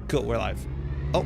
Cool, we're live. Oh.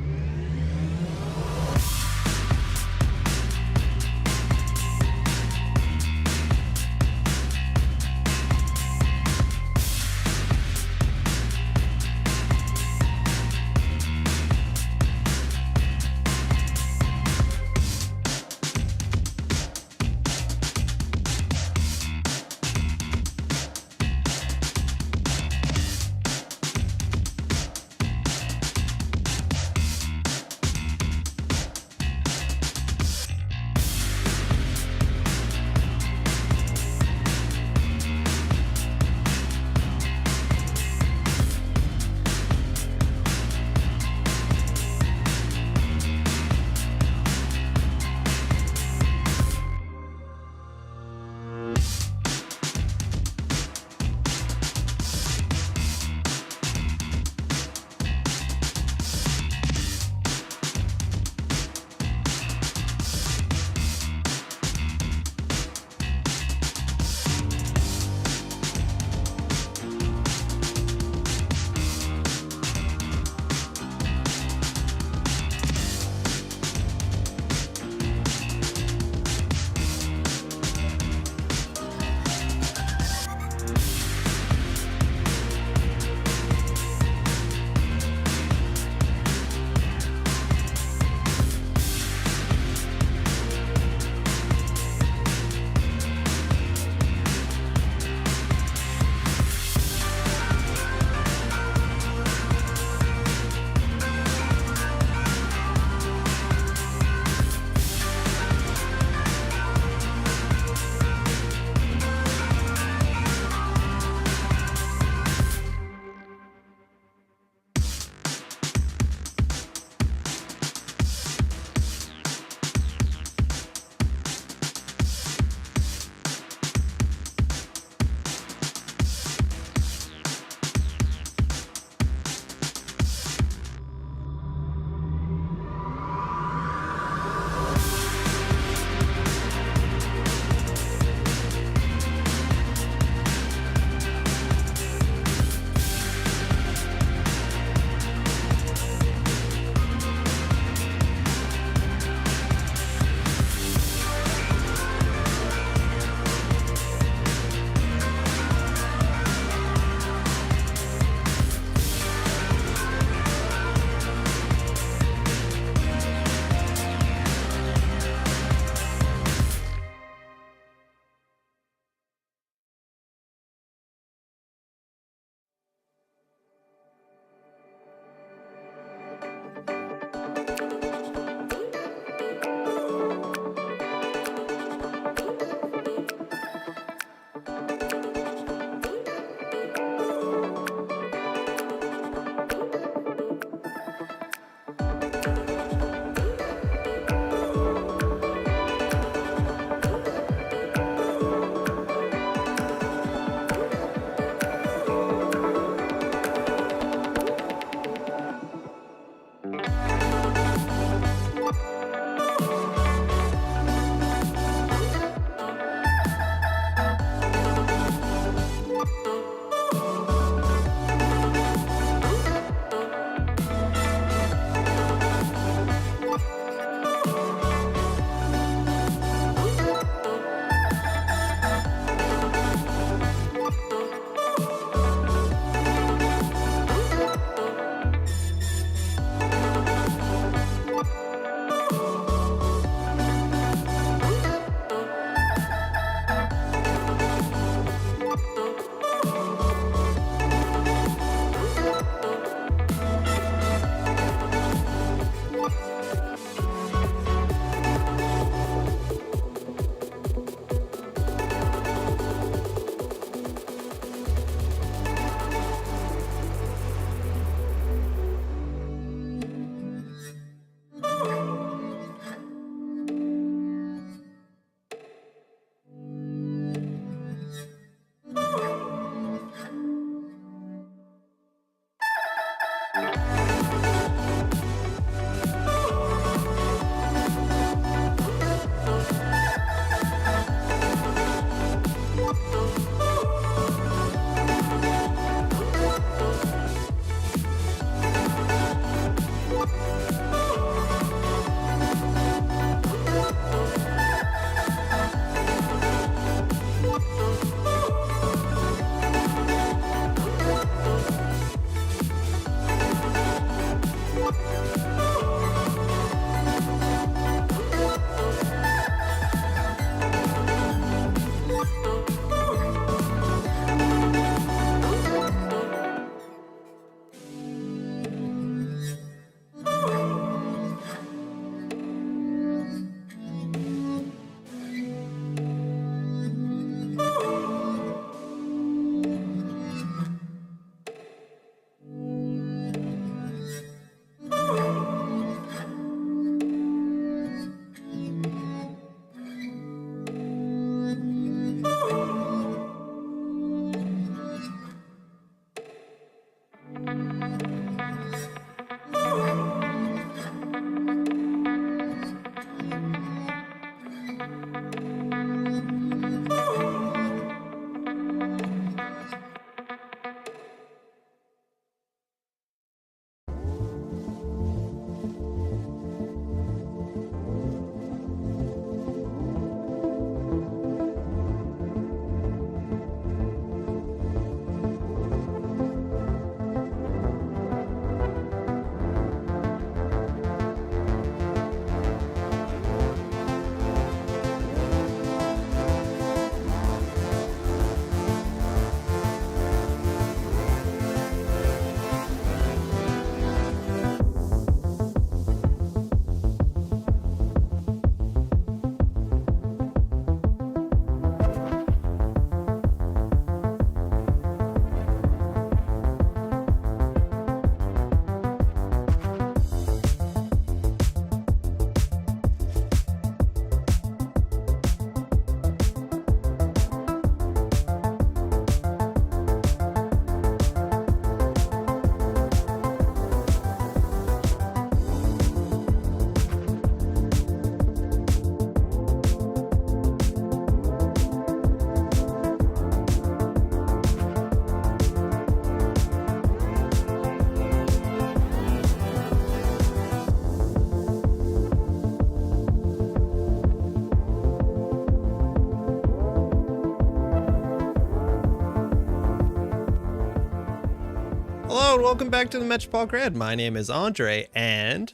Hello and welcome back to the Metropole Grid. My name is Andre and...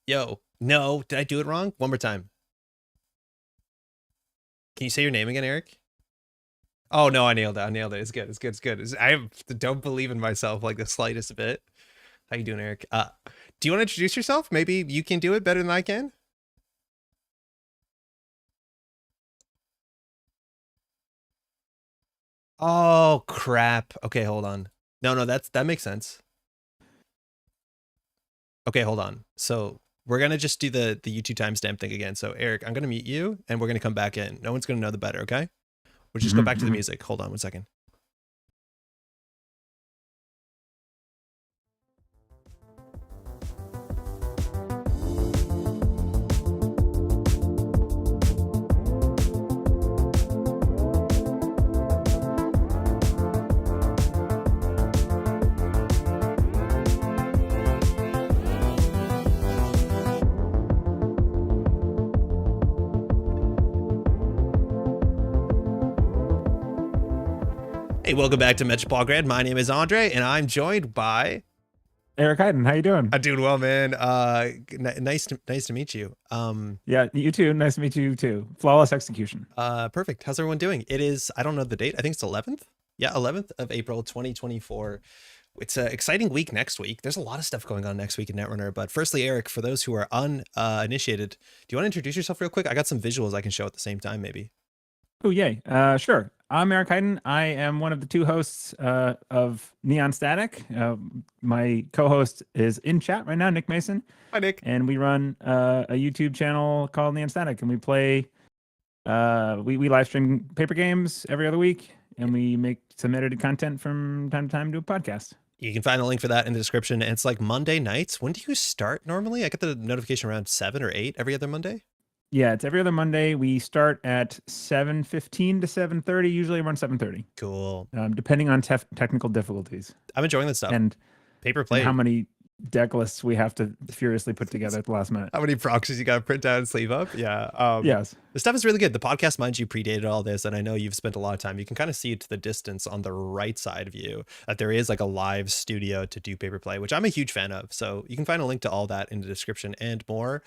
no, did I do it wrong? One more time. Can you say your name again, Eric? Oh no, I nailed it. It's good. It's good. I don't believe in myself like the slightest bit. How you doing, Eric? Do you want to introduce yourself? Maybe you can do it better than I can? Oh crap. Okay, hold on. No, that makes sense. Okay, hold on. So we're gonna just do the YouTube timestamp thing again. So Eric, I'm gonna mute you and we're gonna come back in. No one's gonna know the better, okay? We'll just go back to the music. Hold on 1 second. Hey, welcome back to Metropole Grid. My name is Andre, and I'm joined by Eric Hayden. How you doing? I'm doing well, man. Nice to meet you. Yeah, you too. Nice to meet you too. Flawless execution. Perfect. How's everyone doing? It is, I don't know the date. I think it's 11th. Yeah, 11th of April, 2024. It's an exciting week next week. There's a lot of stuff going on next week in Netrunner. But firstly, Eric, for those who are uninitiated, do you want to introduce yourself real quick? I got some visuals I can show at the same time, maybe. Oh, yay. Sure. I'm Eric Hayden. I am one of the two hosts of Neon Static. My co-host is in chat right now, Nick Mason. Hi, Nick. And we run a YouTube channel called Neon Static, and we play, we live stream paper games every other week, and we make some edited content from time to time to a podcast. You can find the link for that in the description. And it's like Monday nights. When do you start normally? I get the notification around 7 or 8 every other Monday. Yeah, it's every other Monday. We start at 7:15 to 7:30, usually around 7:30. Cool. Depending on technical difficulties. I'm enjoying this stuff. And paper play. And how many deck lists we have to furiously put together at the last minute. How many proxies you got to print out and sleeve up? Yeah. Yes. The stuff is really good. The podcast, mind you, predated all this, and I know you've spent a lot of time. You can kind of see to the distance on the right side of you that there is like a live studio to do paper play, which I'm a huge fan of. So you can find a link to all that in the description and more.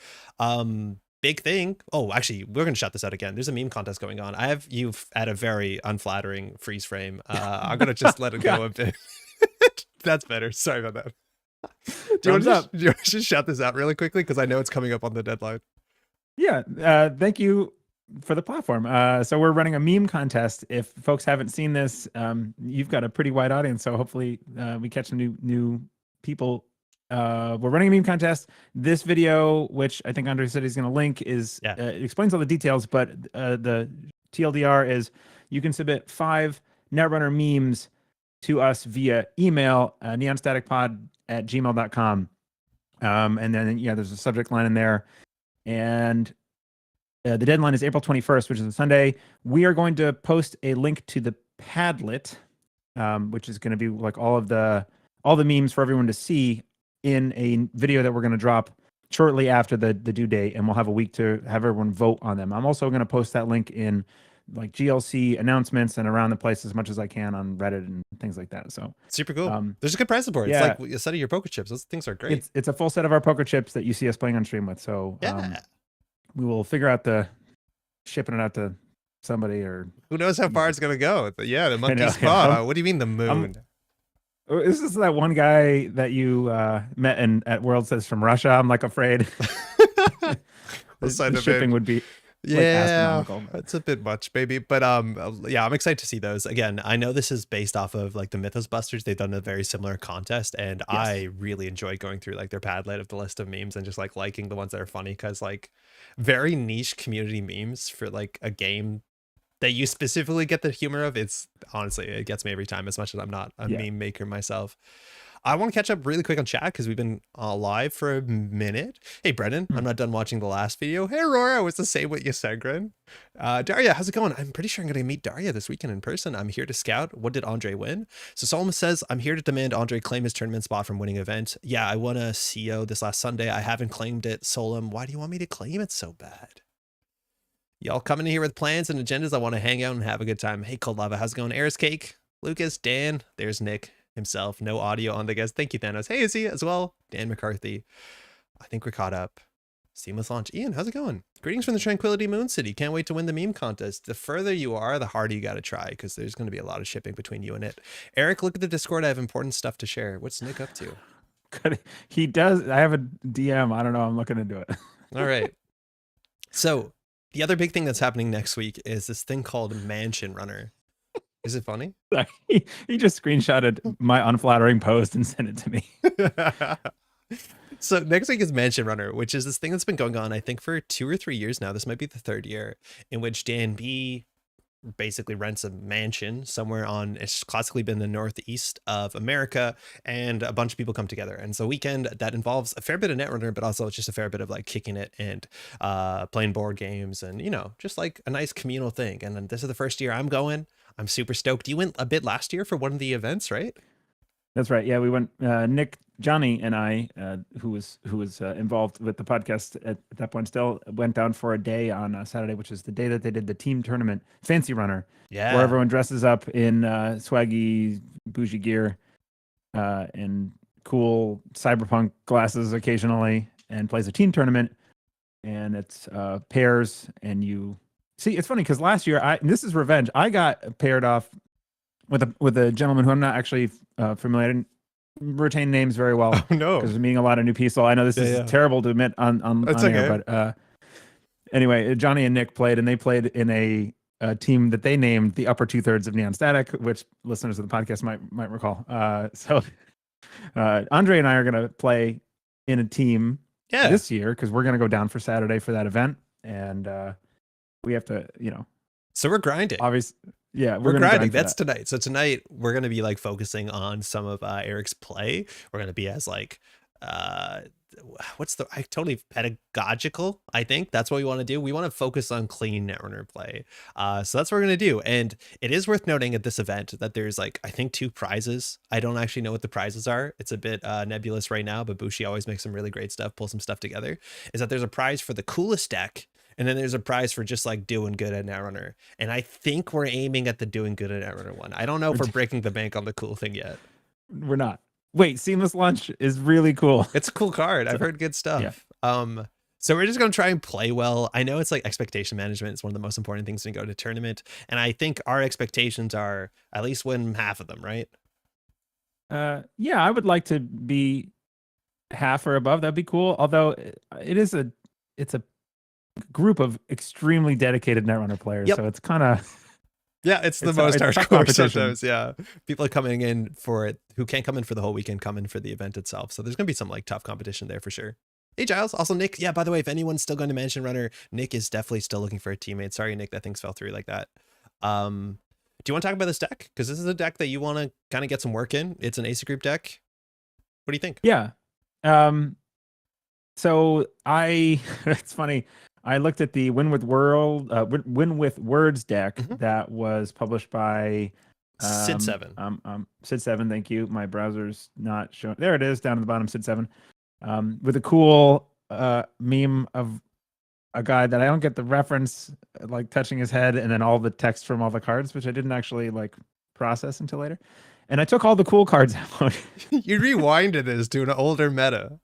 Big thing. Oh, actually, we're going to shout this out again. There's a meme contest going on. I have you at a very unflattering freeze frame. I'm going to just let it go a bit. That's better. Sorry about that. Do you want to just shout this out really quickly? Because I know it's coming up on the deadline. Yeah. Thank you for the platform. So we're running a meme contest. If folks haven't seen this, you've got a pretty wide audience. So hopefully we catch some new people. We're running a meme contest. This video, which I think Andre said he's going to link, is it explains all the details, but the TLDR is you can submit 5 Netrunner memes to us via email, neonstaticpod@gmail.com. And then, there's a subject line in there. And the deadline is April 21st, which is a Sunday. We are going to post a link to the Padlet, which is going to be like all the memes for everyone to see in a video that we're going to drop shortly after the due date, and we'll have a week to have everyone vote on them. I'm also going to post that link in like GLC announcements and around the place as much as I can on Reddit and things like that. So super cool. There's a good prize support. Yeah, it's like a set of your poker chips. Those things are great. It's a full set of our poker chips that you see us playing on stream with. So we will figure out the shipping it out to somebody, or who knows how far it's going to go. But yeah, the monkey spa. What do you mean the moon? This is that one guy that you met at World Says from Russia. I'm like afraid the shipping would be it's a bit much, baby. But yeah, I'm excited to see those. Again, I know this is based off of like the Mythos Busters. They've done a very similar contest, and I really enjoy going through like their Padlet of the list of memes and just like liking the ones that are funny, because like very niche community memes for like a game that you specifically get the humor of. It's honestly, it gets me every time, as much as I'm not a meme maker myself. I want to catch up really quick on chat because we've been live for a minute. Hey, Brendan, I'm not done watching the last video. Hey, Aurora, was the same what you said, Gren. Daria, how's it going? I'm pretty sure I'm going to meet Daria this weekend in person. I'm here to scout. What did Andre win? So Solomon says, I'm here to demand Andre claim his tournament spot from winning event. Yeah, I won a CO this last Sunday. I haven't claimed it. Solom, why do you want me to claim it so bad? Y'all coming in here with plans and agendas. I want to hang out and have a good time. Hey, Cold Lava, how's it going? Eris Cake, Lucas, Dan, there's Nick. himself. No audio on the guest. Thank you, Thanos. Hey, Izzy as well. Dan McCarthy. I think we're caught up. Seamless launch. Ian, how's it going? Greetings from the Tranquility Moon City. Can't wait to win the meme contest. The further you are, the harder you got to try, because there's going to be a lot of shipping between you and it. Eric, look at the Discord. I have important stuff to share. What's Nick up to? He does. I have a DM. I don't know. I'm looking into it. All right. So the other big thing that's happening next week is this thing called Mansion Runner. Is it funny? He just screenshotted my unflattering post and sent it to me. So next week is Mansion Runner, which is this thing that's been going on, I think, for 2 or 3 years now. This might be the 3rd year, in which Dan B basically rents a mansion somewhere on, it's classically been the northeast of America, and a bunch of people come together. And so weekend that involves a fair bit of Netrunner, but also just a fair bit of like kicking it and playing board games and, you know, just like a nice communal thing. And then this is the first year I'm going. I'm super stoked. You went a bit last year for one of the events, right? That's right. Yeah, we went. Nick, Johnny, and I, who was involved with the podcast at that point, still went down for a day on Saturday, which is the day that they did the team tournament, Fancy Runner, where everyone dresses up in swaggy, bougie gear, and cool cyberpunk glasses occasionally, and plays a team tournament. And it's pairs, and you see. It's funny because last year, and this is revenge. I got paired off with a gentleman who I'm not actually familiar. I didn't retain names very well. Oh, no. Because I'm meeting a lot of new people. I know this is terrible to admit on air, but anyway, Johnny and Nick played, and they played in a team that they named the Upper 2/3 of Neon Static, which listeners of the podcast might recall. So Andre and I are going to play in a team this year because we're going to go down for Saturday for that event, and we have to, So we're grinding. Obviously. Yeah, we're grinding. That's tonight. So tonight we're going to be like focusing on some of Eric's play. We're going to be as like, totally pedagogical. I think that's what we want to do. We want to focus on clean Netrunner play. So that's what we're going to do. And it is worth noting at this event that there's like, I think 2 prizes. I don't actually know what the prizes are. It's a bit nebulous right now, but Bushi always makes some really great stuff, pull some stuff together. Is that there's a prize for the coolest deck. And then there's a prize for just like doing good at Netrunner. And I think we're aiming at the doing good at Netrunner one. I don't know if we're breaking the bank on the cool thing yet. We're not. Wait, Seamless Launch is really cool. It's a cool card. I've heard good stuff. Yeah. So we're just going to try and play well. I know it's like expectation management is one of the most important things when you go to tournament. And I think our expectations are at least win half of them, right? Yeah, I would like to be half or above. That'd be cool. Although it's a group of extremely dedicated Netrunner players, so it's kind of it's the most hardcore sometimes. Yeah, people are coming in for it who can't come in for the whole weekend, come in for the event itself. So there's gonna be some like tough competition there for sure. Hey Giles, also Nick. Yeah, by the way, if anyone's still going to Mansion Runner, Nick is definitely still looking for a teammate. Sorry, Nick, that things fell through like that. Do you want to talk about this deck? Because this is a deck that you want to kind of get some work in. It's an Asa group deck. What do you think? Yeah. So it's funny. I looked at the Win with Words deck that was published by Sid7. Sid7, thank you. My browser's not showing. There it is, down at the bottom, Sid7. With a cool meme of a guy that I don't get the reference, like touching his head, and then all the text from all the cards, which I didn't actually like process until later. And I took all the cool cards out. You rewinded this to an older meta.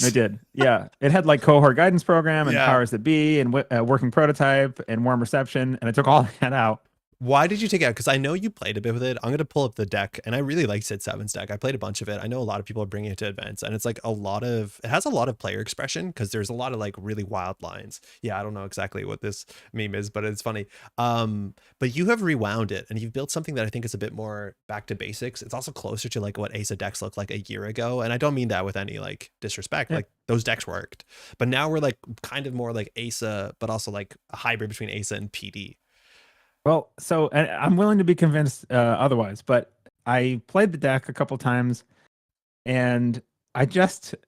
I did. Yeah. It had like cohort guidance program and powers that be and working prototype and warm reception. And I took all that out. Why did you take it out? Because I know you played a bit with it. I'm going to pull up the deck, and I really like Sid7's deck. I played a bunch of it. I know a lot of people are bringing it to events, and it's like it has a lot of player expression because there's a lot of like really wild lines. Yeah, I don't know exactly what this meme is, but it's funny. But you have rewound it, and you've built something that I think is a bit more back to basics. It's also closer to like what Asa decks looked like a year ago, and I don't mean that with any like disrespect. Like those decks worked, but now we're like kind of more like Asa, but also like a hybrid between Asa and PD. Well, so and I'm willing to be convinced otherwise, but I played the deck a couple times, and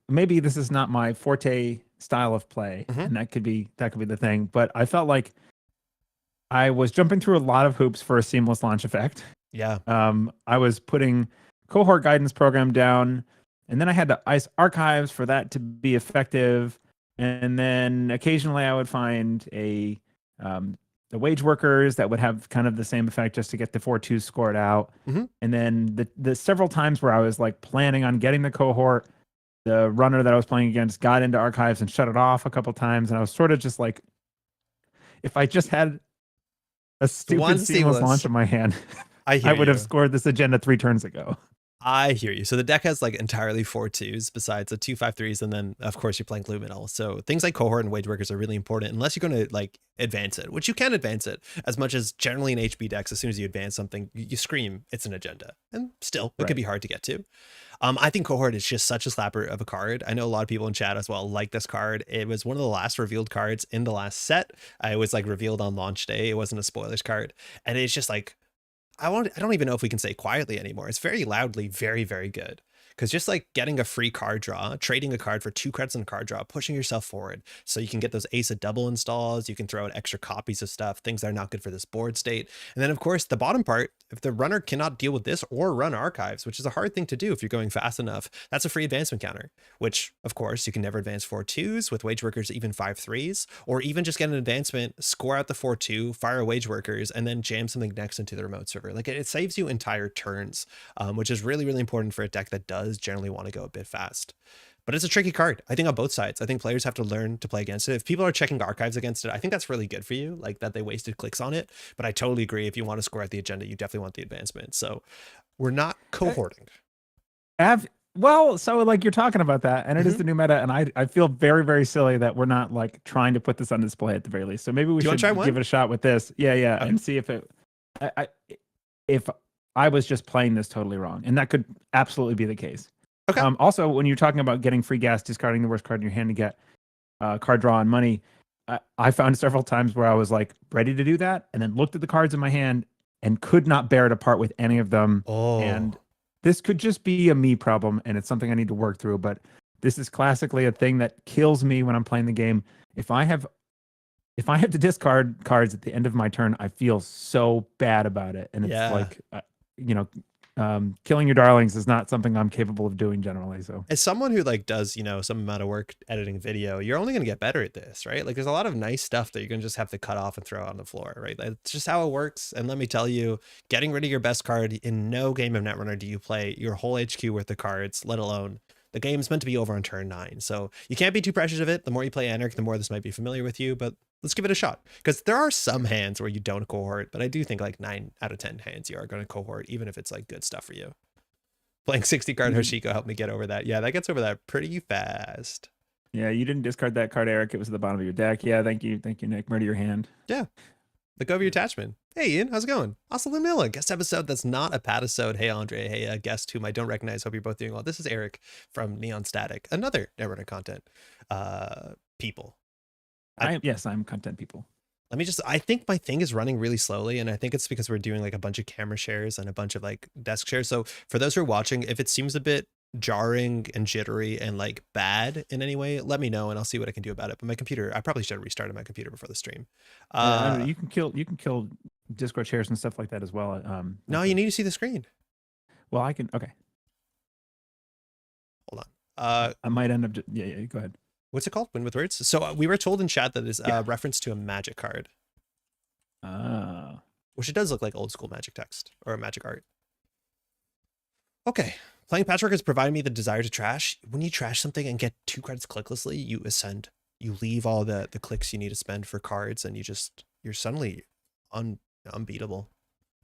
maybe this is not my forte style of play, and that could be the thing. But I felt like I was jumping through a lot of hoops for a seamless launch effect. Yeah. I was putting cohort guidance program down, and then I had to ice archives for that to be effective, and then occasionally I would find a the wage workers that would have kind of the same effect just to get the 4-2 scored out. Mm-hmm. And then the several times where I was like planning on getting the cohort, the runner that I was playing against got into archives and shut it off a couple times. And I was sort of just like, if I just had a stupid seamless launch in my hand, I would have scored this agenda 3 turns ago. I hear you. So the deck has like entirely 4-2s besides the 2-5-3s, and then of course you're playing Luminal. So things like cohort and wage workers are really important unless you're going to like advance it, which you can advance it as much as generally in HB decks. As soon as you advance something, you scream it's an agenda, and still it could be hard to get to. I think cohort is just such a slapper of a card. I know a lot of people in chat as well like this card. It was one of the last revealed cards in the last set. It was like revealed on launch day. It wasn't a spoilers card, and it's just like, I don't even know if we can say quietly anymore. It's very loudly, very, very good. Because just like getting a free card draw, trading a card for 2 credits on a card draw, pushing yourself forward so you can get those Asa double installs, you can throw out extra copies of stuff, things that are not good for this board state. And then of course the bottom part, if the runner cannot deal with this or run archives, which is a hard thing to do if you're going fast enough, that's a free advancement counter, which of course you can never advance 4-2s with wage workers, even 5-3s, or even just get an advancement, score out the 4-2, fire wage workers, and then jam something next into the remote server. Like it saves you entire turns, which is really, really important for a deck that does generally want to go a bit fast. But it's a tricky card, I think, on both sides. I think players have to learn to play against it. If people are checking archives against it, I think that's really good for you, like that they wasted clicks on it. But I totally agree. If you want to score at the agenda, you definitely want the advancement. So we're not cohorting. Well, so like you're talking about that, and it is the new meta, and I feel very, very silly that we're not like trying to put this on display at the very least. So maybe we should give it a shot with this. Yeah, okay. And see if if I was just playing this totally wrong, and that could absolutely be the case. Okay. Also, when you're talking about getting free gas, discarding the worst card in your hand to get card draw and money, I found several times where I was like ready to do that, and then looked at the cards in my hand and could not bear it apart with any of them. And this could just be a me problem, and it's something I need to work through. But this is classically a thing that kills me when I'm playing the game. If I have to discard cards at the end of my turn, I feel so bad about it, and it's like, killing your darlings is not something I'm capable of doing generally. So as someone who like does, some amount of work editing video, you're only going to get better at this, right? Like there's a lot of nice stuff that you're going to just have to cut off and throw on the floor, right? That's just how it works. And let me tell you, getting rid of your best card in no game of Netrunner do you play your whole HQ worth of cards, let alone the game's meant to be over on turn 9. So you can't be too precious of it. The more you play Anarch, the more this might be familiar with you, but let's give it a shot. Because there are some hands where you don't cohort, but I do think like 9 out of 10 hands you are going to cohort, even if it's like good stuff for you. Playing 60 card Hoshiko helped me get over that. Yeah, that gets over that pretty fast. Yeah, you didn't discard that card, Eric. It was at the bottom of your deck. Yeah, thank you, Nick. Murder your hand. Yeah. Let go of your attachment. Hey, Ian, how's it going? Asa Lumilla, guest episode that's not a patisode. Hey, Andre. Hey, a guest whom I don't recognize. Hope you're both doing well. This is Eric from Neon Static, another Netrunner content people. I'm content people. I think my thing is running really slowly, and I think it's because we're doing like a bunch of camera shares and a bunch of like desk shares. So for those who are watching, if it seems a bit jarring and jittery and like bad in any way, let me know and I'll see what I can do about it. But my computer, I probably should have restarted my computer before the stream. You can kill Discord shares and stuff like that as well. No, you need to see the screen. Well, I can. Okay. Hold on. I might end up. Yeah. Go ahead. What's it called? Win with words. So we were told in chat that is a reference to a magic card. Which it does look like old school magic text or magic art. Okay. Playing Patchwork has provided me the desire to trash. When you trash something and get 2 credits clicklessly, you ascend. You leave all the clicks you need to spend for cards, and you're suddenly unbeatable.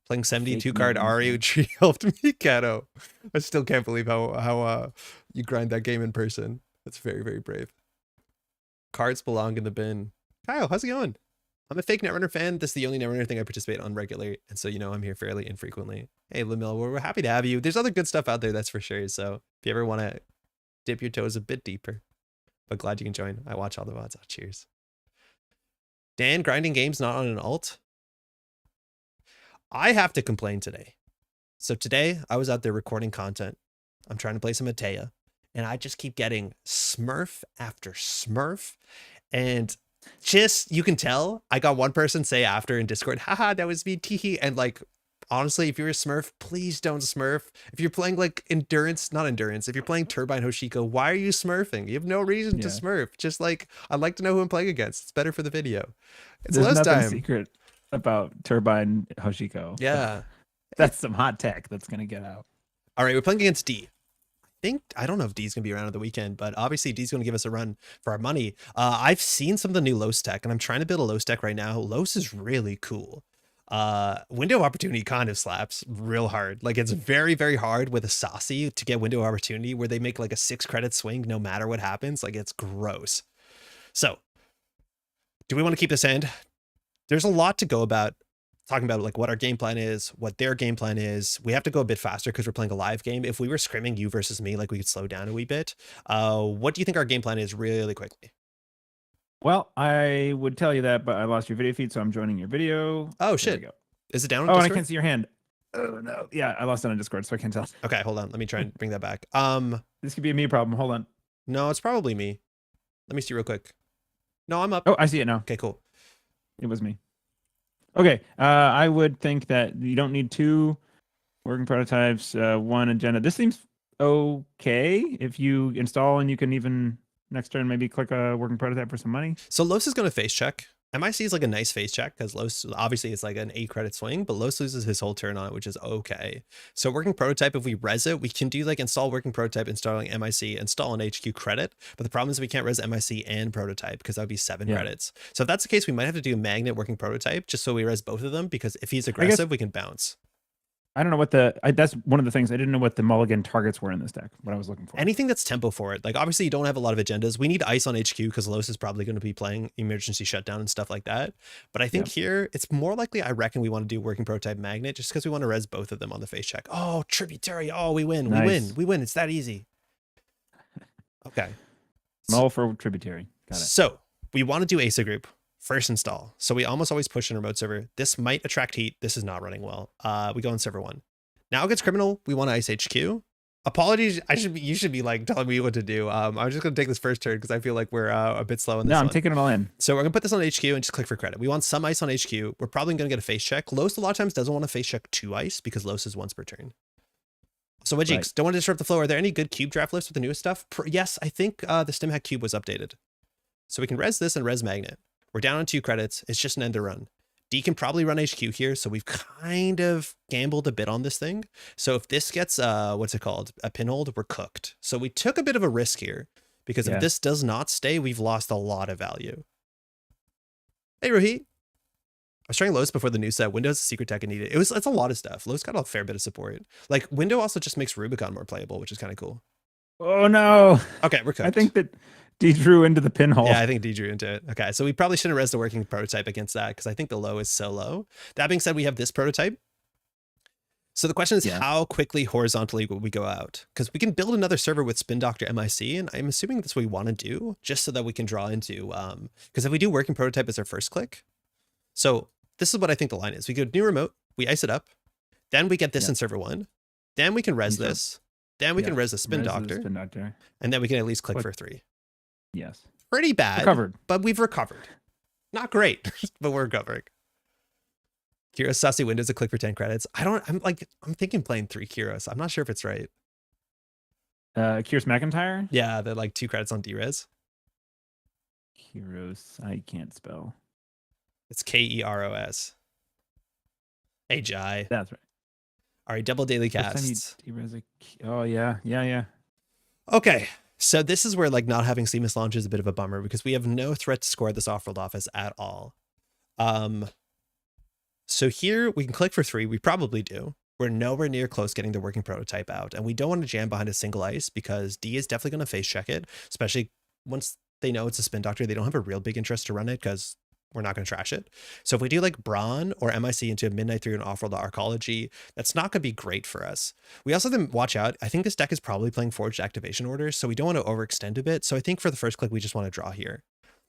Playing 72 card Ari, which helped me, Kato. I still can't believe how you grind that game in person. That's very, very brave. Cards belong in the bin. Kyle, how's it going? I'm a fake Netrunner fan. This is the only Netrunner thing I participate on regularly, and so I'm here fairly infrequently. Hey, Lamil, we're happy to have you. There's other good stuff out there, that's for sure. So if you ever want to dip your toes a bit deeper, but glad you can join. I watch all the VODs. Oh, cheers. Dan, grinding games not on an alt. I have to complain today. So today I was out there recording content. I'm trying to play some Atea, and I just keep getting Smurf after Smurf, and just, you can tell, I got one person say after in Discord, haha, that was me, teehee. And like, honestly, if you're a Smurf, please don't Smurf. If you're playing like not endurance, if you're playing Turbine Hoshiko, why are you Smurfing? You have no reason to Smurf. Just like, I'd like to know who I'm playing against. It's better for the video. It's There's last nothing time. Secret. about Turbine Hoshiko. Yeah. That's some hot tech that's going to get out. All right, we're playing against D. I don't know if D's gonna be around on the weekend, but obviously D's gonna give us a run for our money. I've seen some of the new Los tech, and I'm trying to build a Los deck right now. Los is really cool. Window of Opportunity kind of slaps real hard. Like, it's very, very hard with a Saucy to get Window of Opportunity where they make like a 6 credit swing no matter what happens. Like, it's gross. So, do we want to keep this hand? There's a lot to go about. Talking about like what our game plan is, what their game plan is. We have to go a bit faster because we're playing a live game. If we were scrimming you versus me, like, we could slow down a wee bit. What do you think our game plan is really quickly? Well, I would tell you that, but I lost your video feed, so I'm joining your video. Oh, shit. Is it down on Discord? Discord? And I can't see your hand. Oh, no. Yeah, I lost it on Discord, so I can't tell. Okay, hold on. Let me try and bring that back. This could be a me problem. Hold on. No, it's probably me. Let me see real quick. No, I'm up. Oh, I see it now. Okay, cool. It was me. Okay, I would think that you don't need 2 working prototypes, 1 agenda. This seems okay if you install, and you can even next turn maybe click a working prototype for some money. So Los is going to face check. MIC is like a nice face check because Los, obviously it's like an 8 credit swing, but Los loses his whole turn on it, which is okay. So working prototype, if we res it, we can do like install working prototype, installing MIC, install an HQ credit. But the problem is we can't res MIC and prototype because that would be 7 credits. So if that's the case, we might have to do a magnet working prototype just so we res both of them, because if he's aggressive, we can bounce. I don't know what that's one of the things. I didn't know what the mulligan targets were in this deck, what I was looking for. Anything that's tempo for it. Like, obviously you don't have a lot of agendas. We need ice on HQ because Los is probably going to be playing emergency shutdown and stuff like that. But I think here it's more likely, I reckon we want to do working prototype magnet just because we want to res both of them on the face check. Oh, tributary. Oh, we win. Nice. We win. It's that easy. Okay. Mull for tributary. Got it. So we want to do Asa group. First install. So we almost always push in remote server. This might attract heat. This is not running well. We go on server 1. Now against criminal, we want to ice HQ. Apologies, you should be like telling me what to do. I'm just gonna take this first turn because I feel like we're a bit slow in this. No, I'm taking them all in. So we're gonna put this on HQ and just click for credit. We want some ice on HQ. We're probably gonna get a face check. Los a lot of times doesn't want to face check 2 ice because Los is once per turn. So what jinx? Don't want to disrupt the flow. Are there any good cube draft lists with the newest stuff? Yes, I think the stim hack cube was updated. So we can res this and res magnet. We're down on 2 credits. It's just an end to run. D can probably run HQ here, so we've kind of gambled a bit on this thing. So if this gets, what's it called? A pinhold, we're cooked. So we took a bit of a risk here, because if this does not stay, we've lost a lot of value. Hey, Rohit. I was trying Los before the new set. Windows secret tech and needed. It's a lot of stuff. Los got a fair bit of support. Like, Window also just makes Rubicon more playable, which is kind of cool. Oh, no. Okay, we're cooked. I think that D drew into the pinhole. Yeah, I think D drew into it. Okay, so we probably shouldn't res the working prototype against that because I think the low is so low. That being said, we have this prototype. So the question is how quickly horizontally will we go out? Because we can build another server with Spin Doctor MIC, and I'm assuming that's what we want to do just so that we can draw into, because if we do working prototype as our first click. So this is what I think the line is. We go new remote, we ice it up, then we get this in server 1, then we can res this, then we can res the Spin Doctor, and then we can at least click for 3. Yes. Pretty bad. Recovered. But we've recovered. Not great, but we're recovering. Kira's Saucy Windows a click for 10 credits. I'm thinking playing 3 Kiros. I'm not sure if it's right. Kyrus McIntyre? Yeah, they're like 2 credits on D-Res. Kiros. I can't spell. It's Keros. Hey, Jai. That's right. All right, double daily casts. Oh, yeah. Okay. So this is where like not having seamless launch is a bit of a bummer because we have no threat to score this off-world office at all. So here we can click for 3. We probably do. We're nowhere near close getting the working prototype out, and we don't want to jam behind a single ice because D is definitely going to face check it, especially once they know it's a Spin Doctor. They don't have a real big interest to run it because we're not going to trash it. So if we do like Brawn or MIC into a Midnight through an off-world Arcology, that's not going to be great for us. We also then watch out. I think this deck is probably playing Forged Activation Orders, so we don't want to overextend a bit. So I think for the first click, we just want to draw here.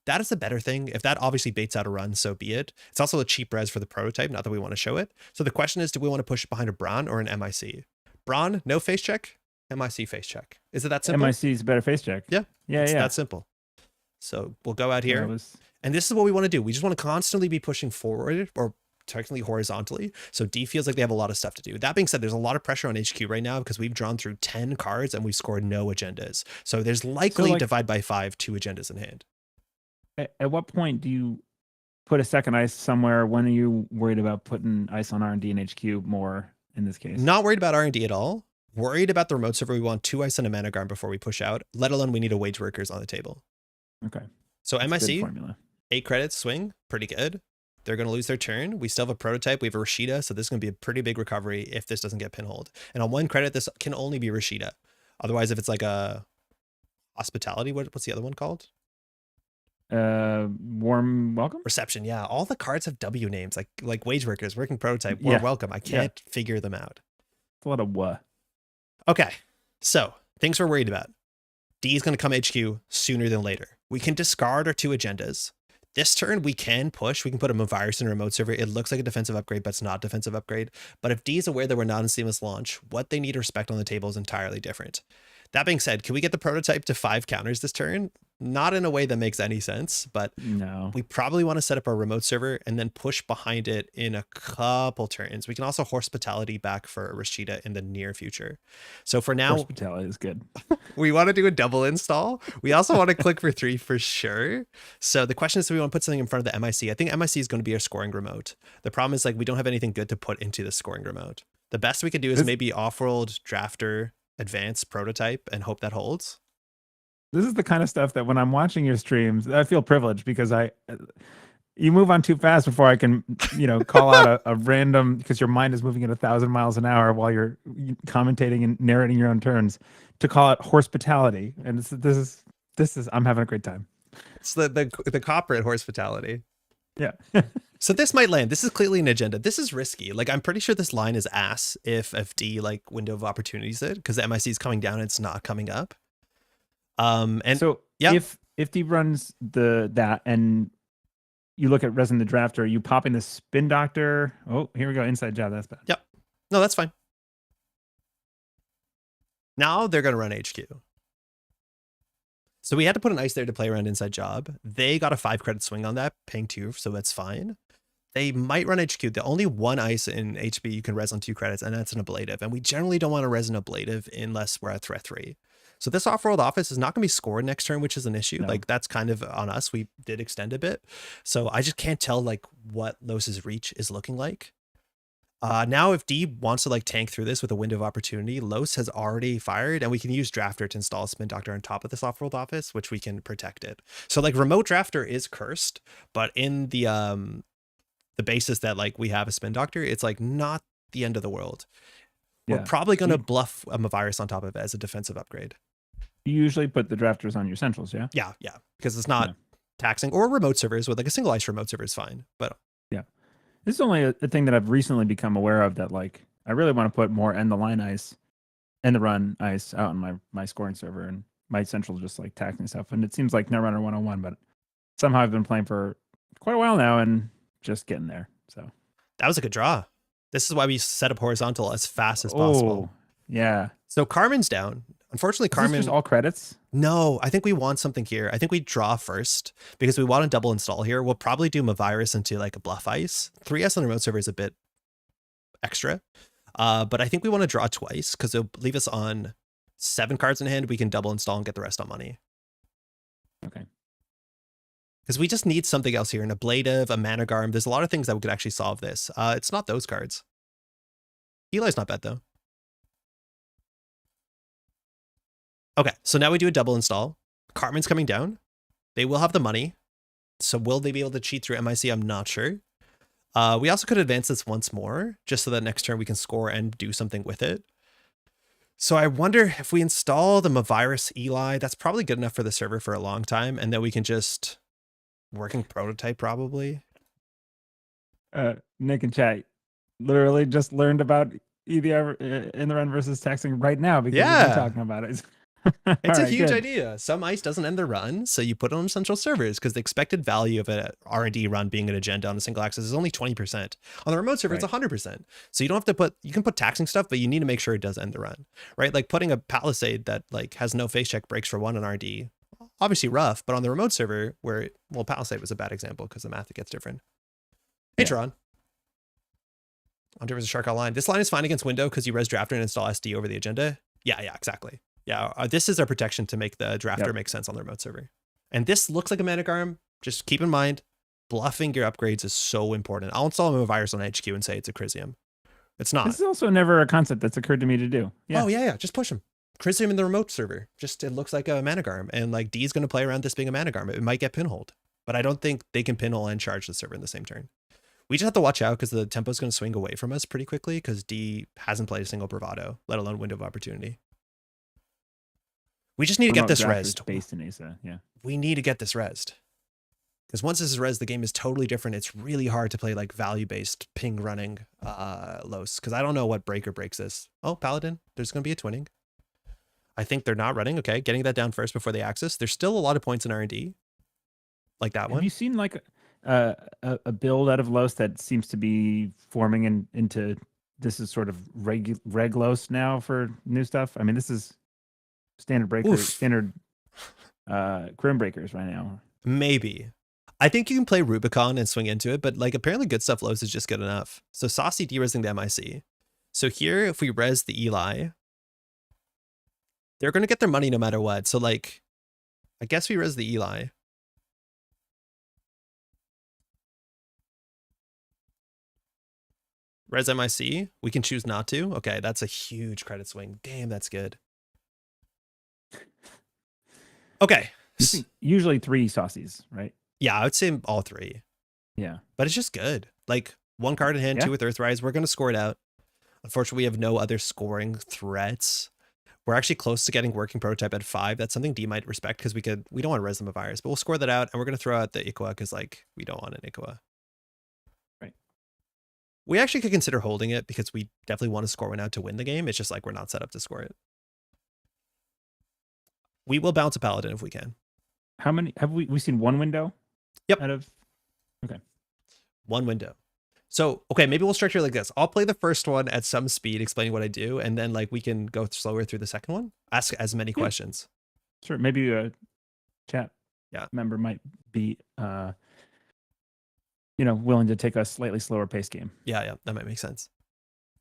That is the better thing. If that obviously baits out a run, so be it. It's also a cheap res for the prototype, not that we want to show it. So the question is, do we want to push it behind a Brawn or an MIC? Brawn, no face check. MIC face check. Is it that simple? MIC is a better face check. Yeah. It's that simple. So we'll go out here. And this is what we want to do. We just want to constantly be pushing forward or technically horizontally. So D feels like they have a lot of stuff to do. That being said, there's a lot of pressure on HQ right now because we've drawn through 10 cards and we've scored no agendas. So there's likely divide by 5, 2 agendas in hand. At what point do you put a second ice somewhere. When are you worried about putting ice on R&D and HQ more in this case? Not worried about R&D at all. Worried about the remote server. We want 2 ice and a mana garm before we push out, let alone we need a wage workers on the table. Okay. So That's MIC, good formula. 8 credits swing, pretty good. They're going to lose their turn. We still have a prototype. We have a Rashida, so this is going to be a pretty big recovery if this doesn't get pinholed. And on 1 credit, this can only be Rashida. Otherwise, if it's like a hospitality, what's the other one called? Warm welcome? Reception, yeah. All the cards have W names, like wage workers, working prototype, warm welcome. I can't figure them out. It's a lot of what. Okay, so things we're worried about. D is going to come HQ sooner than later. We can discard our 2 agendas. This turn, we can push. We can put a virus in a remote server. It looks like a defensive upgrade, but it's not a defensive upgrade. But if D is aware that we're not in seamless launch, what they need to respect on the table is entirely different. That being said, can we get the prototype to 5 counters this turn? Not in a way that makes any sense, but no. We probably want to set up our remote server and then push behind it in a couple turns. We can also hospitality back for Rashida in the near future. So for now, hospitality is good. We want to do a double install. We also want to click for 3 for sure. So the question is, do we want to put something in front of the MIC? I think MIC is going to be our scoring remote. The problem is like we don't have anything good to put into the scoring remote. The best we could do is maybe off-world drafter, advanced prototype, and hope that holds. This is the kind of stuff that when I'm watching your streams, I feel privileged because you move on too fast before I can, call out a random, because your mind is moving at 1,000 miles an hour while you're commentating and narrating your own turns, to call it hospitality. And this is I'm having a great time. It's the corporate hospitality. Yeah. So this might land. This is clearly an agenda. This is risky. Like I'm pretty sure this line is ass if D like window of opportunities it, because the MIC is coming down and it's not coming up. And so if D runs that and you look at Resin the Drafter, are you popping the Spin Doctor? Oh, here we go. Inside job. That's bad. Yep. No, that's fine. Now they're going to run HQ. So we had to put an ice there to play around inside job. They got a 5 credit swing on that, paying 2, so that's fine. They might run HQ. The only 1 ice in HB you can res on 2 credits, and that's an ablative. And we generally don't want to res an ablative unless we're at threat 3. So this off-world office is not going to be scored next turn, which is an issue. No. Like that's kind of on us. We did extend a bit. So I just can't tell like what Los's reach is looking like. Now if D wants to like tank through this with a window of opportunity, Los has already fired and we can use Drafter to install a Spin Doctor on top of this off-world office, which we can protect it. So like remote Drafter is cursed, but in the basis that like we have a Spin Doctor, it's like not the end of the world. Yeah. We're probably going to bluff a virus on top of it as a defensive upgrade. You usually put the drafters on your centrals, yeah? Yeah, because it's not taxing, or remote servers with like a single ice remote server is fine. But yeah, this is only a thing that I've recently become aware of, that like I really want to put more end the line ice and the run ice out on my scoring server, and my centrals just like taxing stuff. And it seems like Netrunner 101, but somehow I've been playing for quite a while now and just getting there. So that was a good draw. This is why we set up horizontal as fast as possible. Yeah. So Carmen's down. Unfortunately, Carmen. Is this just all credits? No, I think we want something here. I think we draw first because we want to double install here. We'll probably do Mavirus into like a bluff ice. 3S on the remote server is a bit extra. But I think we want to draw twice because it'll leave us on 7 cards in hand. We can double install and get the rest on money. Okay. Because we just need something else here, an ablative, a mana garm. There's a lot of things that could actually solve this. It's not those cards. Eli's not bad though. Okay, so now we do a double install. Carmen's coming down. They will have the money. So will they be able to cheat through MIC? I'm not sure. We also could advance this once more, just so that next turn we can score and do something with it. So I wonder if we install the Mavirus Eli, that's probably good enough for the server for a long time, and then we can just working prototype probably. Nick and chat literally just learned about EVR in the run versus taxing right now because we've been talking about it. It's a huge idea. Some ice doesn't end the run, so you put it on central servers because the expected value of an R&D run being an agenda on a single axis is only 20%. On the remote server, it's 100%. So you don't have to you can put taxing stuff, but you need to make sure it does end the run, right? Like putting a Palisade that like has no face check breaks for 1 on R&D, obviously rough, but on the remote server where, Palisade was a bad example because the math gets different. Hey, Tron. Under was a Shark line. This line is fine against window because you res drafter and install SD over the agenda. Yeah, exactly. Yeah, this is our protection to make the drafter make sense on the remote server. And this looks like a Manic Arm. Just keep in mind, bluffing your upgrades is so important. I'll install a virus on HQ and say it's a Crisium. It's not. This is also never a concept that's occurred to me to do. Yeah. Oh, yeah. Just push them. Crisium in the remote server. Just, it looks like a Managarm. And like D is going to play around this being a Managarm. It might get pinholed. But I don't think they can pinhole and charge the server in the same turn. We just have to watch out because the tempo is going to swing away from us pretty quickly because D hasn't played a single Bravado, let alone window of opportunity. We just need to get this rezzed. Based in Asa, yeah. We need to get this rezzed. Because once this is rezzed, the game is totally different. It's really hard to play like value-based ping running Los. Because I don't know what breaker breaks this. Oh, Paladin. There's going to be a twinning. I think they're not running. Okay, getting that down first before they access. There's still a lot of points in R&D. Like that one. Have you seen like a build out of Los that seems to be forming into this is sort of reg Los now for new stuff? I mean, this is standard breakers, standard Grim breakers right now. Maybe. I think you can play Rubicon and swing into it, but like apparently good stuff Los is just good enough. So Saucy de-resing the MIC. So here, if we res the Eli, they're going to get their money no matter what. So like, I guess we res the Eli. Res MIC, we can choose not to. Okay, that's a huge credit swing. Damn, that's good. Okay. Usually 3 saucies, right? Yeah, I would say all 3. Yeah. But it's just good. Like 1 card in hand, 2 with Earthrise. We're going to score it out. Unfortunately, we have no other scoring threats. We're actually close to getting working prototype at 5. That's something D might respect because we don't want to res them a virus, but we'll score that out and we're going to throw out the Ikwa because like we don't want an Ikwa. Right. We actually could consider holding it because we definitely want to score one out to win the game. It's just like we're not set up to score it. We will bounce a Paladin if we can. How many have we seen? 1 window? Yep. Out of okay. 1 window. So, okay, maybe we'll structure it like this. I'll play the first one at some speed, explaining what I do, and then like we can go slower through the second one. Ask as many questions. Sure. Maybe a chat member might be willing to take a slightly slower pace game. Yeah, that might make sense.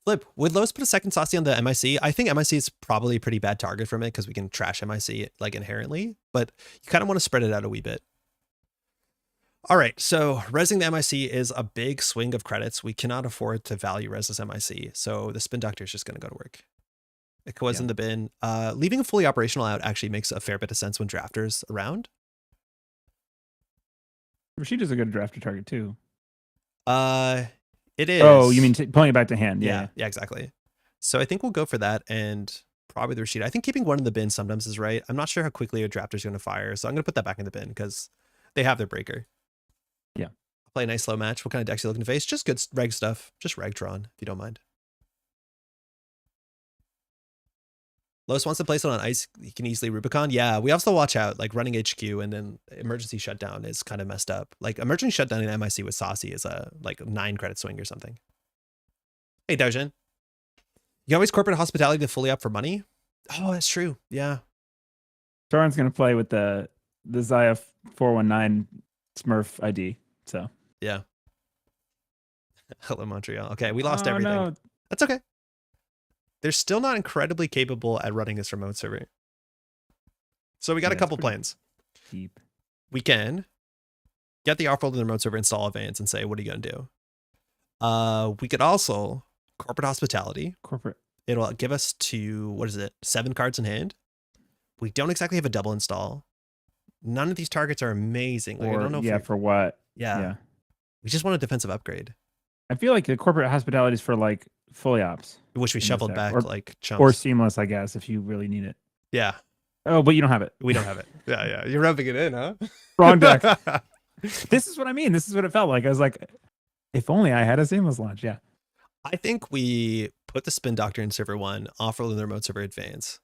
Flip, would Los put a second saucy on the MIC? I think MIC is probably a pretty bad target from it because we can trash MIC like inherently, but you kind of want to spread it out a wee bit. All right, so resing the MIC is a big swing of credits. We cannot afford to value res this MIC, so the Spin Doctor is just going to go to work. It was in the bin. Leaving a fully operational out actually makes a fair bit of sense when Drafter's around. Rashida's a good drafter target too. It is. Oh, you mean pulling it back to hand? Yeah, exactly. So I think we'll go for that and probably the Rashida. I think keeping 1 in the bin sometimes is right. I'm not sure how quickly a Drafter's going to fire, so I'm going to put that back in the bin because they have their breaker. Yeah. Play a nice slow match. What kind of decks are you looking to face? Just good reg stuff. Just Regtron, if you don't mind. Los wants to place it on ice. He can easily Rubicon. Yeah, we also watch out. Like running HQ and then emergency shutdown is kind of messed up. Like emergency shutdown in MIC with Saucy is a like 9 credit swing or something. Hey, Dojin. You always corporate hospitality to fully up for money? Oh, that's true. Yeah. Taran's going to play with the Zaya 419 Smurf ID. So yeah. Hello, Montreal. Okay, we lost everything. No. That's okay. They're still not incredibly capable at running this remote server. So we got a couple plans. Deep. We can get the offworld in the remote server, install Advance, and say, what are you going to do? We could also corporate hospitality. It'll give us 7 cards in hand. We don't exactly have a double install. None of these targets are amazing. Like, I don't know if for what? Yeah. We just want a defensive upgrade. I feel like the corporate hospitality is for like fully ops. Which we shuffled back like chumps. Or seamless, I guess, if you really need it. Yeah. Oh, but you don't have it. We don't have it. Yeah. You're rubbing it in, huh? Wrong deck. This is what I mean. This is what it felt like. I was like, if only I had a seamless launch. Yeah. I think we put the Spin Doctor in server 1, offroll in the remote server Advance.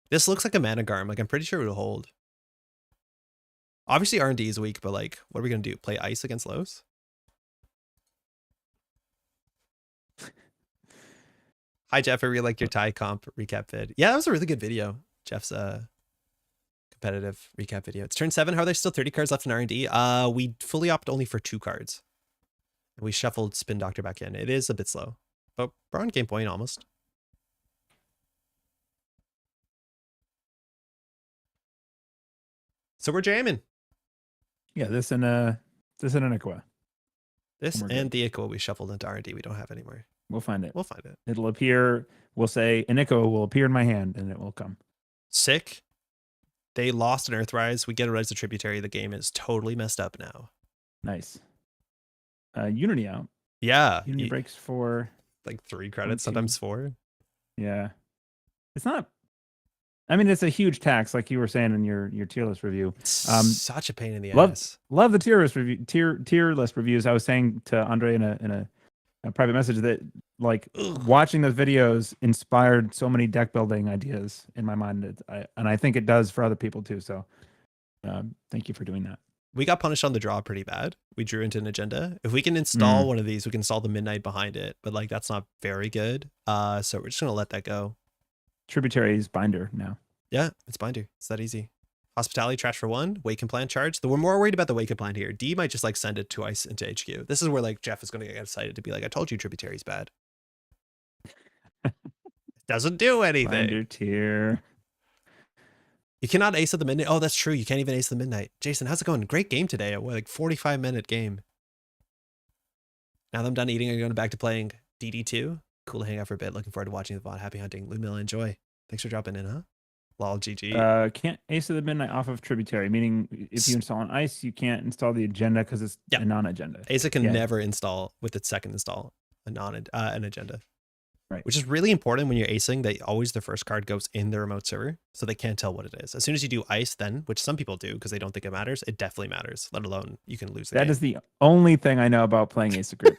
This looks like a Managarm. Like, I'm pretty sure it'll hold. Obviously, R&D is weak, but like, what are we going to do? Play Ice against Los? Hi, Jeff. I really like your Thai comp recap vid. Yeah, that was a really good video. Jeff's competitive recap video. It's turn 7. How are there still 30 cards left in R&D? We fully opt only for 2 cards. We shuffled Spin Doctor back in. It is a bit slow, but we're on game point almost. So we're jamming. Yeah, this and an Aqua. This we're and good. the Ico we shuffled into R&D. We don't have anymore. We'll find it. We'll find it. It'll appear. We'll say an Ico will appear in my hand, and it will come. Sick. They lost an Earthrise. We get it as a tributary. The game is totally messed up now. Nice. Unity out. Yeah. Unity breaks for like 3 credits, sometimes 4. Yeah. It's not. I mean, it's a huge tax, like you were saying in your tier list review. Such a pain in the ass. Love the tier list reviews. I was saying to Andre in a private message that like watching those videos inspired so many deck building ideas in my mind, and I think it does for other people too. So, thank you for doing that. We got punished on the draw pretty bad. We drew into an agenda. If we can install one of these, we can install the Midnight behind it, but like that's not very good. So we're just gonna let that go. Tributaries binder now. Yeah, it's binder. It's that easy. Hospitality trash for 1. Waken Plant charge. We're more worried about the Waken Plant here. D might just like send it twice into HQ. This is where like Jeff is going to get excited to be like, I told you tributary's bad. It doesn't do anything. Binder tier. You cannot ace at the midnight. Oh, that's true. You can't even ace the midnight. Jason, how's it going? Great game today. A like 45-minute game. Now that I'm done eating, I'm going back to playing DD2. Cool to hang out for a bit. Looking forward to watching the VOD. Happy hunting. Ludmilla, enjoy. Thanks for dropping in, huh? Lol, GG. Can't ace of the midnight off of tributary, meaning if you install an ice, you can't install the agenda because it's a non-agenda. Asa can never install with its second install an agenda. Right. Which is really important when you're acing that always the first card goes in the remote server, so they can't tell what it is. As soon as you do ice, then, which some people do because they don't think it matters, it definitely matters, let alone you can lose the game. That is the only thing I know about playing Asa group.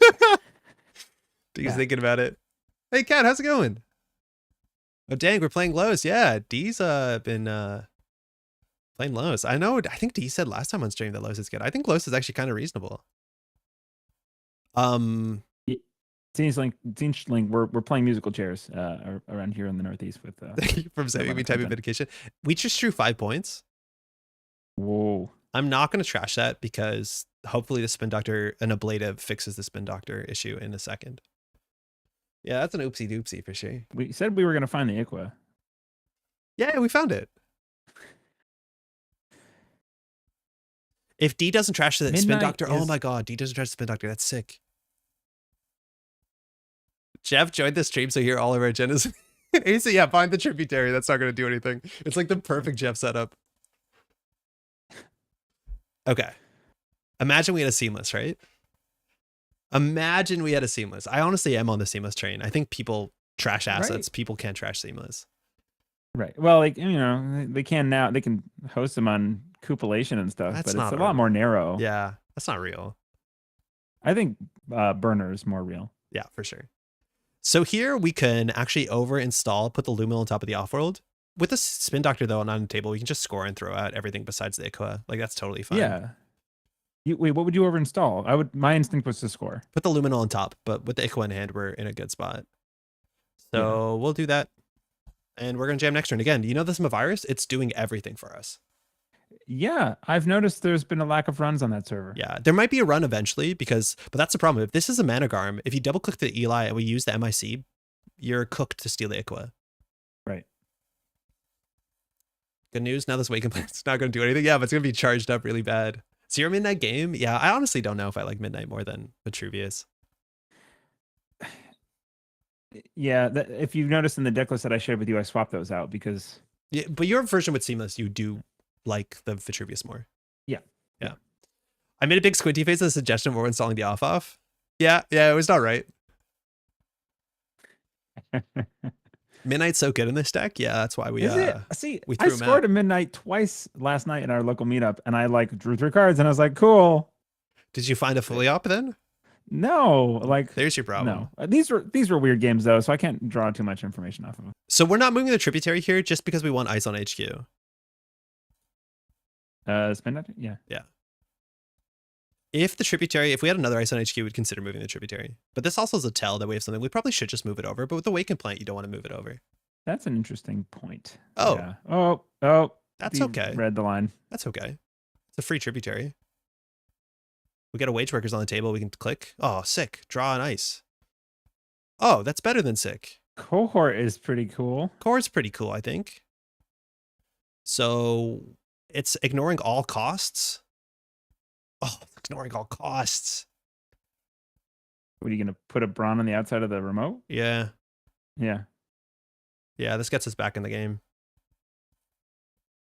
D's thinking about it. Hey, Kat, how's it going? Oh, dang, we're playing lows. Yeah, D's been playing lows. I know, I think D said last time on stream that lows is good. I think lows is actually kind of reasonable. Seems like we're playing musical chairs around here in the Northeast with from saving me type of medication. We just drew 5 points. Whoa. I'm not going to trash that because hopefully the spin doctor, an ablative fixes the spin doctor issue in a second. Yeah, that's an oopsie doopsie for sure. We said we were going to find the Iqua. Yeah, we found it. If D doesn't trash the spin doctor, oh my god, D doesn't trash the spin doctor. That's sick. Jeff joined the stream, so here all of our agendas. Asa, yeah, find the tributary. That's not going to do anything. It's like the perfect Jeff setup. Okay. Imagine we had a seamless, right? Imagine we had a seamless. I honestly am on the seamless train. I think people trash assets. Right. People can't trash seamless. Right. Well, like, you know, they can now. They can host them on Cupulation and stuff, but it's a lot more narrow. Yeah, that's not real. I think Burner is more real. Yeah, for sure. So here we can actually over install, put the Lumil on top of the offworld. With the spin doctor though, not on the table, we can just score and throw out everything besides the Iqua. Like that's totally fine. Yeah. Wait, what would you over install? My instinct was to score. Put the Luminal on top, but with the Iqua in hand, we're in a good spot. So we'll do that. And we're going to jam next turn. Again, you know this Mavirus? It's doing everything for us. Yeah, I've noticed there's been a lack of runs on that server. Yeah, there might be a run eventually but that's the problem. If this is a Managarm, if you double click the Eli and we use the MIC, you're cooked to steal the Iqua. Right. Good news, now this Waken Plant's not going to do anything. Yeah, but it's going to be charged up really bad. So your Midnight game? Yeah, I honestly don't know if I like Midnight more than Vitruvius. Yeah, if you've noticed in the deck list that I shared with you, I swapped those out because... Yeah, but your version with Seamless, you do like the Vitruvius more. Yeah. Yeah. I made a big squinty face as a suggestion for installing the off-off. Yeah, it was not right. Midnight's so good in this deck. Yeah, that's why we we scored a Midnight twice last night in our local meetup, and I like drew 3 cards, and I was like, cool. Did you find a fully op then? No, like there's your problem. No, these were weird games though, so I can't draw too much information off of them. So we're not moving the tributary here just because we want ice on HQ. Spin doctor? Yeah. Yeah. If we had another ice on HQ, we'd consider moving the tributary. But this also is a tell that we have something. We probably should just move it over. But with the Waken Plant, you don't want to move it over. That's an interesting point. Oh. Yeah. Oh. That's okay. Read the line. That's okay. It's a free tributary. We got a Wage Workers on the table. We can click. Oh, sick. Draw an ice. Oh, that's better than sick. Cohort is pretty cool. Cohort's pretty cool, I think. So it's ignoring all costs. Oh, ignoring all costs. What are you gonna put a Braun on the outside of the remote? Yeah. Yeah. Yeah, this gets us back in the game.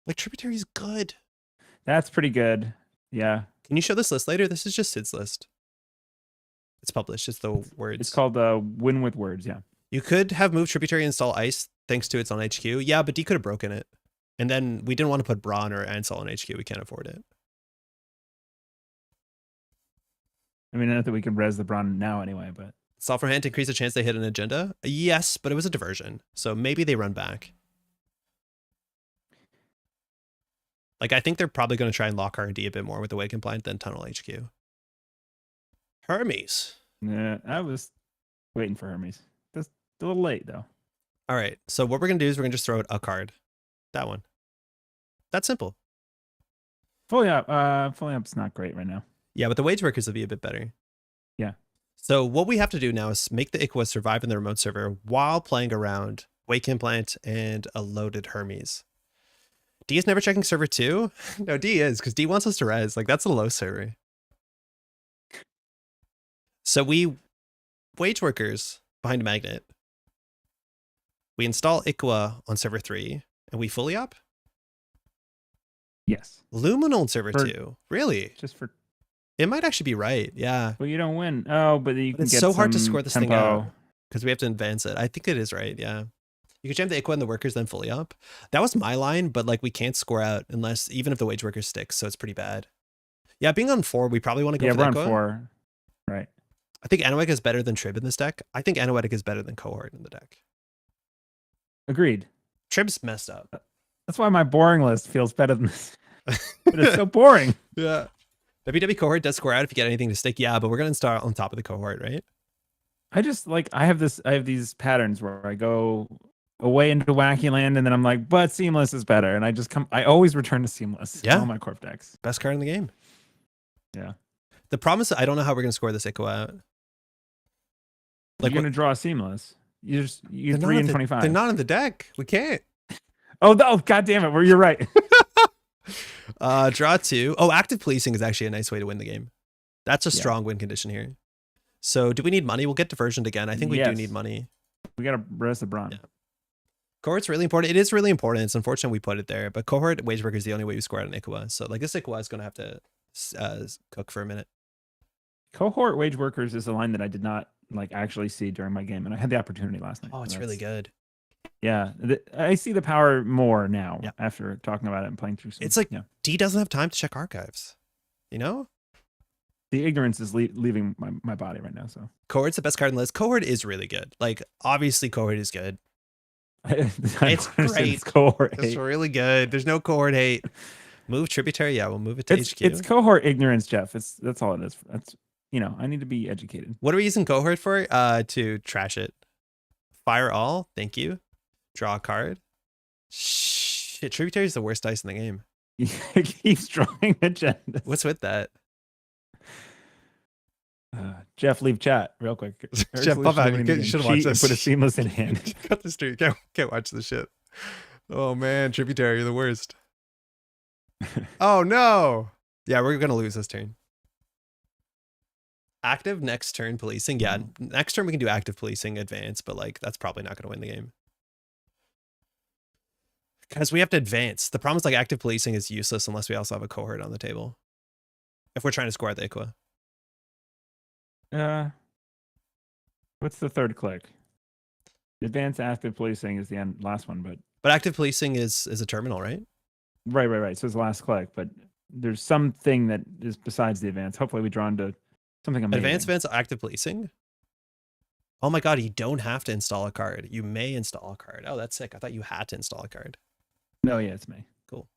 Like, Tributary's good. That's pretty good. Yeah. Can you show this list later? This is just Sid's list. It's published. It's the words. It's called Win with Words. Yeah. You could have moved Tributary and install Ice thanks to its on HQ. Yeah, but D could have broken it. And then we didn't want to put Braun or install on HQ. We can't afford it. I mean, not that we can res the Braun now anyway, but Install from hand to increase the chance they hit an agenda. Yes, but it was a diversion. So maybe they run back. Like, I think they're probably going to try and lock R&D a bit more with the way compliant than Tunnel HQ. Hermes. yeah, I was waiting for Hermes. That's a little late though. All right. So what we're going to do is we're going to just throw out a card. That one. That's simple. Fully up's not great right now. Yeah, but the wage workers will be a bit better. Yeah. So what we have to do now is make the ICWA survive in the remote server while playing around Wake Implant and a loaded Hermes. D is never checking server 2? No, D is, because D wants us to res. Like, that's a low server. So we wage workers behind a magnet. We install ICWA on server 3, and we fully up? Yes. Luminal on server 2. Really? Just for... It might actually be right. Yeah. Well, you don't win. Oh, but you can It's get so hard to some score this tempo. thing out because we have to advance it. I think it is right. Yeah. You can jam the ICWA and the workers, then fully up. That was my line, but like we can't score out unless, even if the wage worker sticks. So it's pretty bad. Yeah. Being on 4, we probably want to go for we're on ICWA. 4. Right. I think Anoetic is better than Trib in this deck. I think Anoetic is better than Cohort in the deck. Agreed. Trib's messed up. That's why my boring list feels better than this. But it's so boring. Yeah. WW Cohort does score out if you get anything to stick. Yeah, but we're going to start on top of the Cohort, right? I just like, I have these patterns where I go away into wacky land and then I'm like, but Seamless is better. And I always return to Seamless. Yeah. In all my Corp decks. Best card in the game. Yeah. The problem is I don't know how we're going to score this ICWA out. Like, you're going to draw Seamless. You're 3 and 25. They're not in the deck. We can't. Oh, God damn it. Well, you're right. Draw 2. Oh, active policing is actually a nice way to win the game. That's a strong win condition here. So do we need money? We'll get diversioned again. I think we do need money. We got to res the Braun. Yeah. Cohort's really important. It is really important. It's unfortunate we put it there, but Cohort wage worker is the only way we score out an ICWA. So like this ICWA is going to have to cook for a minute. Cohort wage workers is a line that I did not like actually see during my game, and I had the opportunity last night. Oh, it's really good. Yeah, I see the power more now after talking about it and playing through some. It's like D doesn't have time to check archives, you know? The ignorance is leaving my body right now, so. Cohort's the best card in the list. Cohort is really good. Like, obviously Cohort is good. It's great. It's Cohort It's really good. There's no Cohort hate. Move Tributary. Yeah, we'll move it to HQ. It's Cohort ignorance, Jeff. That's all it is. That's, I need to be educated. What are we using Cohort for? To trash it. Fire all. Thank you. Draw a card. Shit, Tributary is the worst dice in the game. He keeps drawing agendas. What's with that? Jeff, leave chat real quick. Jeff, pop out. You should watch this. Put a Seamless in hand. Cut the stream. Can't watch this shit. Oh man, Tributary, you're the worst. Oh no. Yeah, we're gonna lose this turn. Active next turn policing. Yeah, next turn we can do active policing advance, but like that's probably not gonna win the game. Because we have to advance. The problem is like active policing is useless unless we also have a Cohort on the table. If we're trying to score at the ICWA. What's the third click? Advanced active policing is the last one, but active policing is a terminal, right? Right. So it's the last click, but there's something that is besides the advance. Hopefully we draw into something amazing. Advanced active policing. Oh my god, you don't have to install a card. You may install a card. Oh, that's sick. I thought you had to install a card. No, yeah, it's me. Cool.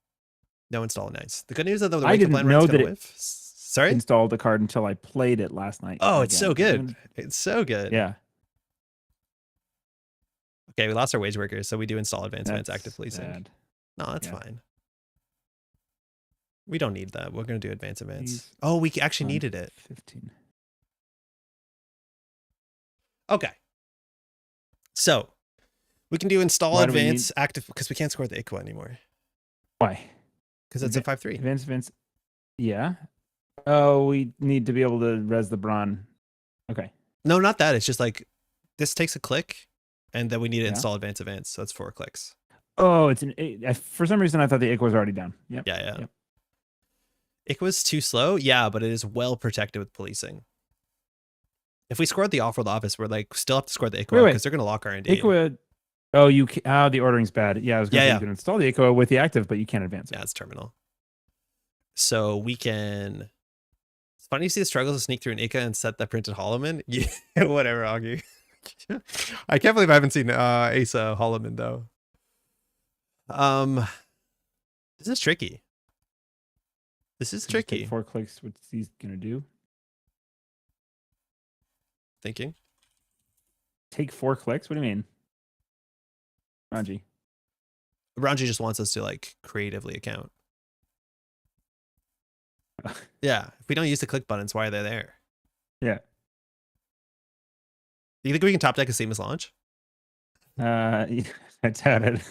No install, nice. The good news is that the I didn't know that it Sorry? installed the card until I played it last night. Oh, it's so good. It's so good. Yeah. Okay, we lost our wage workers, so we do install advanced active policing. Bad. No, that's fine. We don't need that. We're going to do advance. Oh, we actually needed it. 15. Okay. So we can do install advance active because we can't score the ICWA anymore. Why? Because it's a 5-3. Advance. Yeah. Oh, we need to be able to res the Braun. Okay. No, not that. It's just like this takes a click, and then we need to Yeah. install advanced. So that's 4 clicks. Oh, it's for some reason I thought the IC was already done. Yep. Yeah. Yep. It was too slow. Yeah, but it is well protected with policing. If we scored the off-world office, we're like still have to score the ICWA because they're going to lock R&D. ICWA. Oh, the ordering's bad. Yeah, I was going to say you can install the ICWA with the active, but you can't advance it. Yeah, it's terminal. So we can. It's funny to see the struggles to sneak through an ICA and set that printed Holloman. Yeah, whatever, Augie. I can't believe I haven't seen Asa Holloman though. This is tricky. This is tricky. 4 clicks. What's he gonna do? Thinking. Take 4 clicks. What do you mean, Ranji? Ranji just wants us to like creatively account. Yeah, if we don't use the click buttons, why are they there? Yeah. Do you think we can top deck a seamless launch? I doubt it.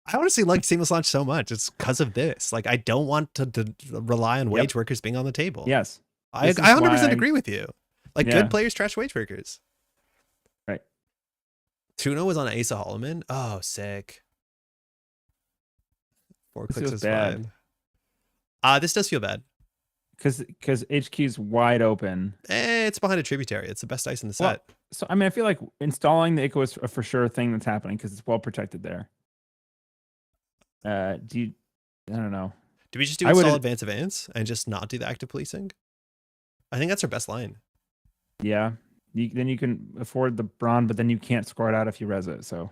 I honestly like seamless launch so much. It's because of this. Like, I don't want to rely on wage workers being on the table. Yes. I 100% agree with you. Like, good players trash wage workers. Right. Tuno was on Asa Holloman. Oh, sick. 4 clicks is bad. This does feel bad. Because HQ's wide open. It's behind a tributary. It's the best ice in the set. So, I mean, I feel like installing the ICO is a for sure thing that's happening because it's well protected there. I don't know. Do we just do install advance and just not do the active policing? I think that's our best line. Yeah. Then you can afford the Brawn, but then you can't score it out if you res it. So.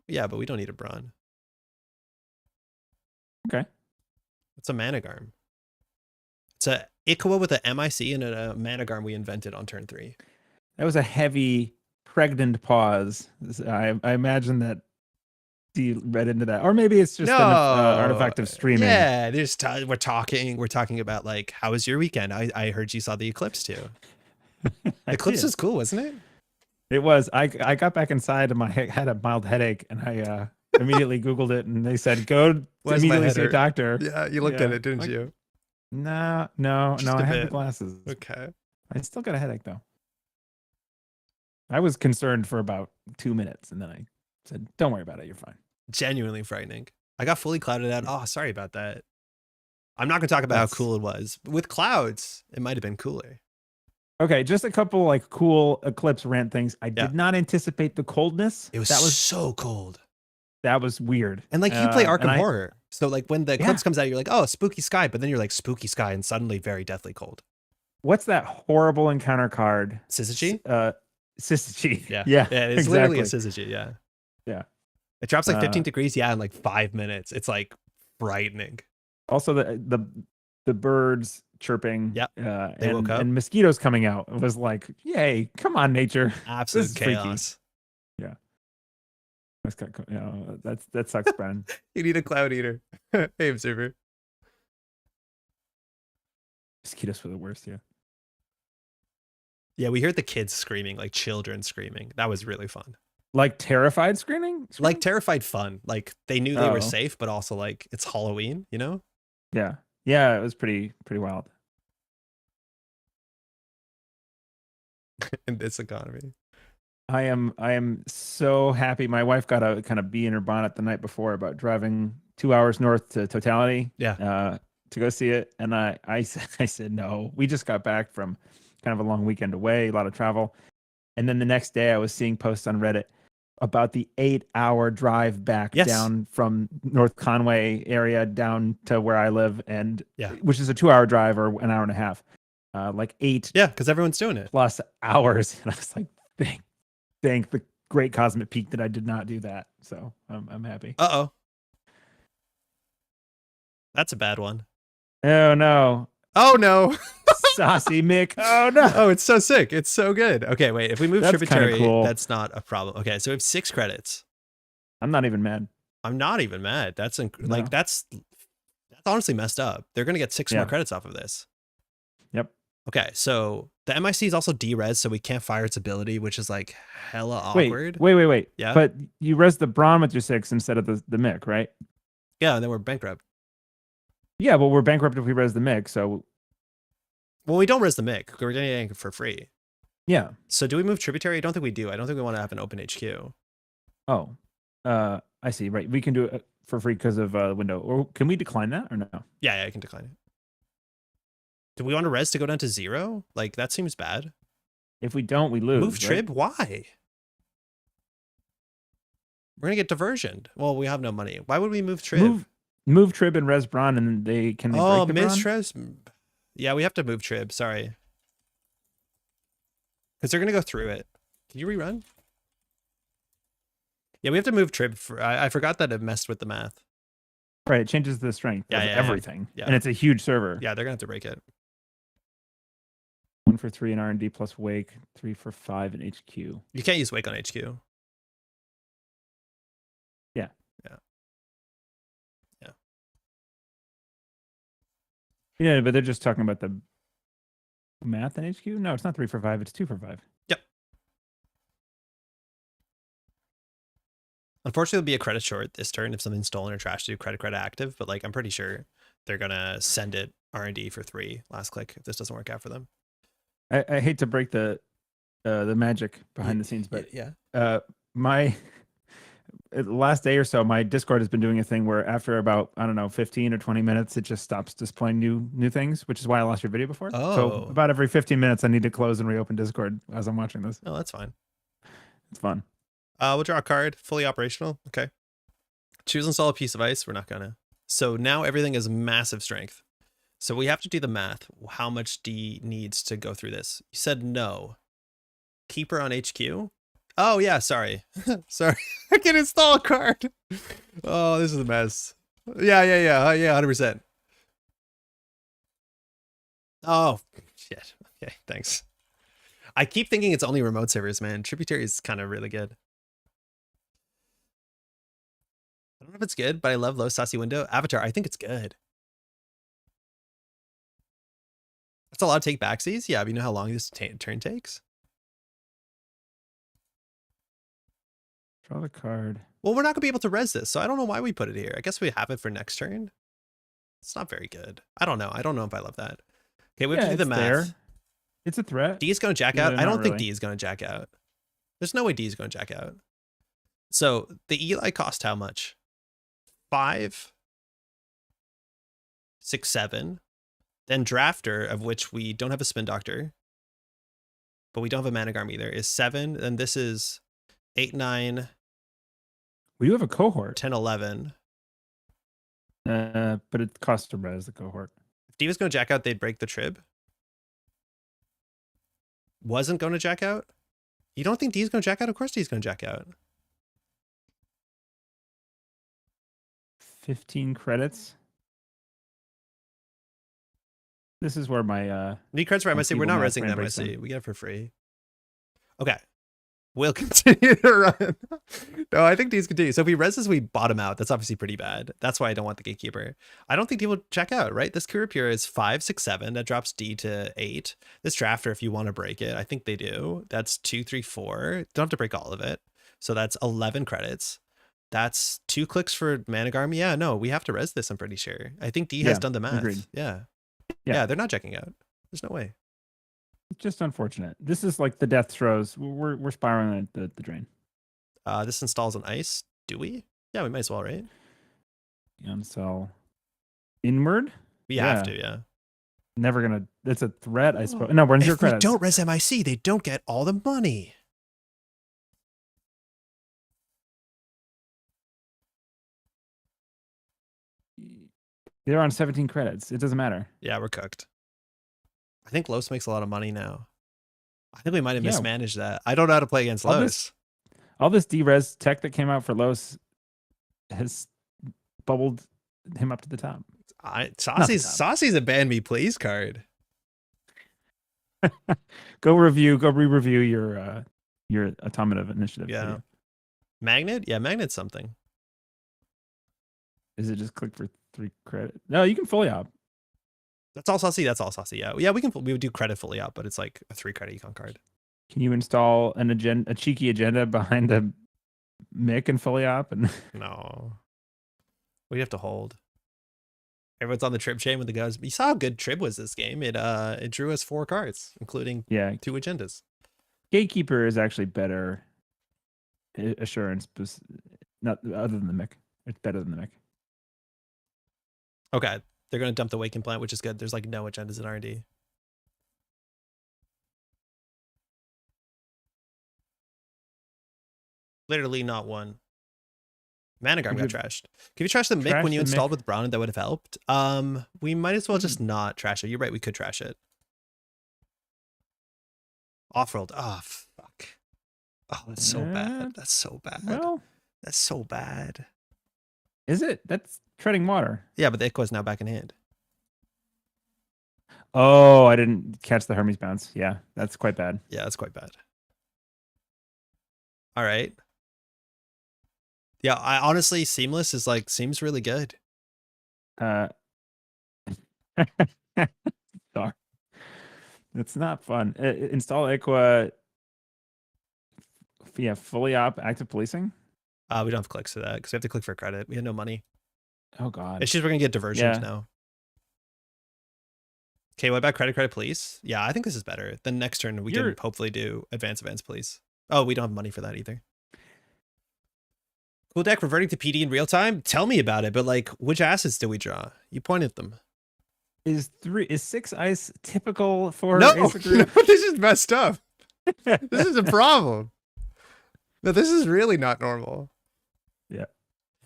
Yeah, but we don't need a Brawn. Okay. It's a Managarm. It's a Ikawa with a MIC and a Managarm we invented on turn 3. That was a heavy, pregnant pause. I imagine that he read into that, or maybe it's just an artifact of streaming. Yeah, we're talking about like, how was your weekend? I heard you saw the eclipse too. Eclipse was cool, wasn't it? It was. I got back inside and had a mild headache, and I immediately Googled it, and they said go immediately see a doctor. Yeah, you looked at it, didn't you? No. I have the glasses. Okay. I still got a headache though. I was concerned for about 2 minutes, and then I said, "Don't worry about it. You're fine." Genuinely frightening. I got fully clouded out. Oh, sorry about that. I'm not going to talk about how cool it was. With clouds, it might have been cooler. Okay, just a couple like cool Eclipse rant things. I did not anticipate the coldness. That was so cold. That was weird. And like you play Arkham Horror. So like when the Eclipse comes out, you're like, oh, spooky sky. But then you're like spooky sky and suddenly very deathly cold. What's that horrible encounter card? Syzygy? Syzygy. Yeah. It's literally a Syzygy. Yeah. Yeah. It drops like 15 degrees. Yeah. In like 5 minutes. It's like frightening. Also the birds chirping. Yeah. They woke up. And mosquitoes coming out. It was like, yay, come on, nature. Absolute chaos. Freaky. Yeah. That sucks, Brennan. You need a cloud eater. Hey, observer. Mosquitoes were the worst, yeah. Yeah, we heard the kids screaming, like children screaming. That was really fun. Like terrified screaming? Like terrified fun. Like they knew they were safe, but also like it's Halloween, you know? Yeah. Yeah, it was pretty wild. In this economy. I am so happy. My wife got a kind of bee in her bonnet the night before about driving 2 hours north to Totality. Yeah. To go see it. And I said no. We just got back from kind of a long weekend away, a lot of travel. And then the next day I was seeing posts on Reddit about the 8-hour drive back down from North Conway area down to where I live, and which is a 2-hour drive or an hour and a half. Like 8 because everyone's doing it plus hours. And I was like, thank the great cosmic peak that I did not do that. So I'm happy. That's a bad one. Oh no. Saucy Mick. Oh no. Oh, it's so sick. It's so good. Okay, wait. If we move tributary, cool. That's not a problem. Okay, so we have 6 credits. I'm not even mad. I'm not even mad. That's honestly messed up. They're gonna get 6 more credits off of this. Yep. Okay, so the MIC is also D-res, so we can't fire its ability, which is like hella awkward. Wait. Yeah. But you res the Brawn with your 6 instead of the Mick, right? Yeah, and then we're bankrupt. Yeah, but we're bankrupt if we res the Mick, so... Well, we don't res the Mick. We're getting it for free. Yeah. So do we move tributary? I don't think we do. I don't think we want to have an open HQ. Oh, I see. Right. We can do it for free because of window. Or can we decline that or no? Yeah, I can decline it. Do we want a res to go down to 0? Like, that seems bad. If we don't, we lose. Move trib? Right? Why? We're going to get diversioned. Well, we have no money. Why would we move trib? Move trib and res bron, and they break the bron? Mistress. Yeah, we have to move trib. Sorry. Because they're going to go through it. Can you rerun? Yeah, we have to move trib. I forgot that it messed with the math. Right, it changes the strength of everything. Yeah. And it's a huge server. Yeah, they're going to have to break it. 1 for 3 in R&D plus Wake, 3 for 5 in HQ. You can't use Wake on HQ. Yeah. Yeah. Yeah. Yeah, but they're just talking about the math in HQ? No, it's not 3 for 5, it's 2 for 5. Yep. Unfortunately, it'll be a credit short this turn if something's stolen or trashed to do credit active, but like I'm pretty sure they're gonna send it R&D for 3 last click if this doesn't work out for them. I hate to break the magic behind the scenes, but yeah. My last day or so, my Discord has been doing a thing where after about, I don't know, 15 or 20 minutes, it just stops displaying new things, which is why I lost your video before. Oh. So about every 15 minutes, I need to close and reopen Discord as I'm watching this. Oh, that's fine. It's fun. We'll draw a card, fully operational. Okay. Choose install a piece of ice. We're not gonna. So now everything is massive strength. So we have to do the math. How much D needs to go through this? You said no. Keeper on HQ? Oh, yeah, sorry. Sorry. I can install a card. Oh, this is a mess. Yeah, 100%. Oh, shit. Okay, thanks. I keep thinking it's only remote servers, man. Tributary is kind of really good. I don't know if it's good, but I love low saucy window. Avatar, I think it's good. That's a lot of take backsies. Yeah, but you know how long this turn takes? Draw the card. Well, we're not going to be able to res this, so I don't know why we put it here. I guess we have it for next turn. It's not very good. I don't know. I don't know if I love that. Okay, we have to do the math. There. It's a threat. D is going to jack out. I don't think D is going to jack out. There's no way D is going to jack out. So the Eli cost how much? 5, 6, 7. Then Drafter, of which we don't have a Spin Doctor, but we don't have a Managarm either, is 7. Then this is 8, 9. We do have a cohort. 10, 11. But it costs to res the cohort. If D was going to jack out, they'd break the trib. Wasn't going to jack out? You don't think D is going to jack out? Of course D is going to jack out. 15 credits. This is where my need credits for MSC. We're not resing the MSC. We get it for free. Okay. We'll continue to run. No, I think these continue. So if we res this, we bottom out. That's obviously pretty bad. That's why I don't want the Gatekeeper. I don't think D will check out, right? This Career Pure is 5, 6, 7. That drops D to 8. This Drafter, if you want to break it, I think they do. That's 2, 3, 4. Don't have to break all of it. So that's 11 credits. That's 2 clicks for Managarm. Yeah, no, we have to res this, I'm pretty sure. I think D has done the math. Agreed. Yeah, they're not checking out. There's no way. Just unfortunate. This is like the death throes. We're spiraling the drain. This installs an ice. Do we? Yeah, we might as well, right? Unsell inward? We have to, yeah. Never gonna. It's a threat, I suppose. No, we're in 0 credits. If we don't res MIC, they don't get all the money. They're on 17 credits. It doesn't matter. Yeah, we're cooked. I think Los makes a lot of money now. I think we might have mismanaged that. I don't know how to play against Los. All this D-res tech that came out for Los has bubbled him up to the top. Saucy's a ban me please card. Go re-review your Automata Initiative. Yeah. Video. Magnet? Yeah, Magnet's something. Is it just click for 3 credit? No, you can fully op. That's all Saucy. That's all Saucy. Yeah, we would do credit fully up, but it's like a 3 credit econ card. Can you install a cheeky agenda behind the Mick and fully op? And no, we have to hold. Everyone's on the Trib chain with the guys. You saw how good Trib was this game. It drew us 4 cards, including 2 agendas. Gatekeeper is actually better assurance, but not other than the MIC. It's better than the MIC. Okay, they're gonna dump the Waken plant, which is good. There's like no agendas in R&D. Literally not one. Managarm got trashed. Can you trash the MIC when you installed with Brown? That would have helped. We might as well just not trash it. You're right, we could trash it. Off-rolled. Oh, fuck. Oh, that's so bad. That's so bad. Well, that's so bad. Is it? That's treading water. Yeah, but the Echo is now back in hand. Oh, I didn't catch the Hermes bounce. Yeah, that's quite bad. Yeah, that's quite bad. All right. Yeah, I honestly, Seamless is like, seems really good. Sorry. It's not fun. Install Aqua. Yeah, fully op active policing. We don't have clicks for that because we have to click for credit. We had no money. Oh god. It's just we're gonna get diversions now. Okay, what about credit police? Yeah, I think this is better. Then next turn we can hopefully do advance police. Oh, we don't have money for that either. Cool deck reverting to PD in real time. Tell me about it. But like, which assets do we draw? You pointed them. Is 6 ice typical for Asa group? No, this is messed up. This is a problem. No, this is really not normal. Yeah.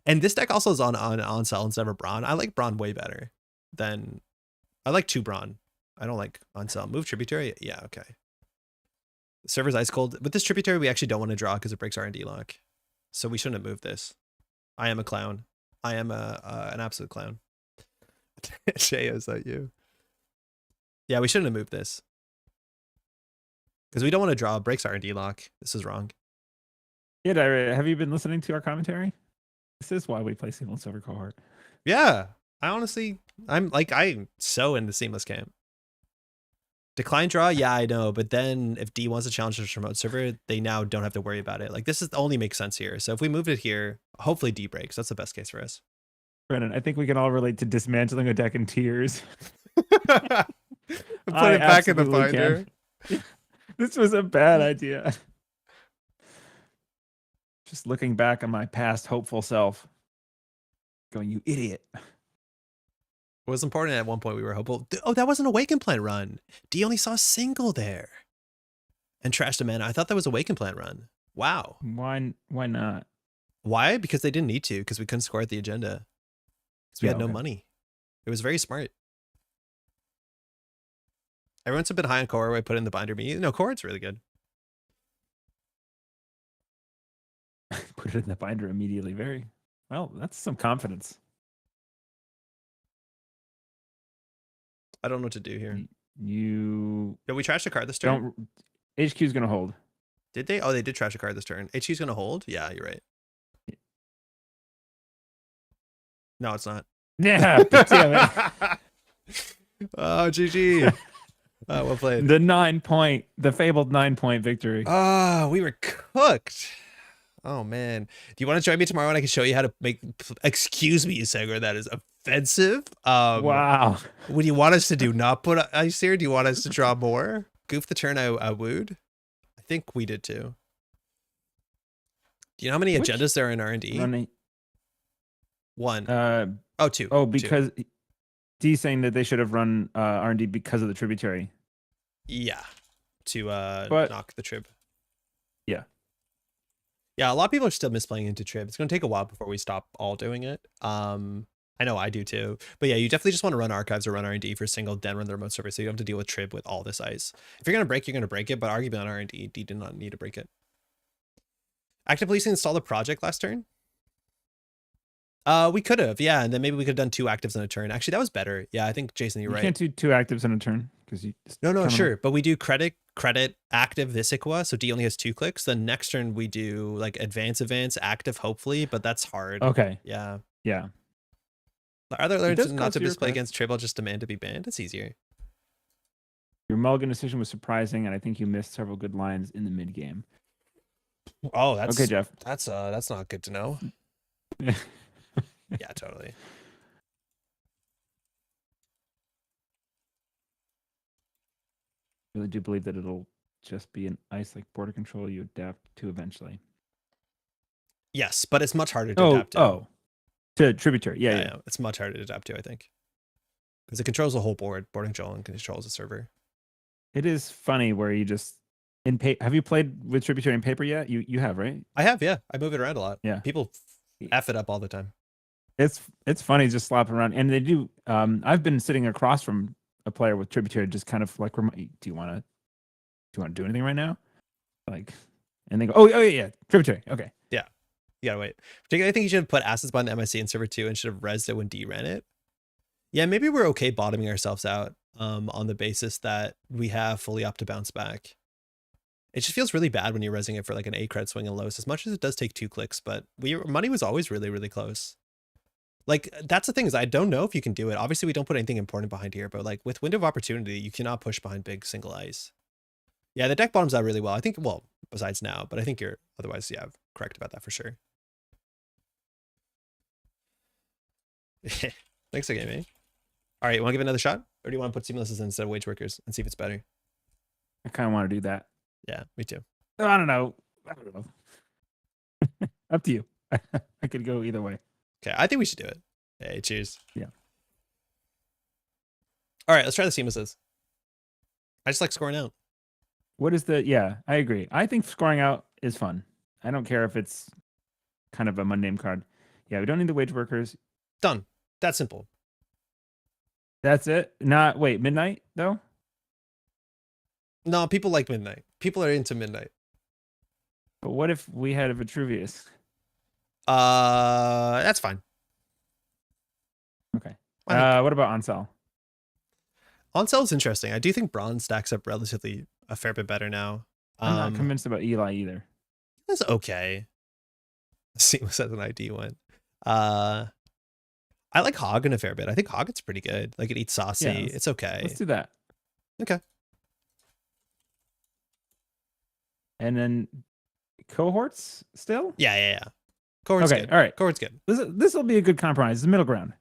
And this deck also is on sell instead of Brawn. I like Brawn way better than I like 2 Brawn. I don't like on sell. Move Tributary. Yeah, okay. The server's ice cold. With this Tributary, we actually don't want to draw because it breaks R&D lock. So we shouldn't have moved this. I am a clown. I am an absolute clown. Shay, is that you? Yeah, we shouldn't have moved this. Because we don't want to draw breaks R&D lock. This is wrong. Yeah, have you been listening to our commentary? This is why we play Seamless over Cohort. Yeah, I'm so in the Seamless camp. Decline draw, yeah, I know, but then if D wants to challenge this remote server, they now don't have to worry about it. Like, this is only makes sense here. So if we moved it here, hopefully D breaks. That's the best case for us. Brennan, I think we can all relate to dismantling a deck in tears. Put it back in the binder. This was a bad idea. Just looking back on my past hopeful self, going, you idiot. It was important at one point we were hopeful. Oh, that wasn't a Awaken Plant run. D only saw a single there. And trashed a mana. I thought that was a Awaken Plant run. Wow. Why not? Why? Because they didn't need to, because we couldn't score at the agenda. Because we had no money. It was very smart. Everyone's a bit high on Core. I put in the binder me. No, Core's really good. Put it in the binder immediately. Very well. That's some confidence. I don't know what to do here. Did we trash a card this turn? HQ's gonna hold. Did they? Oh, they did trash a card this turn. HQ's gonna hold? Yeah, you're right. No, it's not. Yeah, damn it. Oh, GG. Well played. The fabled 9-point victory. Oh, we were cooked. Oh man. Do you want to join me tomorrow and I can show you how to make, excuse me, Segura, that is offensive. Wow. What do you want us to do? Not put ice here? Do you want us to draw more? Goof the turn I wooed? I think we did too. Do you know how many agendas there are in R&D? One. Two. Oh, because D's saying that they should have run R&D because of the tributary. Yeah. To knock the trib. Yeah. Yeah, a lot of people are still misplaying into trib. It's going to take a while before we stop all doing it. I know I do too. But yeah, you definitely just want to run archives or run R&D for single, then run the remote server, so you don't have to deal with trib with all this ice. If you're going to break, you're going to break it, but arguably on R&D, D did not need to break it. Active policing installed a project last turn? We could have, yeah, and then maybe we could have done 2 actives in a turn. Actually, that was better. Yeah, I think, Jason, you're right. You can't do 2 actives in a turn. Because you No, sure. But we do credit, active, this Iqua, so D only has 2 clicks. Then next turn we do like advance, active, hopefully, but that's hard. Okay. Yeah. Yeah. Are there learns not to display against trib, just demand to be banned? It's easier. Your mulligan decision was surprising, and I think you missed several good lines in the mid game. Oh, that's okay, Jeff. That's not good to know. Yeah, totally. I really do believe that it'll just be an ice-like border control you adapt to eventually. Yes, but it's much harder to adapt to. To tributary. Yeah, Yeah. It's much harder to adapt to, I think. Because it controls the whole board control, and controls the server. It is funny where you just have you played with tributary in paper yet? You have, right? I have, yeah. I move it around a lot. Yeah. People F it up all the time. It's funny just slopping around. And they do I've been sitting across from a player with tributary just kind of like, do you want to do anything right now? Like, and they go, oh yeah, tributary. Okay. Yeah. You gotta wait. Particularly, I think you should have put assets behind the MIC in server 2 and should have rezzed it when D ran it. Yeah, maybe we're okay bottoming ourselves out on the basis that we have fully up to bounce back. It just feels really bad when you're rezzing it for like an 8 credit swing and lows, as much as it does take 2 clicks, but money was always really, really close. Like, that's the thing, is I don't know if you can do it. Obviously, we don't put anything important behind here, but like with window of opportunity, you cannot push behind big single ice. Yeah, the deck bottoms out really well. I think, well, besides now, but I think you're otherwise, yeah, correct about that for sure. Thanks again, mate. All right, you want to give it another shot? Or do you want to put seamlesses instead of wage workers and see if it's better? I kind of want to do that. Yeah, me too. I don't know. Up to you. I could go either way. Okay, I think we should do it. Hey, cheers. Yeah. All right, let's try the seamlesses. I just like scoring out. What is the, yeah, I agree. I think scoring out is fun. I don't care if it's kind of a mundane card. Yeah, we don't need the wage workers. Done. That's simple. That's it? Wait, midnight though? No, people like midnight. People are into midnight. But what if we had a Vitruvius? That's fine. Okay. What about Onsell? Onsell is interesting. I do think bronze stacks up relatively a fair bit better now. I'm not convinced about Eli either. That's okay. Seamless as an ID one. I like Hagen a fair bit. I think Hagen's pretty good. Like, it eats saucy. Yeah, it's okay. Let's do that. Okay. And then cohorts still? Yeah. Cohort's okay, good. All right. Cohort's good. This will be a good compromise. It's the middle ground.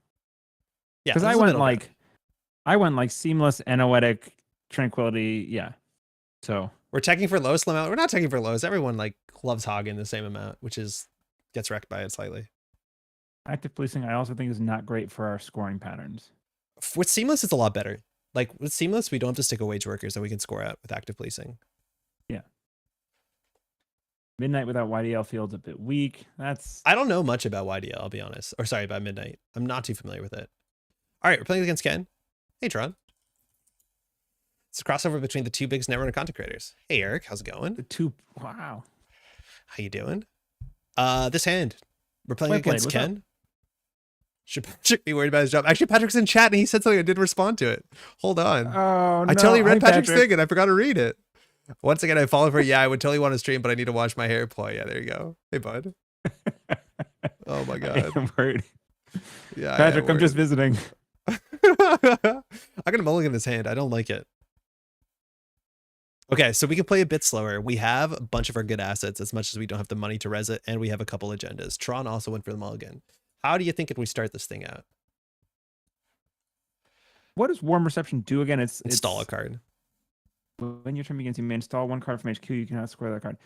Yeah. Because I went like seamless, Anoetic, tranquility. Yeah. So we're checking for lows, slim out. We're not checking for lows. Everyone like loves Hagen the same amount, which is gets wrecked by it slightly. Active policing, I also think, is not great for our scoring patterns. With seamless, it's a lot better. Like with seamless, we don't have to stick a wage workers that we can score out with active policing. Yeah. Midnight without YDL feels a bit weak. I don't know much about YDL, I'll be honest. Or sorry, about Midnight. I'm not too familiar with it. All right, we're playing against Ken. Hey, Tron. It's a crossover between the two biggest Netrunner content creators. Hey, Eric, how's it going? Wow. How you doing? This hand, we're playing against Ken. Should Patrick be worried about his job? Actually, Patrick's in chat and he said something. I didn't respond to it. Hold on. Oh, no. I totally read Patrick's thing and I forgot to read it. Once again, I follow for, yeah, I would totally want to stream, but I need to wash my hair. Ploy. Yeah, there you go. Hey, bud. Oh my God. I'm worried. Yeah, Patrick, I'm just visiting. I'm gonna mulligan this hand. I don't like it. Okay, so we can play a bit slower. We have a bunch of our good assets as much as we don't have the money to res it, and we have a couple agendas. Tron also went for the mulligan. How do you think we start this thing out? What does Warm Reception do again? It's install a card. When your turn begins, you may install one card from HQ. You cannot square that card.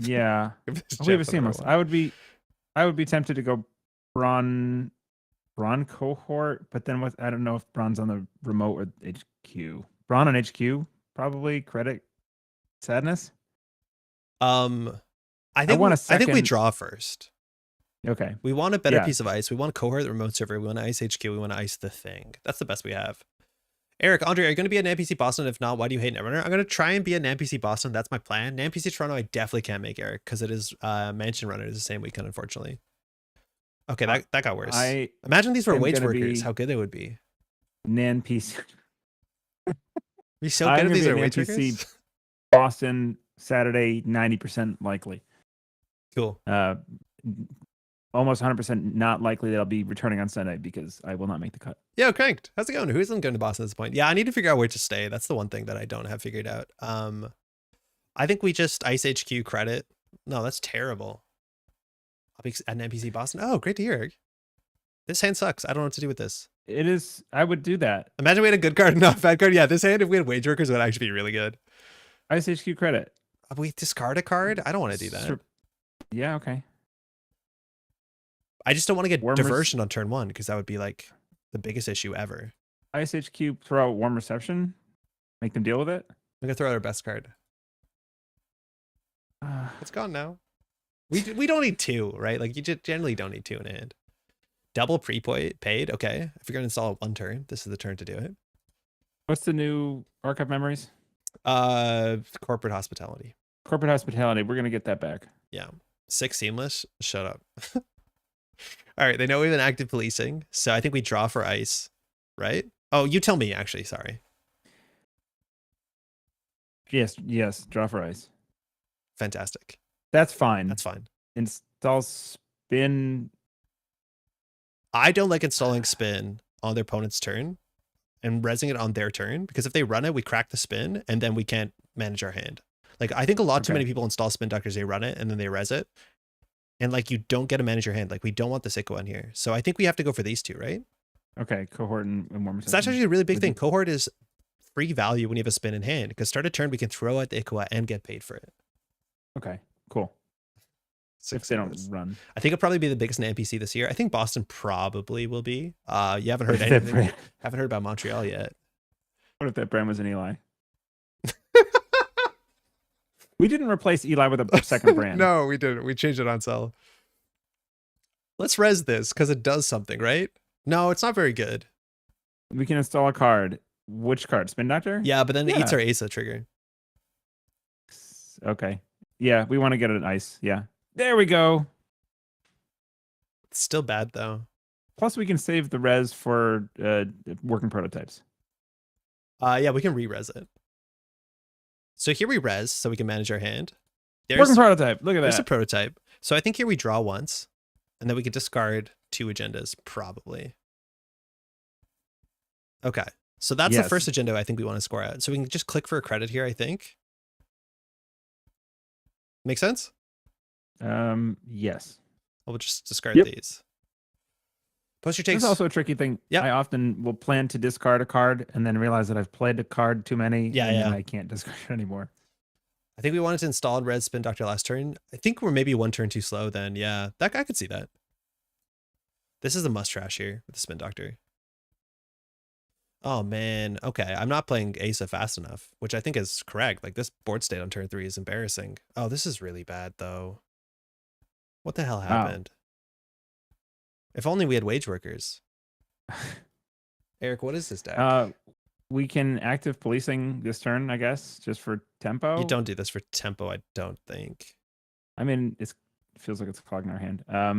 Yeah. We have a seamless. I would be tempted to go Braun cohort, but then I don't know if Braun's on the remote or HQ. Braun on HQ, probably. Credit sadness. I think we draw first. Okay. We want a better piece of ice. We want a cohort the remote server. We want to ice HQ. We want to ice the thing. That's the best we have. Eric, Andre, are you going to be an NPC Boston? If not, why do you hate Netrunner? I'm going to try and be an NPC Boston. That's my plan. NPC Toronto, I definitely can't make, Eric, because it is Mansion Runner is the same weekend, unfortunately. Okay, that got worse. Imagine these were wage workers. How good they would be. NPC. Be so good if these are wage workers. Boston Saturday, 90% likely. Cool. Almost 100% not likely that I'll be returning on Sunday because I will not make the cut. Yeah, cranked. How's it going? Who isn't going to Boston at this point? Yeah, I need to figure out where to stay. That's the one thing that I don't have figured out. I think we just ice HQ credit. No, that's terrible. I'll be at an NPC Boston. Oh, great to hear, Eric. This hand sucks. I don't know what to do with this. It is. I would do that. Imagine we had a good card and not a bad card. Yeah, this hand, if we had wage workers, would actually be really good. Ice HQ credit. We discard a card? I don't want to do that. Yeah, okay. I just don't want to get Warm diversion on turn 1 because that would be like the biggest issue ever. Ice HQ, throw out warm reception. Make them deal with it. I'm going to throw out our best card. It's gone now. We don't need 2, right? Like you generally don't need 2 in hand. Double prepaid. Okay. If you're going to install it 1 turn, this is the turn to do it. What's the new archive memories? Corporate hospitality. Corporate hospitality. We're going to get that back. Yeah. 6 seamless. Shut up. All right. They know we've been active policing. So I think we draw for ice, right? Oh, you tell me actually. Sorry. Yes. Draw for ice. Fantastic. That's fine. That's fine. Install spin. I don't like installing spin on their opponent's turn and resing it on their turn, because if they run it, we crack the spin and then we can't manage our hand. Like I think a lot too many people install spin doctors, they run it and then they res it. And like you don't get to manage your hand. Like we don't want the Sicko on here. So I think we have to go for these 2, right? Okay, Cohort and warm. So that's actually a really big thing. Cohort is free value when you have a spin in hand, because start a turn we can throw out the Ikoa and get paid for it. Okay, cool. If they don't run. I think it'll probably be the biggest in NPC this year. I think Boston probably will be. You haven't heard anything. Haven't heard about Montreal yet. What if that brand was an Eli? We didn't replace Eli with a second brand. No, we didn't. We changed it on sell. Let's res this because it does something, right? No, it's not very good. We can install a card. Which card? Spin Doctor? Yeah, but then it eats our Asa trigger. Okay. Yeah, we want to get an ice. Yeah. There we go. It's still bad though. Plus we can save the res for working prototypes. Yeah, we can re-res it. So here we res so we can manage our hand. Working prototype. Look at that. There's a prototype. So I think here we draw once and then we could discard 2 agendas probably. Okay. So that's the first agenda I think we want to score out. So we can just click for a credit here, I think. Make sense? Yes. We'll just discard these. Poster takes. This is also a tricky thing. Yeah. I often will plan to discard a card and then realize that I've played a card too many. Yeah, and I can't discard it anymore. I think we wanted to install red spin doctor last turn. I think we're maybe 1 turn too slow then. Yeah, that guy could see that. This is a must trash here with the spin doctor. Oh man. Okay. I'm not playing Asa fast enough, which I think is correct. Like this board state on turn 3 is embarrassing. Oh, this is really bad though. What the hell happened? If only we had wage workers. Eric, what is this deck? We can active policing this turn, I guess, just for tempo. You don't do this for tempo, I don't think. I mean, it feels like it's clogging our hand. I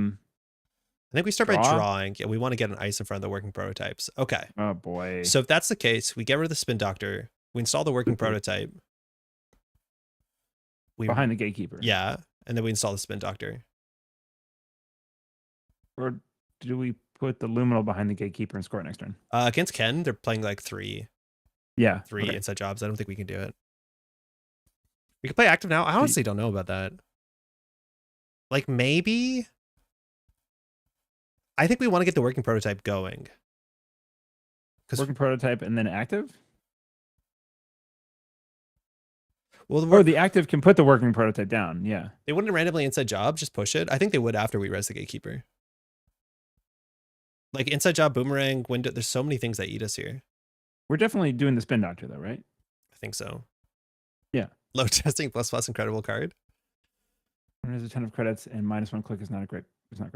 think we start by drawing. Yeah, we want to get an ice in front of the working prototypes. Okay. Oh boy. So if that's the case, we get rid of the spin doctor. We install the working prototype. Behind the gatekeeper. Yeah, and then we install the spin doctor. Or do we put the luminal behind the gatekeeper and score it next turn? Against Ken, they're playing like 3. Yeah. 3 inside jobs. I don't think we can do it. We can play active now. I honestly don't know about that. Like maybe. I think we want to get the working prototype going. Working prototype and then active? Well, or the active can put the working prototype down. Yeah. They wouldn't randomly inside job, just push it. I think they would after we res the gatekeeper. Like inside job, boomerang, window. There's so many things that eat us here. We're definitely doing the spin doctor though, right? I think so. Yeah. Low testing plus incredible card. There's a ton of credits and -1 click is not great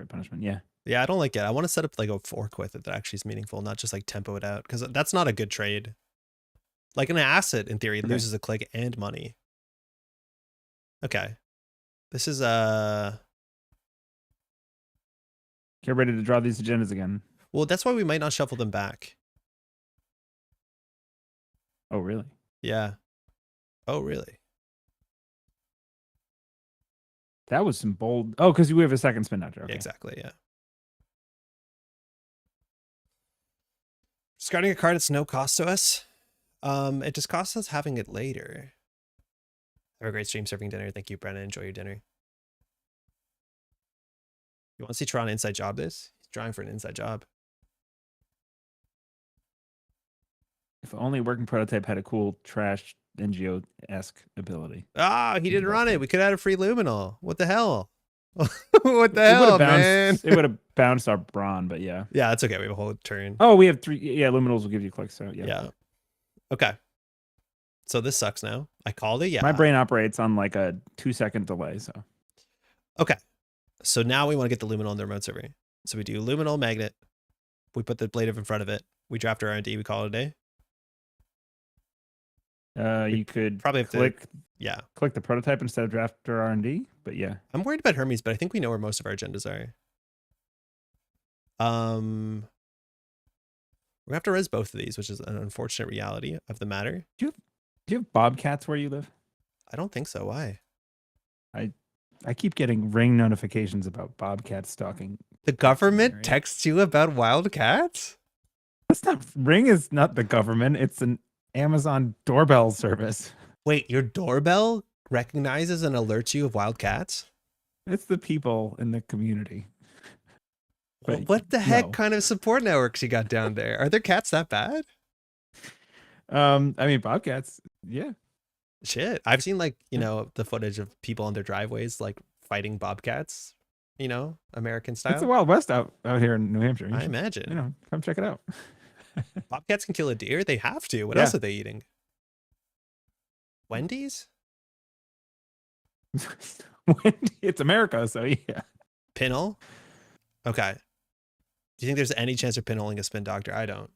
punishment. Yeah. Yeah, I don't like it. I want to set up like a fork with it that actually is meaningful, not just like tempo it out, because that's not a good trade. Like an asset in theory loses a click and money. Okay. This is Get ready to draw these agendas again. Well, that's why we might not shuffle them back. Oh, really? Yeah. Oh, really? That was some bold. Oh, because we have a second spin doctor. Okay. Yeah, exactly. Yeah. Discarding a card, it's no cost to us. It just costs us having it later. Have a great stream serving dinner. Thank you, Brennan. Enjoy your dinner. You want to see Toronto inside job this? Drawing for an inside job. If only working prototype had a cool trash NGO-esque ability. Ah, he didn't run it. We could have had a free luminal. What the hell? What the It hell, bounced, man? It would have bounced our brawn, but yeah. Yeah, that's okay. We have a whole turn. Oh, we have 3. Yeah, luminals will give you clicks. So yeah. Yeah. Okay. So this sucks now. I called it. Yeah. My brain operates on like a 2-second delay. So. Okay. So now we want to get the luminal in the remote server. So we do luminal magnet. We put the blade in front of it. We draft our R&D. We call it a day. You could probably have click click the prototype instead of draft or R&D, but yeah. I'm worried about Hermes, but I think we know where most of our agendas are. We're gonna have to res both of these, which is an unfortunate reality of the matter. Do you have bobcats where you live? I don't think so. Why? I keep getting ring notifications about bobcat stalking. The government texts you about wildcats? That's not Ring is not the government. It's an Amazon doorbell service. Wait, your doorbell recognizes and alerts you of wildcats? It's the people in the community. But what the heck kind of support networks you got down there? Are there cats that bad? I mean, bobcats. Yeah. Shit. I've seen like, you know, the footage of people on their driveways like fighting bobcats, you know, American style. It's the Wild West out here in New Hampshire. I imagine. You know, come check it out. Bobcats can kill a deer. They have to. What else are they eating? Wendy's? It's America, so yeah. Pinhole? Okay. Do you think there's any chance of pinholing a spin doctor? I don't.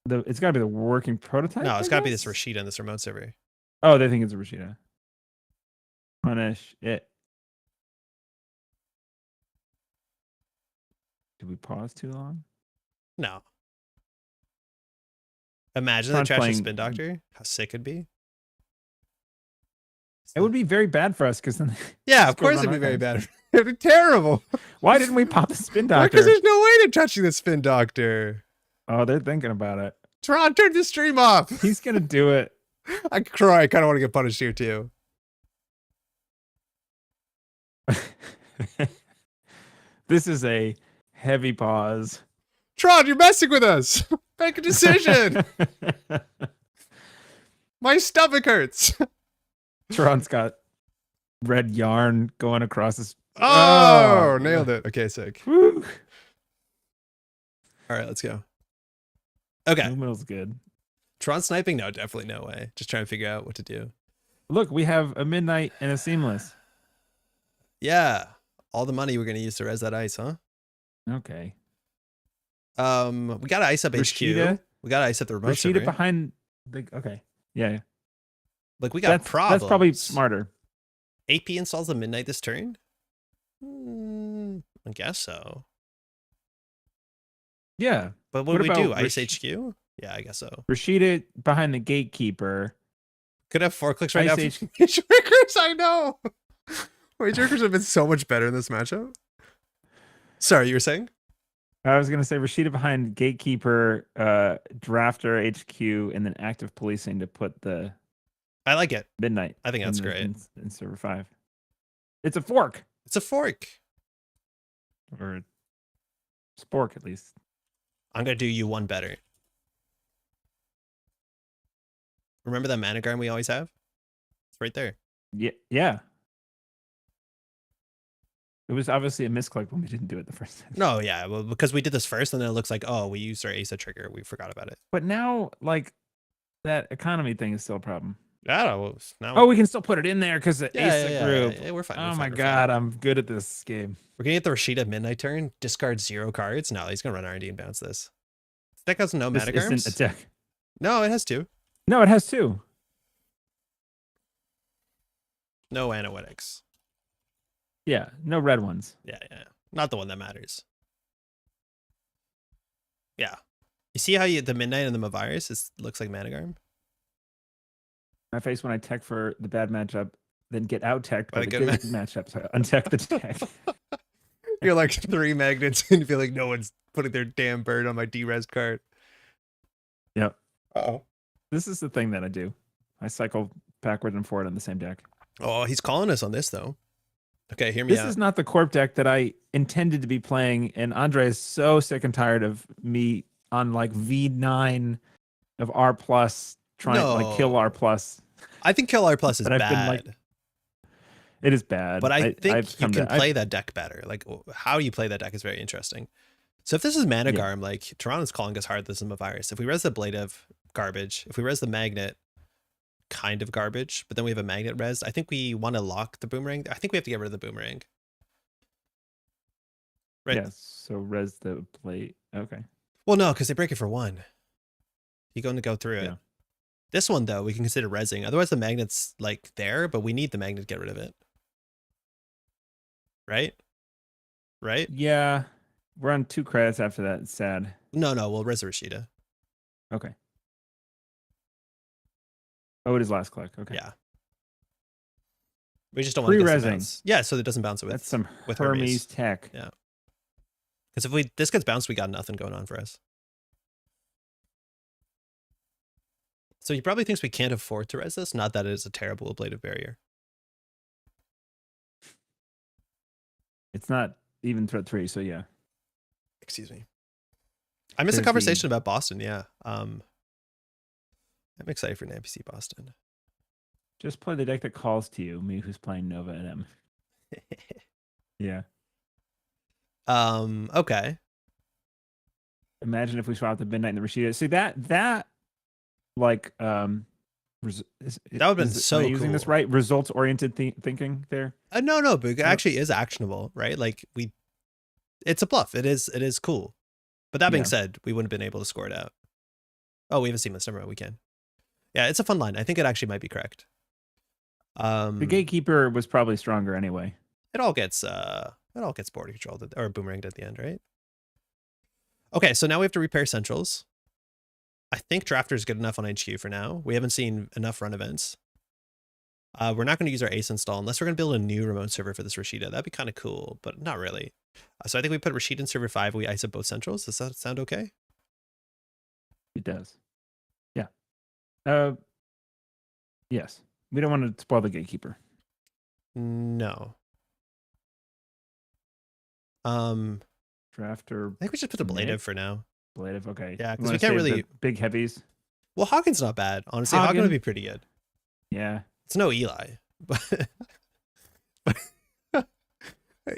It's got to be the working prototype. No, it's got to be this Rashida in this remote server. Oh, they think it's a Rashida. Punish it. Did we pause too long? No. Imagine the trash spin doctor. How sick it'd be. It would be very bad for us because then. Yeah, of course it'd be very bad. It'd be terrible. Why didn't we pop the spin doctor? Because there's no way they're touching the spin doctor. Oh, they're thinking about it. Tron, turn the stream off. He's gonna do it. I cry. I kind of want to get punished here too. This is a heavy pause. Tron, you're messing with us. Make a decision. My stomach hurts. Tron's got red yarn going across his. Oh, nailed it. Okay, sick. Woo. All right, let's go. Okay. Luminal's good. Tron sniping? No, definitely no way. Just trying to figure out what to do. Look, we have a midnight and a seamless. Yeah. All the money we're going to use to res that ice, huh? Okay. We got to ice up Rashida? HQ. We got to ice up the remote Rashida server. behind the. Okay. Yeah. Like, we got problems. That's probably smarter. AP installs the midnight this turn? I guess so. Yeah. But what do we do? Ice HQ? Yeah, I guess so. Rashida behind the gatekeeper. Could have 4 clicks right now. Ice Rage Workers, I know. Rage Workers have been so much better in this matchup. Sorry, you were saying? I was going to say Rashida behind gatekeeper, drafter HQ, and then active policing to put the. I like it. Midnight. I think that's great. In server 5. It's a fork. It's a fork. Or a spork, at least. I'm going to do you one better. Remember that managram we always have? It's right there. Yeah. It was obviously a misclick when we didn't do it the first time. No, yeah. Well, because we did this first, and then it looks like, oh, we used our Asa trigger. We forgot about it. But now, like, that economy thing is still a problem. I don't know. Now, oh, we can still put it in there because the Asa group. Yeah, we're fine. Oh my God, I'm good at this game. We're going to get the Rashida midnight turn, discard 0 cards. No, he's going to run R&D and bounce this. Deck has no managrams. This isn't a deck. No, it has 2. No, it has 2. No Anoetics. Yeah, no red ones. Yeah. Not the one that matters. Yeah. You see how the Midnight and the Mavirus looks like Managarm? My face when I tech for the bad matchup, then get out teched by the good matchup. So I untech the tech. You're like 3 magnets and you feel like no one's putting their damn bird on my D-res card. Yep. Uh-oh. This is the thing that I do. I cycle backward and forward on the same deck. Oh, he's calling us on this, though. Okay, hear me This out. is not the corp deck that I intended to be playing, and Andre is so sick and tired of me on like V9 of R plus trying like kill R No, plus. I think Kill R Plus is But I've been like, bad, it is bad. but I I've think you come can to I play that deck better. Like how you play that deck is very interesting. So if this is Mana Yeah. Garm, like Toronto's calling us Heartlessism of Virus. If we res the Ablative, garbage. If we res the Magnet, kind of garbage. But then we have a Magnet res. I think we want to lock the Boomerang. I think we have to get rid of the Boomerang. Right. Yeah, so res the plate. Okay. Well, no, because they break it for 1. You're going to go through it. Yeah. This one, though, we can consider resing. Otherwise, the Magnet's like there, but we need the Magnet to get rid of it. Right? Right? Yeah. We're on 2 credits after that. It's sad. No, we'll res Rashida. Okay. Oh, it is last click. Okay. Yeah. We just don't want to Pre-resing. bounce. Yeah, so it doesn't bounce it with. That's some with Hermes tech. Yeah. Because if this gets bounced, we got nothing going on for us. So he probably thinks we can't afford to res this. Not that it is a terrible ablative barrier. It's not even threat 3, so yeah. Excuse me. I missed a There's conversation about Boston. Yeah. I'm excited for an NPC Boston. Just play the deck that calls to you, me who's playing Nova at M. Yeah. Okay. Imagine if we swapped the Midnight and the Rashida. See that like That would have been so am I using this cool. right? Results oriented thinking there. No, but it actually is actionable, right? Like it's a bluff. It is cool. But that being said, we wouldn't have been able to score it out. Oh, we haven't seen this. Never mind, we can. Yeah, it's a fun line. I think it actually might be correct. The Gatekeeper was probably stronger anyway. It all gets border controlled or boomeranged at the end, right? Okay, so now we have to repair centrals. I think Drafter is good enough on HQ for now. We haven't seen enough run events. We're not going to use our Ace install unless we're going to build a new remote server for this Rashida. That'd be kind of cool, but not really. So I think we put Rashida in server 5. We ice up both centrals. Does that sound okay? It does. Yeah. Yes. We don't want to spoil the Gatekeeper. No. Drafter. I think we should put the Ablative for now. Ablative, okay. Yeah, because we can't really big heavies. Well, Hawken's not bad. Honestly, Hawken would be pretty good. Yeah. It's no Eli. But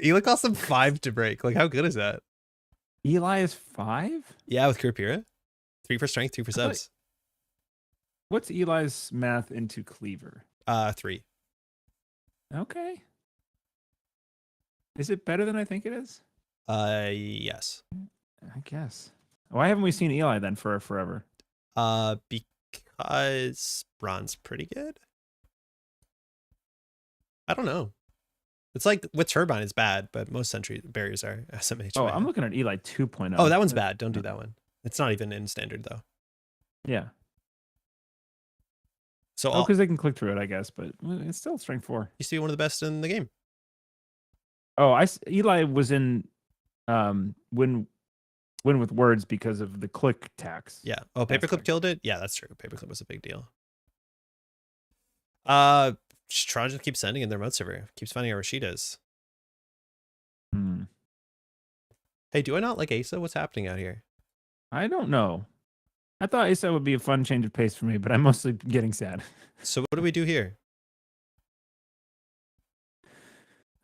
Eli costs him 5 to break. Like, how good is that? Eli is 5? Yeah, with Kurapira. 3 for strength, 2 for subs. What's Eli's math into Cleaver? 3. Okay. Is it better than I think it is? Yes. I guess. Why haven't we seen Eli then for forever? Because Bron's pretty good. I don't know. It's like with Turbine, it's bad, but most sentry barriers are SMH. Oh, I'm looking at Eli 2.0. Oh, that one's bad. Don't do that one. It's not even in standard though. Yeah. So because they can click through it, I guess, but it's still strength 4. Used to be one of the best in the game. Oh, Eli was in win with words because of the click tax. Yeah. Oh, Paperclip killed it. Yeah, that's true. Paperclip was a big deal. Toronto just keeps sending in their remote server. Keeps finding our Rashidas. Hey, do I not like Asa? What's happening out here? I don't know. I thought Asa would be a fun change of pace for me, but I'm mostly getting sad. So what do we do here?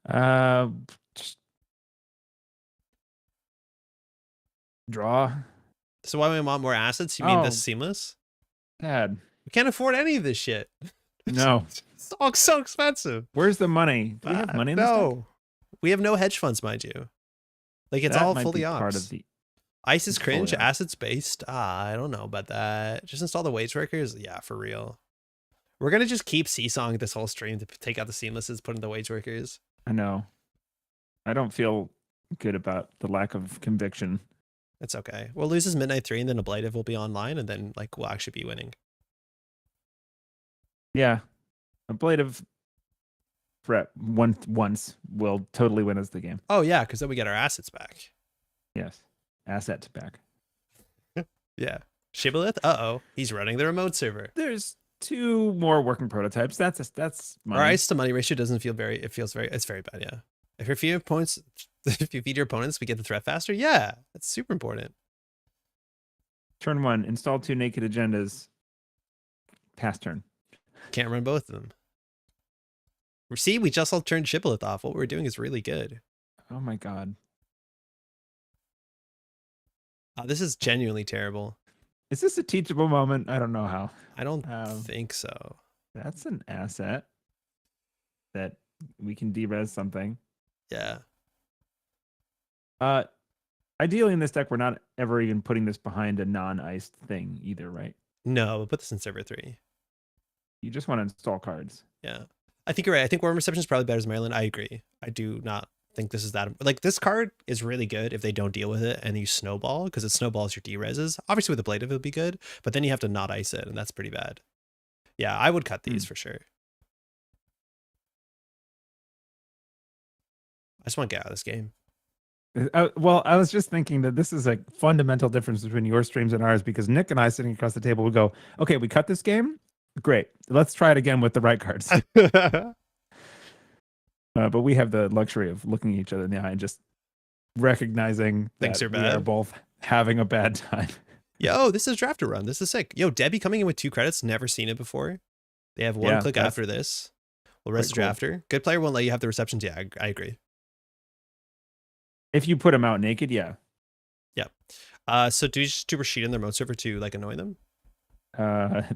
Just draw. So why do we want more assets? You mean this seamless? Sad. We can't afford any of this shit. No. It's all so expensive. Where's the money? Do we have money in this deck? We have no hedge funds, mind you. Like, it's that all might fully be ops. part of the Ice is cringe, fully assets based. I don't know about that. Just install the wage workers. Yeah, for real. We're going to just keep seesawing this whole stream to take out the seamlesses, put in the wage workers. I know. I don't feel good about the lack of conviction. It's okay. We'll lose his Midnight 3 and then Ablative will be online and then like we'll actually be winning. Yeah. Ablative threat once will totally win us the game. Oh yeah, because then we get our assets back. Yes. Assets back. Yeah. Shibboleth? Uh-oh. He's running the remote server. There's 2 more working prototypes. That's money. Our ice to money ratio doesn't feel very. It's very bad. Yeah. If you feed your opponents, if you feed your opponents, we get the threat faster. Yeah, that's super important. Turn 1, install 2 naked agendas. Pass turn. Can't run both of them. See, we just all turned Shibboleth off. What we're doing is really good. Oh my god. This is genuinely terrible. Is this a teachable moment? I don't know how. I don't think so. That's an asset that we can derez something. Yeah. Ideally in this deck, we're not ever even putting this behind a non-iced thing either, right? No, we'll put this in server 3. You just want to install cards. Yeah. I think you're right. I think Worm Reception is probably better as Maryland. I agree. I do not think this is that. Like, this card is really good if they don't deal with it and you snowball, because it snowballs your dereses. Obviously, with the Blade of it would be good, but then you have to not ice it, and that's pretty bad. Yeah, I would cut these for sure. I just want to get out of this game. Well, I was just thinking that this is a fundamental difference between your streams and ours, because Nick and I sitting across the table would go, okay, we cut this game. Great. Let's try it again with the right cards. But we have the luxury of looking each other in the eye and just recognizing things that are we bad. are both having a bad time. Yo, this is Drafter Run. This is sick. Yo, Debbie coming in with 2 credits. Never seen it before. They have 1 click after this. We'll rest the Drafter. Good player won't let you have the receptions. Yeah, I agree. If you put them out naked, yeah. Yeah. So do you just do Rashida in their mode server to like annoy them?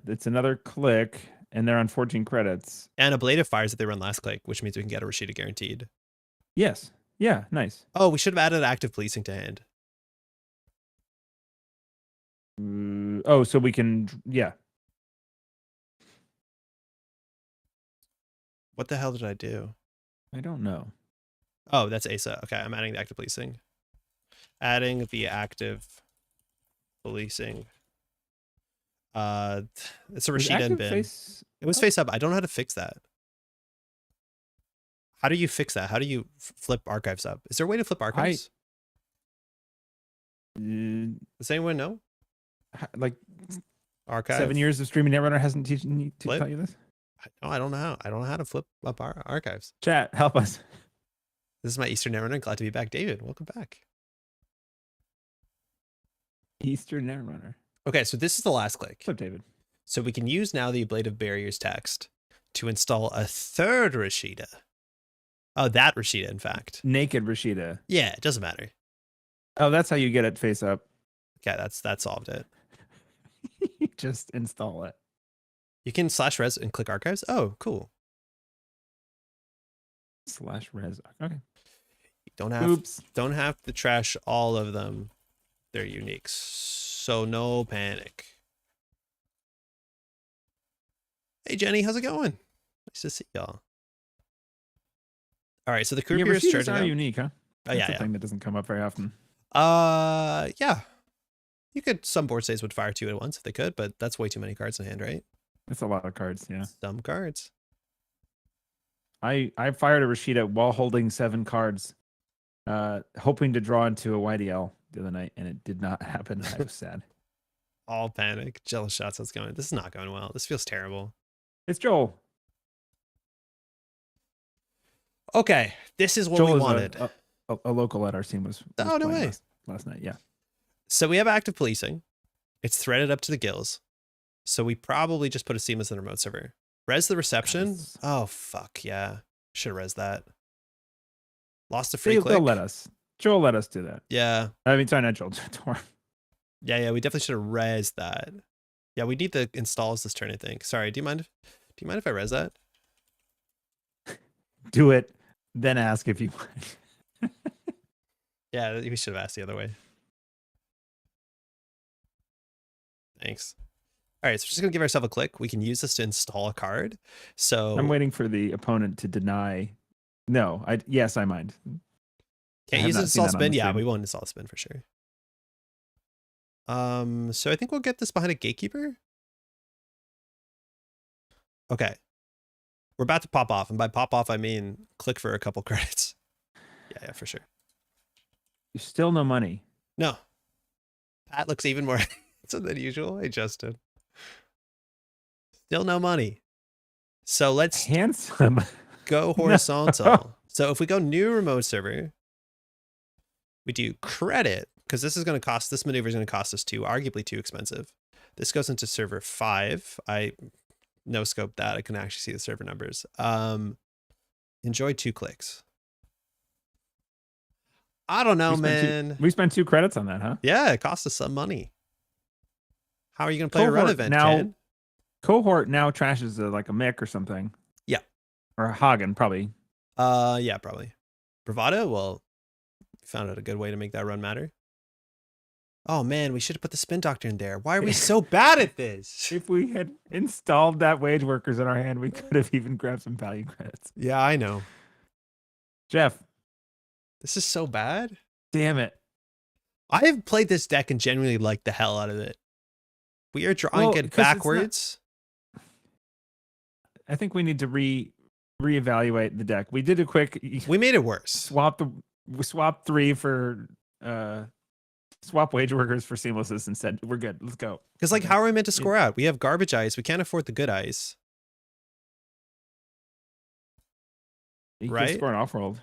It's another click, and they're on 14 credits. And a Blade of Fires if they run last click, which means we can get a Rashida guaranteed. Yes. Yeah, nice. Oh, we should have added active policing to hand. Oh, so we can, yeah. What the hell did I do? I don't know. Oh, that's Asa. Okay, I'm adding the active policing. Adding the active policing. It's a Rashida and bin. It was face up. I don't know how to fix that. How do you fix that? How do you flip archives up? Is there a way to flip archives? Does anyone know? Like archive? 7 years of streaming Netrunner hasn't taught you this? No, I don't know how. I don't know how to flip up our archives. Chat, help us. This is my Eastern Netrunner. Glad to be back. David, welcome back. Eastern Netrunner. Okay, so this is the last click. What's up, David? So we can use now the Blade of Barriers text to install a 3rd Rashida. Oh, that Rashida, in fact. Naked Rashida. Yeah, it doesn't matter. Oh, that's how you get it face up. Okay, that solved it. You just install it. You can /res and click archives. Oh, cool. /res. Okay. You don't have to trash all of them. They're unique. So no panic. Hey Jenny, how's it going? Nice to see y'all. All right, so the Croupier is charging are up. unique, huh? Oh, That's a thing that doesn't come up very often. Yeah. You could, some board states would fire 2 at once if they could, but that's way too many cards in hand, right? That's a lot of cards, yeah. Some cards. I fired a Rashida while holding 7 cards, hoping to draw into a YDL the other night, and it did not happen. I was sad. All panic. Jealous shots. How's it going? This is not going well. This feels terrible. It's Joel. Okay, this is what Joel we is wanted. A local at our team was oh, no way. Last night, yeah. So we have active policing. It's threaded up to the gills. So we probably just put a seamless in the remote server. Res the reception. Oh, fuck, yeah. Should have res that. Lost a free click. They'll let us. Joel let us do that. Yeah. I mean, sorry, not Joel. Yeah, we definitely should have res that. Yeah, we need the installs this turn, I think. Sorry, do you mind if I res that? Do it, then ask if you want. Yeah, we should have asked the other way. Thanks. All right, so we're just gonna give ourselves a click. We can use this to install a card. So I'm waiting for the opponent to deny. No, yes, I mind. Can't use install spin. Yeah, we won't install spin for sure. So I think we'll get this behind a gatekeeper. Okay. We're about to pop off, and by pop off I mean click for a couple credits. Yeah, for sure. Still no money. No. Pat looks even more handsome than usual. Hey, Justin. Still no money. So let's Handsome. go horizontal. So if we go new remote server, we do credit, because this maneuver is going to cost us 2, arguably too expensive. This goes into server 5. I no scope that. I can actually see the server numbers. Enjoy 2 clicks. I don't know, man. We spent 2 credits on that, huh? Yeah, it cost us some money. How are you going to play a run event, Ken? Cohort now trashes like a Mick or something. Yeah. Or a Hagen, probably. Yeah, probably. Bravado? Well, found out a good way to make that run matter. Oh, man, we should have put the spin doctor in there. Why are we so bad at this? If we had installed that wage workers in our hand, we could have even grabbed some value credits. Yeah, I know. Jeff. This is so bad. Damn it. I have played this deck and genuinely liked the hell out of it. We are drawing it backwards. I think we need to reevaluate the deck. We did a quick. We made it worse. We swapped 3 for swap wage workers for seamlesses and said we're good. Let's go. Because like, how are we meant to score out? We have garbage ice. We can't afford the good ice. You right? Can score an off-world.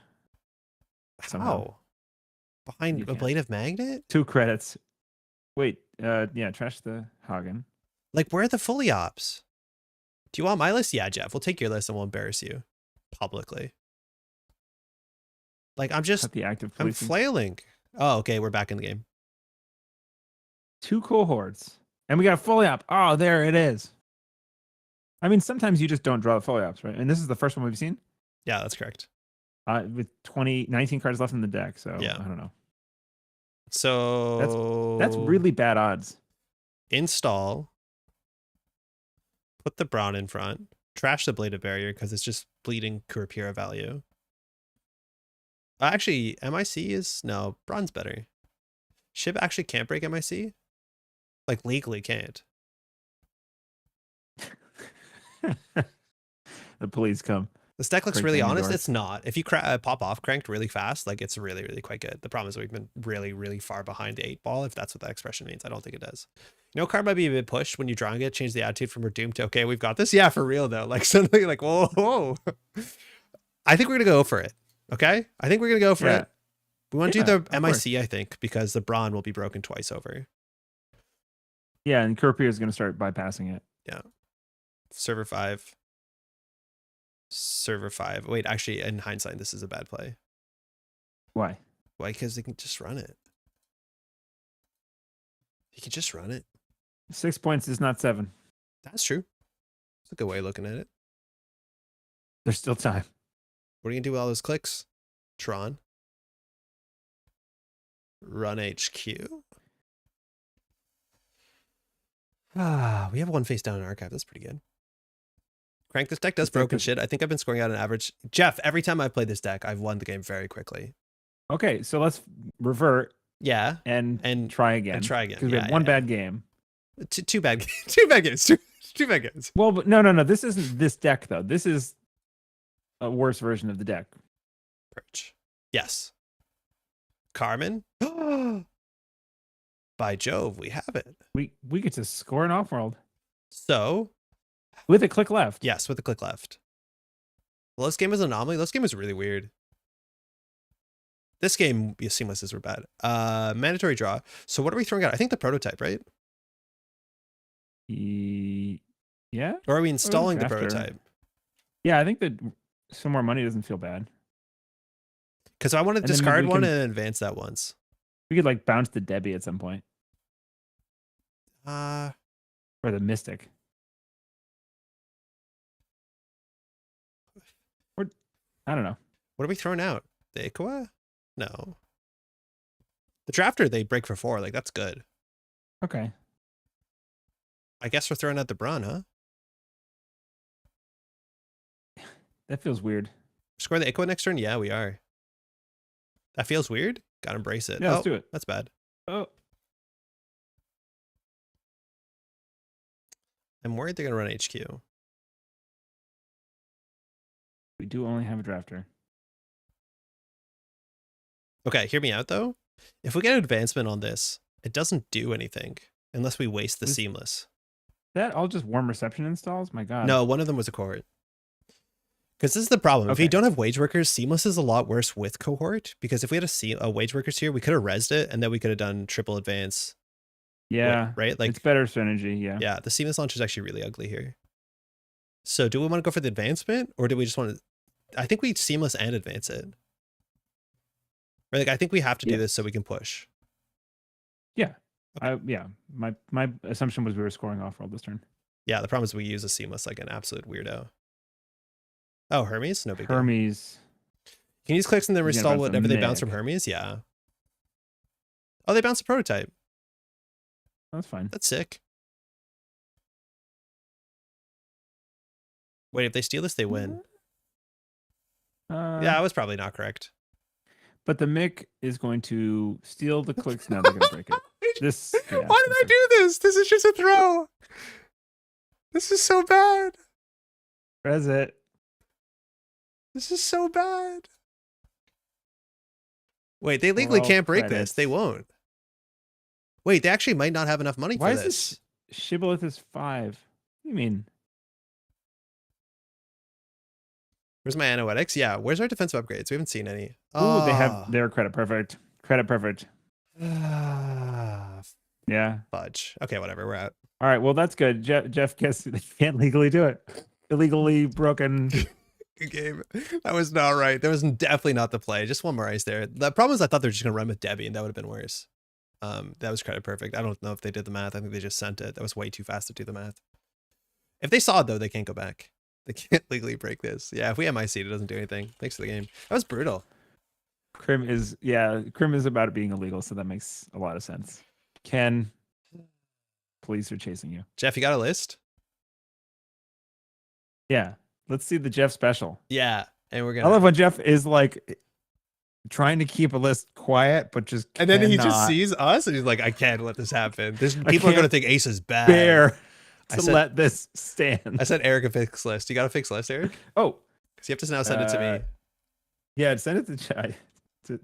How? Behind a blade of magnet? 2 credits. Wait, yeah, trash the Hagen. Like, where are the fully ops? Do you want my list? Yeah, Jeff, we'll take your list and we'll embarrass you publicly. Like, I'm flailing. Oh, okay, we're back in the game. 2 cohorts. And we got a fully op. Oh, there it is. I mean, sometimes you just don't draw the fully ops, right? And this is the first one we've seen? Yeah, that's correct. With 19 cards left in the deck, so yeah. I don't know. So that's really bad odds. Install. Put the Brawn in front. Trash the Blade of Barrier because it's just bleeding Kurapira value. Actually, MIC is no, Brawn's better. Shib actually can't break MIC. Like legally can't. The police come. This deck looks really honest. It's not. If you pop off cranked really fast, like it's really, really quite good. The problem is we've been really, really far behind the 8-ball, if that's what that expression means. I don't think it does. You know, card might be a bit pushed when you're drawing it, change the attitude from we're doomed to, okay, we've got this. Yeah, for real though. Like suddenly like, whoa. I think we're going to go for it. Okay? I think we're going to go for it. We want to do the MIC, I think, because the Brawn will be broken twice over. Yeah, and Kurapira is going to start bypassing it. Yeah. Server 5. Server 5. Wait, actually, in hindsight, this is a bad play. Why? Why? Because they can just run it. You can just run it. 6 points is not 7. That's true. It's a good way of looking at it. There's still time. What are you going to do with all those clicks? Tron. Run HQ. We have 1 face down in archive. That's pretty good. Crank, this deck does broken shit. I think I've been scoring out an average. Jeff, every time I've played this deck, I've won the game very quickly. Okay, so let's revert. Yeah. And try again. And try again. Because we had one bad game. Two bad games. Two bad games. Two bad games. Well, but no. This isn't this deck, though. This is a worse version of the deck. Perch. Yes. Carmen. By Jove, we have it. We get to score an off-world. So... with a click left. Yes, with a click left. Well, this game is an anomaly. This game is really weird. This game, seamlesses were bad. Mandatory draw. So what are we throwing out? I think the prototype, right? Yeah. Or are we installing the prototype? Yeah, I think that some more money doesn't feel bad. Because I want to discard one and advance that once. We could like bounce the Debbie at some point. Or the Mystic. Or I don't know. What are we throwing out? The Ikua? No. The Drafter, they break for 4. Like, that's good. Okay. I guess we're throwing out the Brawn, huh? That feels weird. Score the Ikua next turn? Yeah, we are. That feels weird? Gotta embrace it. Yeah, let's do it. That's bad. Oh. I'm worried they're gonna run HQ. We do only have a Drafter. Okay, hear me out though. If we get an advancement on this, it doesn't do anything unless we waste the seamless. That all just warm reception installs? My God. No, one of them was a cohort. Because this is the problem. If you Okay. don't have wage workers, seamless is a lot worse with cohort. Because if we had a wage workers here, we could have rezzed it and then we could have done triple advance. Yeah. Right? Like it's better synergy. Yeah. Yeah, the seamless launch is actually really ugly here. So do we want to go for the advancement or do we just want to? I think we seamless and advance it. Right? Like I think we have to do this so we can push. Yeah. Yeah. My assumption was we were scoring off roll this turn. Yeah, the problem is we use a seamless like an absolute weirdo. Oh, Hermes? No big deal. Hermes. Can you use clicks and then He's gonna restall bounce a whatever they bounce Mick. from Hermes? Yeah. Oh, they bounced a prototype. That's fine. That's sick. Wait, if they steal this, they win. Yeah, I was probably not correct. But the Mick is going to steal the clicks. Now they're going to break it. This. Yeah, Why did I do this? This is just a throw. This is so bad. Res it. This is so bad. Wait, they legally can't break this. They won't. Wait, they actually might not have enough money for this. Why is this Shibboleth is 5? What do you mean? Where's my Anoetics? Yeah, where's our defensive upgrades? We haven't seen any. Oh, they have their credit perfect. Credit perfect. Yeah. Fudge. Okay, whatever. We're out. All right. Well, that's good. Jeff guessed they can't legally do it. Illegally broken. Good game. That was not right. That was definitely not the play. Just one more ice there. The problem is I thought they were just going to run with Debbie and that would have been worse. That was credit perfect. I don't know if they did the math. I think they just sent it. That was way too fast to do the math. If they saw it though, they can't go back. They can't legally break this. Yeah, if we MIC, it doesn't do anything. Thanks for the game. That was brutal. Crim is about it being illegal, so that makes a lot of sense. Ken, police are chasing you. Jeff, you got a list? Yeah. Let's see the Jeff special. Yeah. And we're gonna I love when Jeff is like trying to keep a list quiet, but just and then he just sees us and he's like, I can't let this happen. People are gonna think Ace is bad. Bear to let this stand. I said Eric a fixed list. You got a fixed list, Eric? Oh. Because you have to now send it to me. Yeah, send it to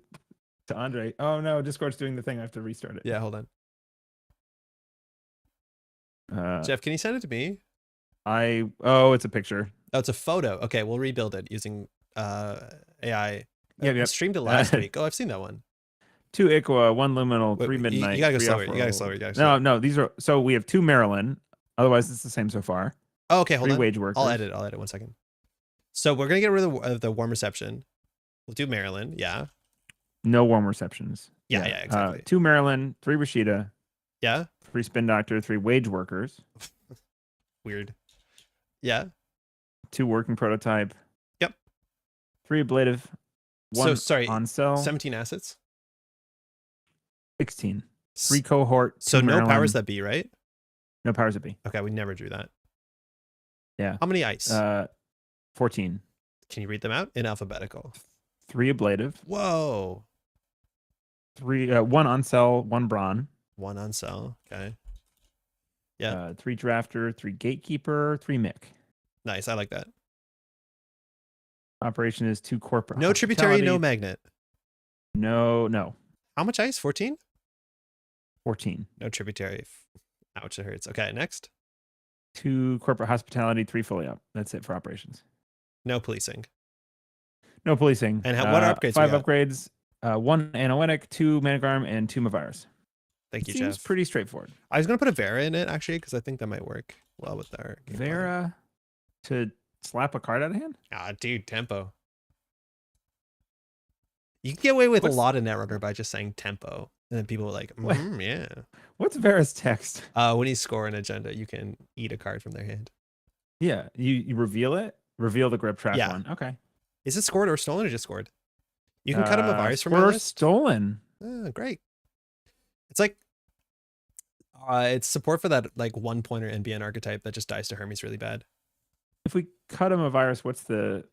Andre. Oh no, Discord's doing the thing. I have to restart it. Yeah, hold on. Jeff, can you send it to me? It's a picture. Oh, it's a photo. Okay, we'll rebuild it using AI. Yeah, I streamed it last week. Oh, I've seen that one. 2 Iqua, 1 Luminal, 3 Midnight. You gotta go 3 slower. Off-Roll. You gotta go slower. No, these are so we have 2 Maryland. Otherwise, it's the same so far. Oh, okay, hold 3 on. wage workers. I'll edit 1 second. So we're gonna get rid of the warm reception. We'll do Maryland. Yeah. No warm receptions. Yeah, exactly. 2 Maryland, 3 Rashida. Yeah. 3 Spin Doctor, 3 wage workers. Weird. Yeah. 2 working prototype. Yep. 3 ablative. 1 on cell. 17 assets. 16. 3 cohort. So no Maryland. powers that be, right? No powers that be. Okay, we never drew that. Yeah. How many ice? 14. Can you read them out in alphabetical? 3 ablative. Whoa. 1 on cell, 1 brawn. 1 on cell. Okay. Yeah. 3 drafter, 3 gatekeeper, 3 mick. Nice. I like that. Operation is 2 corporate. No tributary, no magnet. No. How much ice? 14? 14. No tributary. Ouch, it hurts. Okay, next. 2 corporate hospitality, 3 fully up. That's it for operations. No policing. No policing. And what upgrades? 5 upgrades. 1 Anoetic, 2 Managarm, and 2 Mavirus. Thank you, Seems Jeff. pretty straightforward. I was gonna put a Vera in it actually because I think that might work well with our Vera to slap a card out of hand? Ah, dude, tempo. You can get away with a lot of Netrunner by just saying tempo, and then people are like, yeah. What's Vera's text? When you score an agenda, you can eat a card from their hand. Yeah, you reveal it. Reveal the grip track one. Okay. Is it scored or stolen or just scored? You can cut him a virus from my list. Stolen. Oh, great. It's like it's support for that like 1-pointer NBN archetype that just dies to Hermes really bad. If we cut him a virus, what's the?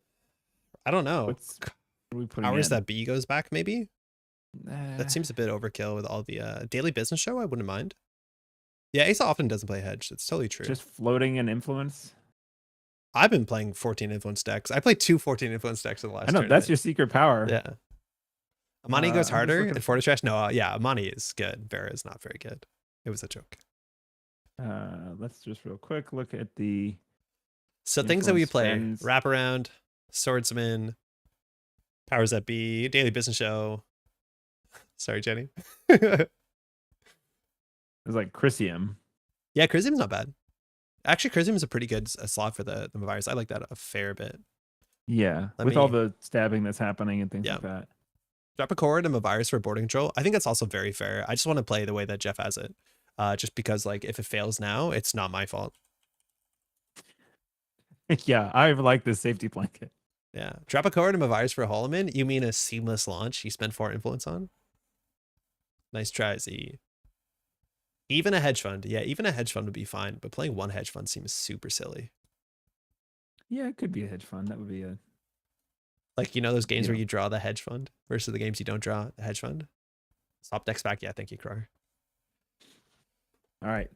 I don't know. What are we putting Hours in? that B goes back maybe. That seems a bit overkill with all the daily business show. I wouldn't mind. Yeah, Asa often doesn't play hedge. It's totally true. Just floating and influence. I've been playing 14 influence decks. I played 2 14 influence decks in the last. I know that's your secret power. Yeah. Amani goes harder and Fortress Trash. No, yeah, Amani is good. Vera is not very good. It was a joke. Let's just real quick look at the So things that we influence play: spends. Wraparound, Swordsman, Powers That Be, Daily Business Show. Sorry, Jenny. It's like Chrysium. Yeah, Chrysium's not bad. Actually, Chrysium is a pretty good slot for the virus. I like that a fair bit. Yeah, with all the stabbing that's happening and things like that. Drop a Cohort and a virus for border control. I think that's also very fair. I just want to play the way that Jeff has it. Just because like if it fails now, it's not my fault. Yeah, I like this safety blanket. Yeah. Drop a Cohort and a virus for a Holoman. You mean a seamless launch you spend 4 influence on? Nice try, Z. Even a hedge fund. Yeah, even a hedge fund would be fine, but playing one hedge fund seems super silly. Yeah, it could be a hedge fund. That would be a... Like, you know those games where you draw the hedge fund versus the games you don't draw the hedge fund? Swap decks back. Yeah, thank you, Crow. All right.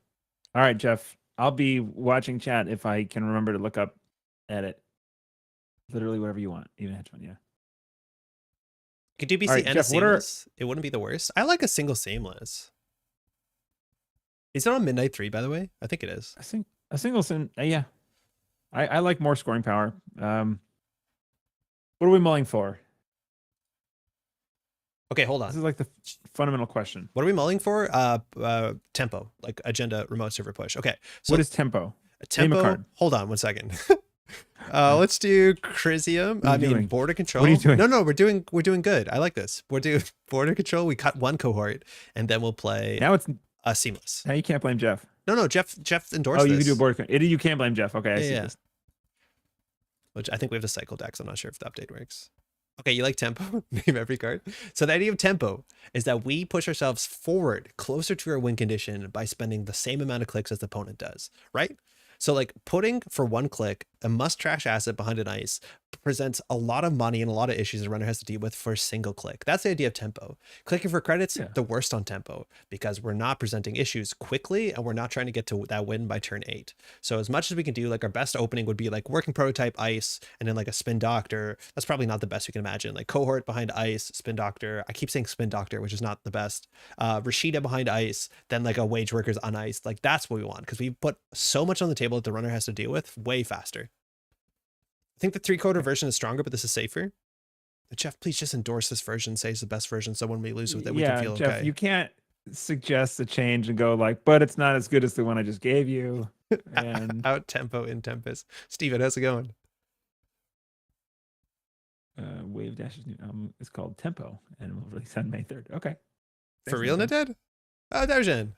All right, Jeff. I'll be watching chat if I can remember to look up edit. Literally whatever you want. Even hedge fund, yeah. Could do BC right, and Jeff, a seamless. It wouldn't be the worst. I like a single seamless. Is it on Midnight 3, by the way? I think it is. I think a single sim. Yeah. I like more scoring power. What are we mulling for? Okay, hold on. This is like the fundamental question. What are we mulling for? Tempo, like agenda remote server push. Okay. So what is tempo? Tempo. Name a card. Hold on 1 second. Let's do Chrysium. I mean border control. What are you doing? No, we're doing good. I like this. We're doing border control. We cut 1 cohort and then we'll play now it's a seamless. Now you can't blame Jeff. No, Jeff endorsed this. Oh, you can do a border. You can't blame Jeff. Okay, I see this. Which I think we have to cycle decks. I'm not sure if the update works. Okay, you like tempo? Name every card. So the idea of tempo is that we push ourselves forward closer to our win condition by spending the same amount of clicks as the opponent does, right? So like putting for 1 click a must trash asset behind an ice presents a lot of money and a lot of issues the runner has to deal with for a single click. That's the idea of tempo. Clicking for credits, the worst on tempo, because we're not presenting issues quickly and we're not trying to get to that win by turn 8. So as much as we can do, like our best opening would be like working prototype ice and then like a spin doctor. That's probably not the best we can imagine. Like cohort behind ice, spin doctor. I keep saying spin doctor, which is not the best. Rashida behind ice, then like a wage workers on ice. Like that's what we want because we put so much on the table that the runner has to deal with way faster. I think the 3-quarter version is stronger, but this is safer. Jeff, please just endorse this version. Say it's the best version, so when we lose with it, we can feel Jeff, okay. You can't suggest a change and go like, but it's not as good as the one I just gave you. And out tempo in Tempest. Steven, how's it going? Wave Dash's new album is called Tempo and will release on May 3rd. Okay. For real, Naded? Oh, Darjan.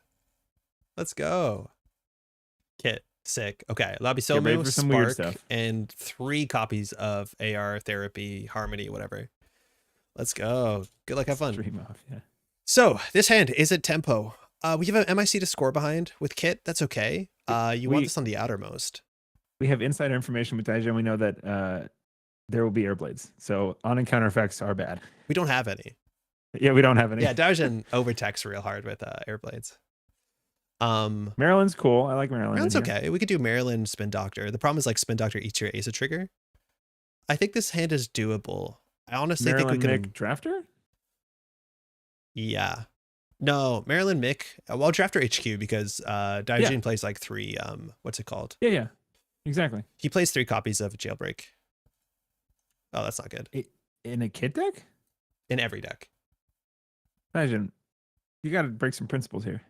Let's go. Kit. Sick. Okay. Lobby Somu, Spark, and 3 copies of AR, Therapy, Harmony, whatever. Let's go. Good luck. Have fun. Stream off, yeah. So this hand is at tempo. We have an MIC to score behind with Kit. That's okay. You want this on the outermost. We have insider information with Daijin. We know that there will be airblades. So on-encounter effects are bad. We don't have any. Yeah, we don't have any. Yeah, Daijin overtechs real hard with airblades. Maryland's cool. I like Maryland. Maryland's okay. We could do Maryland Spin Doctor. The problem is like Spin Doctor eats your Asa trigger. I think this hand is doable. I honestly Maryland think we can. Mick Drafter? Yeah. No, Maryland Mick. Well, Drafter HQ because Daijin plays like 3. What's it called? Yeah. Exactly. He plays 3 copies of Jailbreak. Oh, that's not good. In a kit deck? In every deck. Daijin, you got to break some principles here.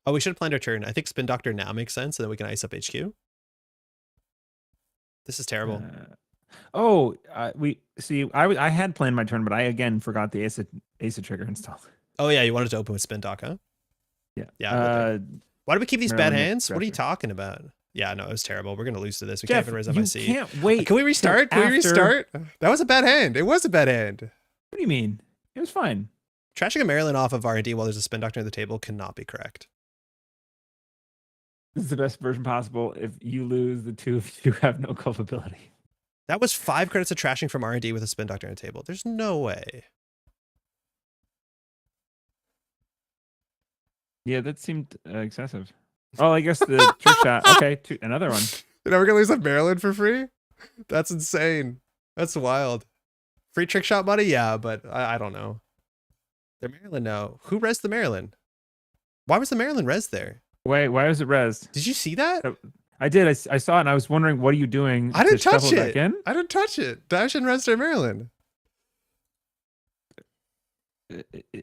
Oh, we should have planned our turn. I think Spin Doctor now makes sense, and then we can ice up HQ. This is terrible. I had planned my turn, but I again forgot the Asa trigger installed. Oh yeah, you wanted to open with Spin Doc, huh? Yeah. Why do we keep these bad hands? What are you talking about? Yeah, no, it was terrible. We're gonna lose to this. We Jeff, can't even raise up my seat. Can't wait. Can we restart? Can we restart? That was a bad hand. It was a bad hand. What do you mean? It was fine. Trashing a Maryland off of R&D while there's a Spin Doctor on the table cannot be correct. This is the best version possible. If you lose, the 2 of you have no culpability. That was 5 credits of trashing from R&D with a Spin Doctor on the table. There's no way. Yeah, that seemed excessive. Oh, I guess the trick shot. Okay, another one. You know, we're gonna lose a Maryland for free? That's insane. That's wild. Free trick shot money? Yeah, but I don't know. The Maryland, no. Who rezzed the Maryland? Why was the Maryland res there? Wait, why was it res? Did you see that? I did. I saw it and I was wondering, what are you doing I didn't to touch shuffle it. back in? I didn't touch it. Dash and res their Maryland.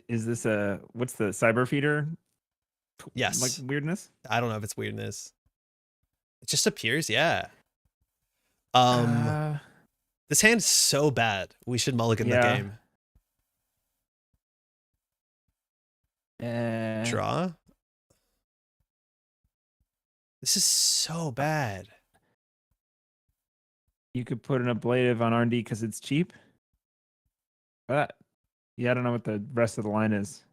Is this what's the cyber feeder? Yes. Like weirdness? I don't know if it's weirdness. It just appears, yeah. This hand's so bad. We should mulligan the game. Draw. This is so bad. You could put an ablative on R&D because it's cheap. But yeah, I don't know what the rest of the line is.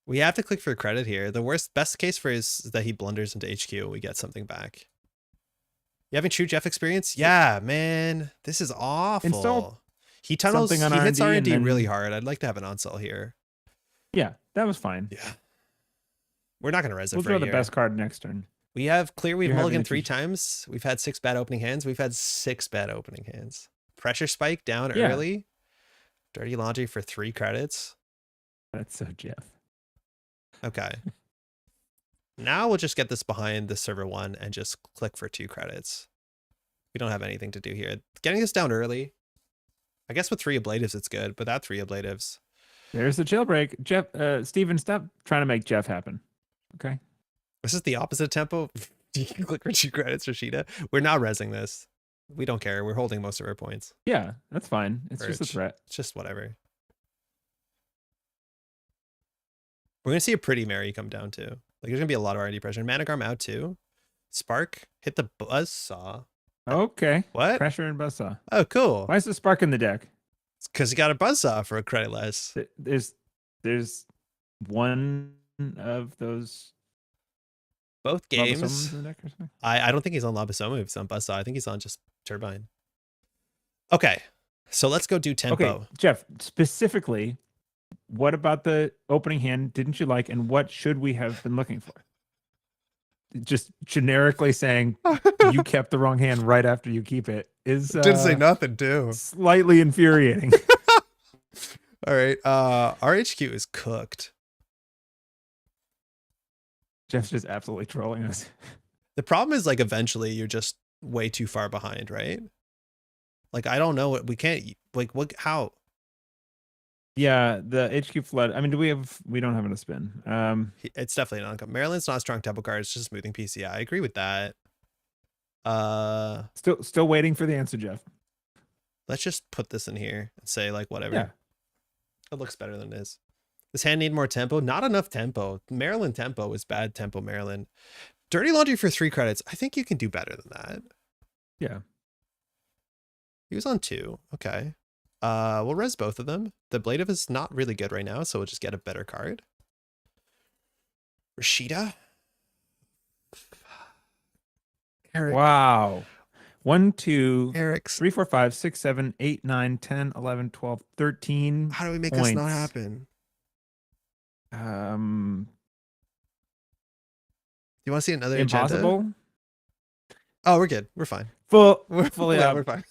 We have to click for credit here. The best case for is that he blunders into HQ and we get something back. You having true Jeff experience? Yeah, man. This is awful. Install he tunnels, he on hits R&D R&D really hard. I'd like to have an onsell here. Yeah, that was fine. Yeah. We're not going to res it we'll for draw a the year. best card next turn. We have clear. We've mulliganed 3 times. We've had 6 bad opening hands. We've had 6 bad opening hands. Pressure spike down early. Dirty laundry for 3 credits. That's so Jeff. Okay. Now we'll just get this behind the server 1 and just click for 2 credits. We don't have anything to do here. Getting this down early. I guess with 3 ablatives it's good, but that 3 ablatives. There's the jailbreak. Jeff, Steven, stop trying to make Jeff happen. Okay. This is the opposite tempo. You can click for 2 credits, Rashida. We're not resing this. We don't care. We're holding most of our points. Yeah, that's fine. It's just a threat. It's just whatever. We're going to see a pretty Mary come down too. Like there's going to be a lot of R&D pressure. Managarm out too. Spark hit the buzzsaw. Okay. What? Pressure and buzzsaw. Oh, cool. Why is the spark in the deck? It's because you got a buzzsaw for a credit less. There's one of those. Both games. In the deck or something? I don't think he's on Labasoma. He's on buzzsaw. I think he's on just turbine. Okay. So let's go do tempo. Okay, Jeff, specifically, what about the opening hand didn't you like, and what should we have been looking for? Just generically saying you kept the wrong hand right after you keep it is didn't say nothing too. Slightly infuriating. All right. RHQ is cooked. Jeff's just absolutely trolling us. The problem is like eventually you're just way too far behind, right? Like I don't know what we can't like what how. Yeah, the HQ flood. I mean, we don't have it to spin. It's definitely not. Maryland's not a strong tempo card. It's just smoothing PCI. I agree with that. Still waiting for the answer, Jeff. Let's just put this in here and say like whatever. Yeah. It looks better than it is. This hand need more tempo. Not enough tempo. Maryland tempo is bad tempo. Maryland. Dirty laundry for 3 credits. I think you can do better than that. Yeah. He was on 2. Okay. We'll res both of them. The ablative is not really good right now, so we'll just get a better card. Rashida. Eric. Wow. 1, 2, Eric's 3, 4, 5, 6, 7, 8, 9, 10, 11, 12, 13. How do we make points. this not happen? Do you want to see another impossible? agenda? Oh, we're good. We're fine. We're fully up. We're fine.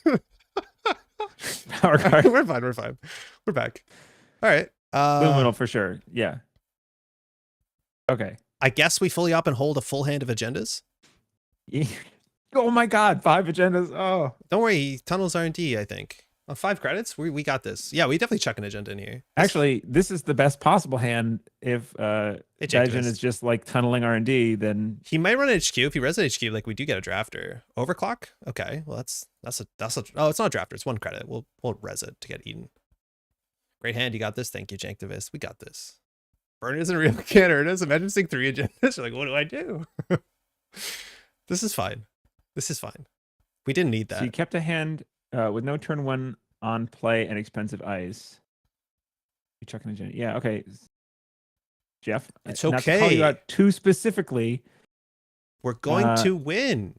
Power card. We're fine. We're fine. We're back. All right. Luminal for sure. Yeah. Okay. I guess we fully up and hold a full hand of agendas. Oh my God, 5 agendas. Oh, don't worry. He tunnels R&D, I think. On 5 credits, we got this. Yeah, we definitely chuck an agenda in here. Actually, this is the best possible hand if Daijin is just like tunneling R&D, then he might run an HQ. If he res an HQ, like we do get a drafter. Overclock? Okay. Well, that's a oh, it's not a drafter, it's 1 credit. We'll res it to get eaten. Great hand, you got this. Thank you, Janktivist. We got this. Burner isn't a real canner. It is. Imagine seeing 3 agendas. You're like, what do I do? This is fine. This is fine. We didn't need that. So you kept a hand with no turn 1 on play and expensive ice. You chuck an agenda. Yeah, okay. Jeff, it's not to call you out too specifically. We're going to win.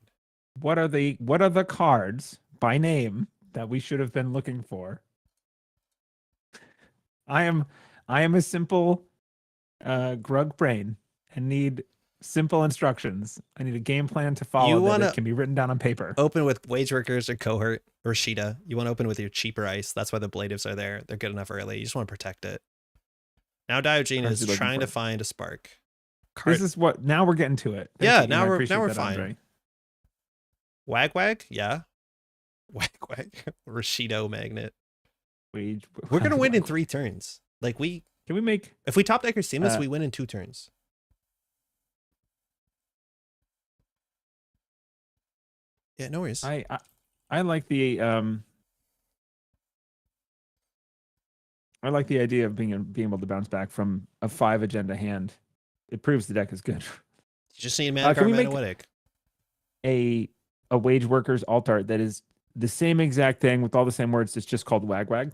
What are the cards by name that we should have been looking for? I am a simple grug brain and need simple instructions. I need a game plan to follow that can be written down on paper. Open with Wage Workers or Cohort or Sheeta. You want to open with your cheaper ice. That's why the ablatives are there. They're good enough early. You just want to protect it. Now Diogene is trying to find a spark. This is what, now we're getting to it. Yeah, you. I now appreciate we're that, fine. Andre. Wag, yeah. Wag. Rashido Magnet. We're gonna win in 3 turns. Like can we make, if we top deck or Seamless, we win in 2 turns. Yeah, no worries. I like the I like the idea of being able to bounce back from a 5 agenda hand. It proves the deck is good. You just need Mana Card Anoetic. A Wage Workers alt art that is the same exact thing with all the same words. It's just called Wag. Wag.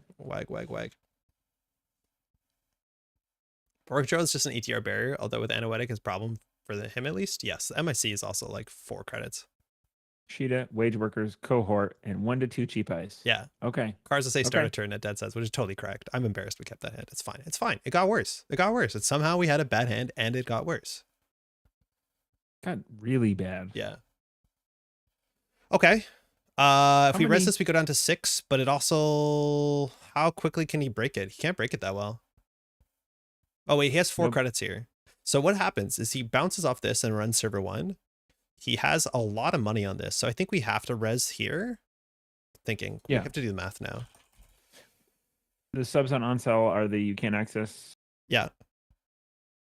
Pork Joe is just an ETR barrier, although with Anoetic is a problem for him at least. Yes, the MIC is also like 4 credits. Sheeta, Wage Workers, Cohort, and 1 to 2 cheap ice. Yeah. Okay. Cards that say start a turn at dead sets, which is totally correct. I'm embarrassed we kept that hand. It's fine. It's fine. It got worse. It's somehow we had a bad hand and it got worse. Got really bad. Yeah. Okay. If we res this, we go down to 6, but it also, how quickly can he break it? He can't break it that well. Oh wait, he has 4 credits here. So what happens is he bounces off this and runs server 1. He has a lot of money on this, so I think we have to res here. We have to do the math now. The subs on onsell are the you can't access. Yeah.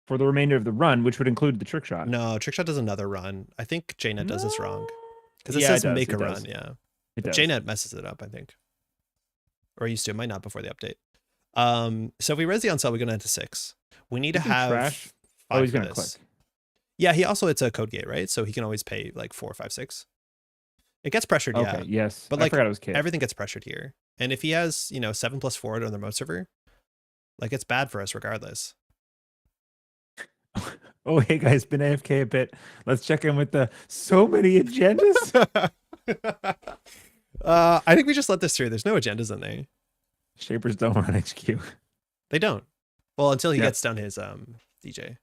For the remainder of the run, which would include the trick shot. No, trick shot does another run. I think JNet does this wrong. Because it says make a run, yeah. But JNet messes it up, I think. Or used to, it might not before the update. So if we res the onsell, we go down to 6. We need to have trash. Oh, he's gonna click. Yeah, it's a code gate, right? So he can always pay like 4, 5, 6. It gets pressured, okay, yes. But like I forgot it was kit. Everything gets pressured here. And if he has, 7+4 on the remote server, like it's bad for us regardless. Oh, hey guys, been AFK a bit. Let's check in with the so many agendas. I think we just let this through. There's no agendas in there. Shapers don't run HQ. They don't. Well, until he gets done his DJ.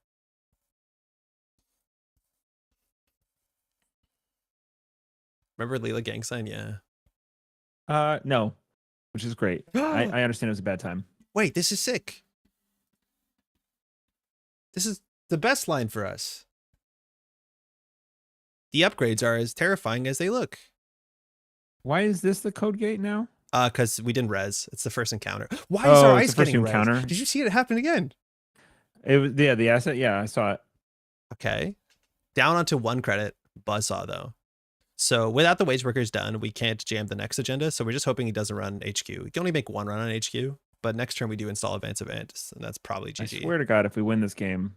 Remember Leela gang sign? Yeah. No, which is great. I understand it was a bad time. Wait, this is sick. This is the best line for us. The upgrades are as terrifying as they look. Why is this the code gate now? Because we didn't res. It's the first encounter. Why is our ice getting encounter? Did you see it happen again? It was the asset. Yeah, I saw it. Okay. Down onto 1 credit. Buzzsaw though. So without the wage workers done, we can't jam the next agenda. So we're just hoping he doesn't run HQ. We can only make 1 run on HQ, but next turn we do install advance event, and that's probably GG. I swear to God, if we win this game.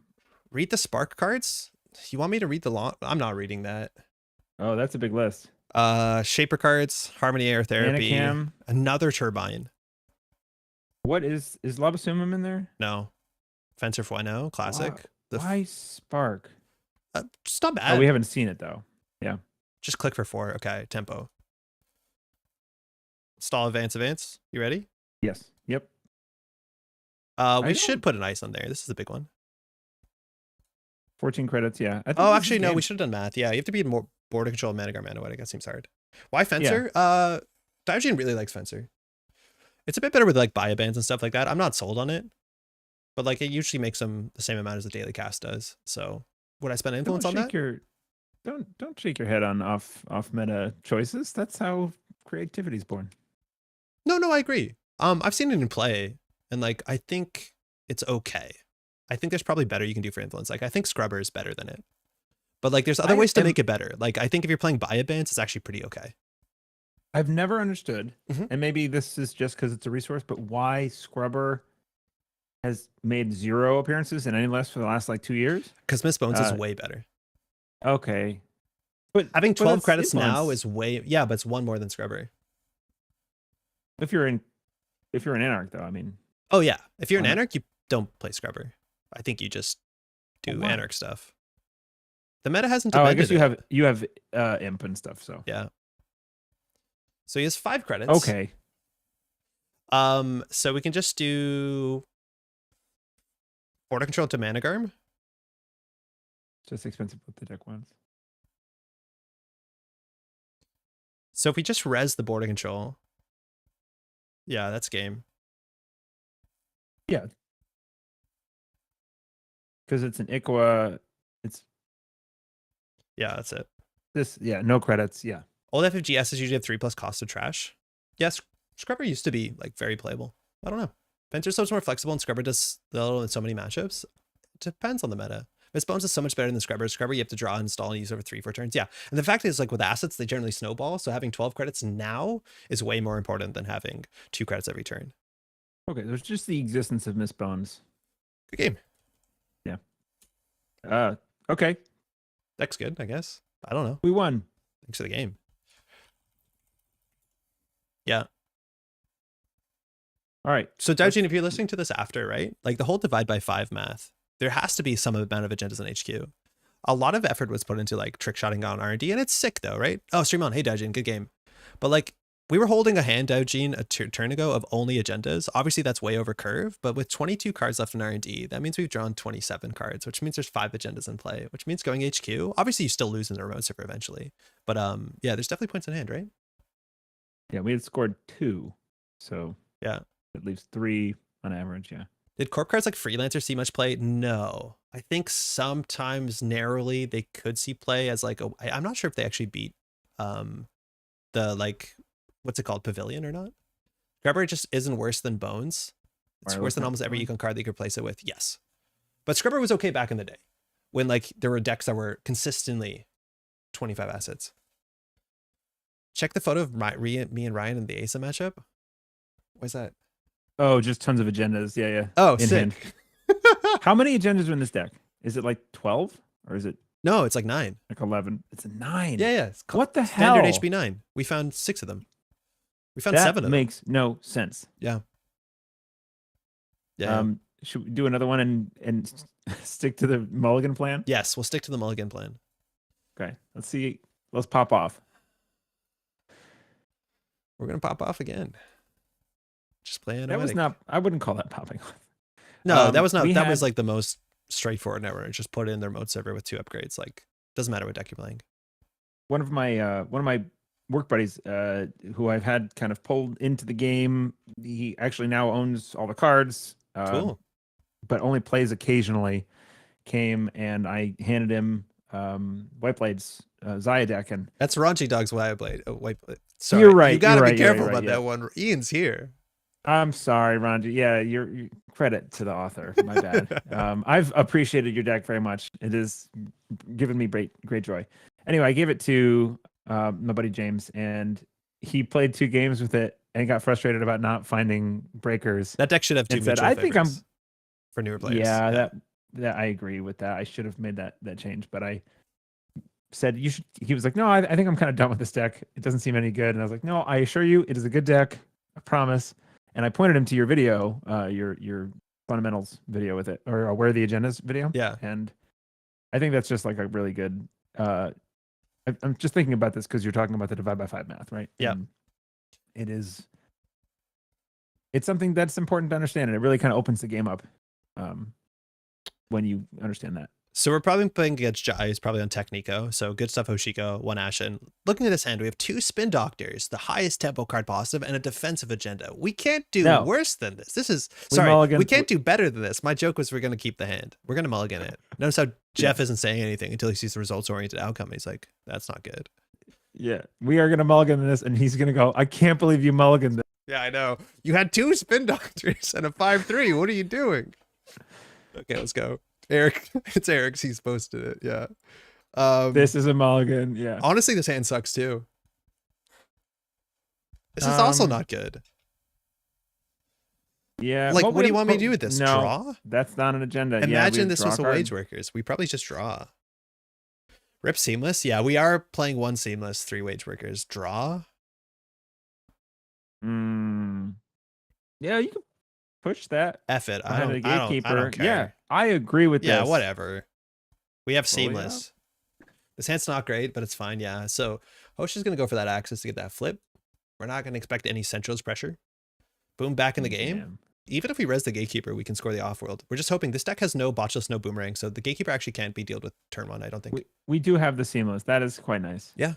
Read the spark cards? You want me to read the long? I'm not reading that. Oh, that's a big list. Shaper cards, Harmony Air Therapy, Anacam. Another Turbine. What is Labasumum in there? No. Fencer Fueno, classic. Why Spark? It's not bad. Oh, we haven't seen it though. Yeah. Just click for 4. Okay, tempo. Install advance. You ready? Yes. Yep. We should put an ice on there. This is a big one. 14 credits, yeah. Oh, actually, no, we should have done math. Yeah, you have to be more border control Managar Anoetic. That seems hard. Why Fencer? Yeah. Diogene really likes Fencer. It's a bit better with like buy bands and stuff like that. I'm not sold on it, but like it usually makes them the same amount as the daily cast does. So would I spend influence on that? Don't shake your head on off meta choices. That's how creativity is born. No, I agree. I've seen it in play, and like I think it's okay. I think there's probably better you can do for influence. Like I think Scrubber is better than it, but like there's other ways to make it better. Like I think if you're playing buy bands, it's actually pretty okay. I've never understood, and maybe this is just because it's a resource, but why Scrubber has made 0 appearances in any less for the last like 2 years? Because Miss Bones is way better. Okay. But having 12 credits now is way, but it's 1 more than Scrubber. If you're an Anarch though, I mean. Oh yeah. If you're an Anarch, you don't play Scrubber. I think you just do Anarch stuff. The meta hasn't I guess you have imp and stuff, so. Yeah. So he has 5 credits. Okay. So we can just do border control to Managarm. Just expensive with the deck ones. So if we just res the border control. Yeah, that's game. Yeah. Because it's an Iqua Yeah, that's it. No credits. Yeah. Old FFGSs usually have 3+ cost of trash. Yes, Scrubber used to be like very playable. I don't know. Fencer's so much more flexible and Scrubber does little in so many matchups. It depends on the meta. Miss Bones is so much better than Scrubber. Scrubber, you have to draw, install, and use over 3-4 turns. Yeah. And the fact is, like with assets, they generally snowball. So having 12 credits now is way more important than having 2 credits every turn. Okay. There's just the existence of Miss Bones. Good game. Yeah. Okay. Deck's good, I guess. I don't know. We won. Thanks for the game. Yeah. All right. So Dowjin, if you're listening to this after, right? Like the whole divide by 5 math, there has to be some amount of agendas on HQ. A lot of effort was put into like trick shotting on R&D, and it's sick though, right? Oh, stream on. Hey Dowjin, good game. But like we were holding a hand, Dowjin, a turn ago of only agendas. Obviously that's way over curve, but with 22 cards left in R&D, that means we've drawn 27 cards, which means there's 5 agendas in play, which means going HQ. Obviously you still lose in the remote server eventually, but yeah, there's definitely points in hand, right? Yeah, we had scored 2, so yeah, it leaves 3 on average. Yeah. Did corp cards like Freelancer see much play? No. I think sometimes narrowly they could see play as like I'm not sure if they actually beat the like what's it called, Pavilion or not. Grubber just isn't worse than Bones. It's worse than almost every econ card that you could replace it with. Yes. But Scrubber was okay back in the day when like there were decks that were consistently 25 assets. Check the photo of me and Ryan in the Asa matchup. What's that? Oh, just tons of agendas. Yeah, yeah. Oh, sick. How many agendas are in this deck? Is it like 12 or is it? No, it's like 9. Like 11. It's a 9. Yeah, yeah. What the standard hell? HB 9. We found 6 of them. We found 7 of them. That makes no sense. Yeah. Yeah. Should we do another one and stick to the mulligan plan? Yes, we'll stick to the mulligan plan. Okay. Let's see. Let's pop off. We're gonna pop off again. Just play Anoetic. That was not. I wouldn't call that popping off. No, that was not. That was like the most straightforward Netrunner. Just put it in their remote server with 2 upgrades. Like doesn't matter what deck you're playing. One of my work buddies, who I've had kind of pulled into the game. He actually now owns all the cards. Cool. But only plays occasionally. Came and I handed him Whiteblade's Zaya deck, and that's Raunchy Dog's Whiteblade. Whiteblade. Sorry, you're right. You gotta be careful about that one. Ian's here. I'm sorry, Raunchy. Yeah, your credit to the author. My bad. I've appreciated your deck very much. It has given me great joy. Anyway, I gave it to my buddy James, and he played 2 games with it and got frustrated about not finding breakers. That deck should have 2 said, I think I'm for newer players. Yeah, that I agree with that. I should have made that change, but I said you should. He was like, no, I think I'm kind of done with this deck. It doesn't seem any good. And I was like, no, I assure you, it is a good deck. I promise. And I pointed him to your video, your fundamentals video with it, or where are the agendas video. Yeah. And I think that's just like a really good. I'm just thinking about this because you're talking about the divide by 5 math, right? Yeah. And it's something that's important to understand, and it really kind of opens the game up when you understand that. So we're probably playing against Jai, who's probably on Technico. So good stuff, Hoshiko, 1 Ashen. Looking at this hand, we have 2 Spin Doctors, the highest tempo card positive, and a defensive agenda. We can't do worse than this. This is, we can't do better than this. My joke was we're going to keep the hand. We're going to mulligan it. Notice how Jeff isn't saying anything until he sees the results-oriented outcome. He's like, that's not good. Yeah, we are going to mulligan this, and he's going to go, I can't believe you mulliganed this. Yeah, I know. You had 2 Spin Doctors and a 5/3. What are you doing? Okay, let's go. Eric, it's Eric's. He's posted it. Yeah. This is a mulligan. Yeah. Honestly, this hand sucks too. This is also not good. Yeah. Like, what do you want me to do with this? No, draw? That's not an agenda. Imagine this was a Wage Workers. We probably just draw. Rip Seamless. Yeah, we are playing 1 Seamless, 3 Wage Workers. Draw. Yeah, you can push that. F it. I don't care. Yeah, I agree with this. Yeah, whatever. We have Seamless. This hand's not great, but it's fine. Yeah. So Hosh is going to go for that access to get that flip. We're not going to expect any Central's pressure. Boom, back in the game. Damn. Even if we res the Gatekeeper, we can score the off-world. We're just hoping this deck has no Botchless, no Boomerang, so the Gatekeeper actually can't be dealt with turn 1, I don't think. We do have the Seamless. That is quite nice. Yeah.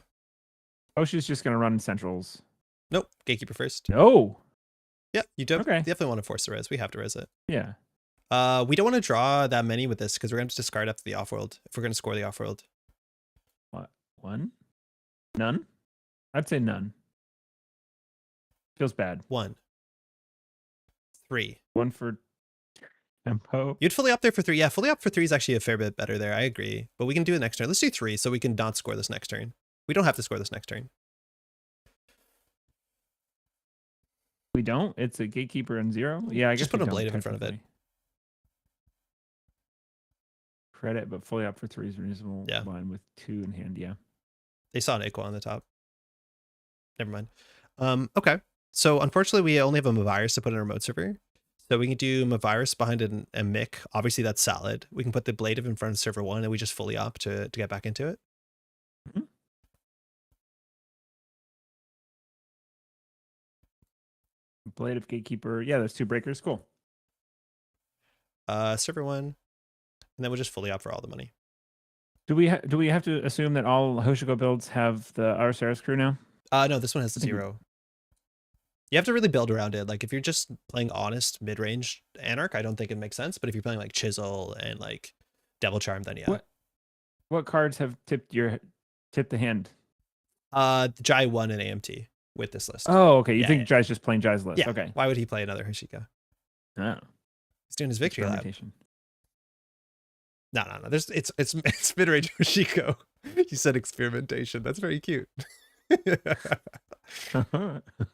Hosh is just going to run Centrals. Nope. Gatekeeper first. No. Yeah, you definitely want to force the res. We have to res it. Yeah. We don't want to draw that many with this because we're going to discard after the off-world if we're going to score the off-world. What? One? None? I'd say none. Feels bad. 1, 3. One for tempo. You'd fully up there for 3. Yeah, fully up for 3 is actually a fair bit better there. I agree. But we can do it next turn. Let's do 3 so we can not score this next turn. We don't have to score this next turn. We don't? It's a gatekeeper and 0? Yeah, I guess Just put a we don't, blade in front of it. technically. Credit, but fully up for 3 is reasonable. Yeah. Combined with 2 in hand, yeah. They saw an Aqua on the top. Never mind. Okay. So unfortunately, we only have a Mavirus to put in a remote server. So we can do Mavirus behind a Mick. Obviously, that's solid. We can put the Blade in front of server 1, and we just fully opt to get back into it. Mm-hmm. Blade of Gatekeeper. Yeah, there's 2 breakers. Cool. Server 1, and then we'll just fully opt for all the money. Do we have to assume that all Hoshiko builds have the Arceus crew now? No, this one has the 0. You have to really build around it. Like if you're just playing honest mid-range Anarch, I don't think it makes sense. But if you're playing like Chisel and like Devil Charm, then yeah. What cards have tipped the hand? Jai 1 and AMT with this list. Oh, okay. You Yeah, think yeah. Jai's just playing Jai's list? Yeah. Okay. Why would he play another Hoshiko? Oh. He's doing his victory lap. Experimentation. No. It's mid-range Hoshiko. You said experimentation. That's very cute.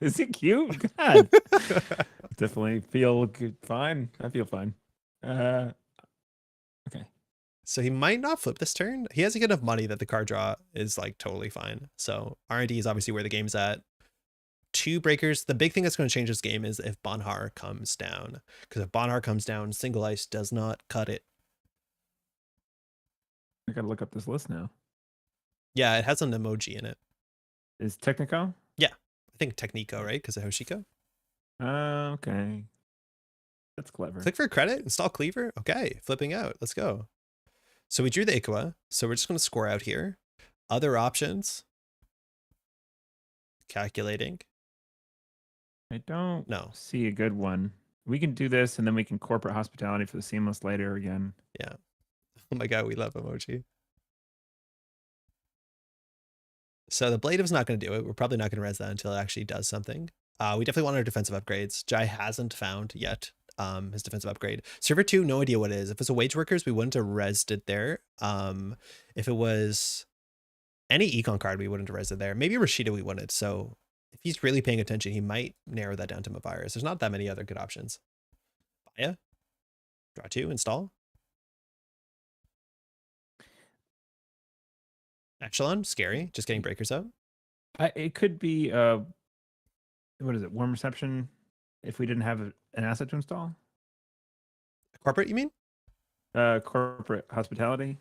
Is it cute? God. Definitely feel good. Fine. I feel fine. Okay. So he might not flip this turn. He has a good enough money that the card draw is like totally fine. So R&D is obviously where the game's at. 2 breakers. The big thing that's going to change this game is if Bonhar comes down. Because if Bonhar comes down, single ice does not cut it. I gotta look up this list now. Yeah, it has an emoji in it. Is Technico? Yeah, I think Technico, right? Because of Hoshiko. Okay. That's clever. Click for credit, install Cleaver. Okay, flipping out. Let's go. So we drew the Ikua. So we're just going to score out here. Other options. Calculating. I don't No. see a good one. We can do this and then we can corporate hospitality for the seamless later again. Yeah. Oh my God, we love emoji. So the Blade is not going to do it. We're probably not going to res that until it actually does something. We definitely want our defensive upgrades. Jai hasn't found yet his defensive upgrade. Server 2, no idea what it is. If it's a Wage Workers, we wouldn't have resed it there. If it was any econ card, we wouldn't have resed it there. Maybe Rashida we wouldn't. So if he's really paying attention, he might narrow that down to Mavirus. There's not that many other good options. Baya, draw 2, install. Echelon, scary. Just getting breakers out. It could be what is it? Warm reception. If we didn't have an asset to install. Corporate, you mean? Corporate hospitality.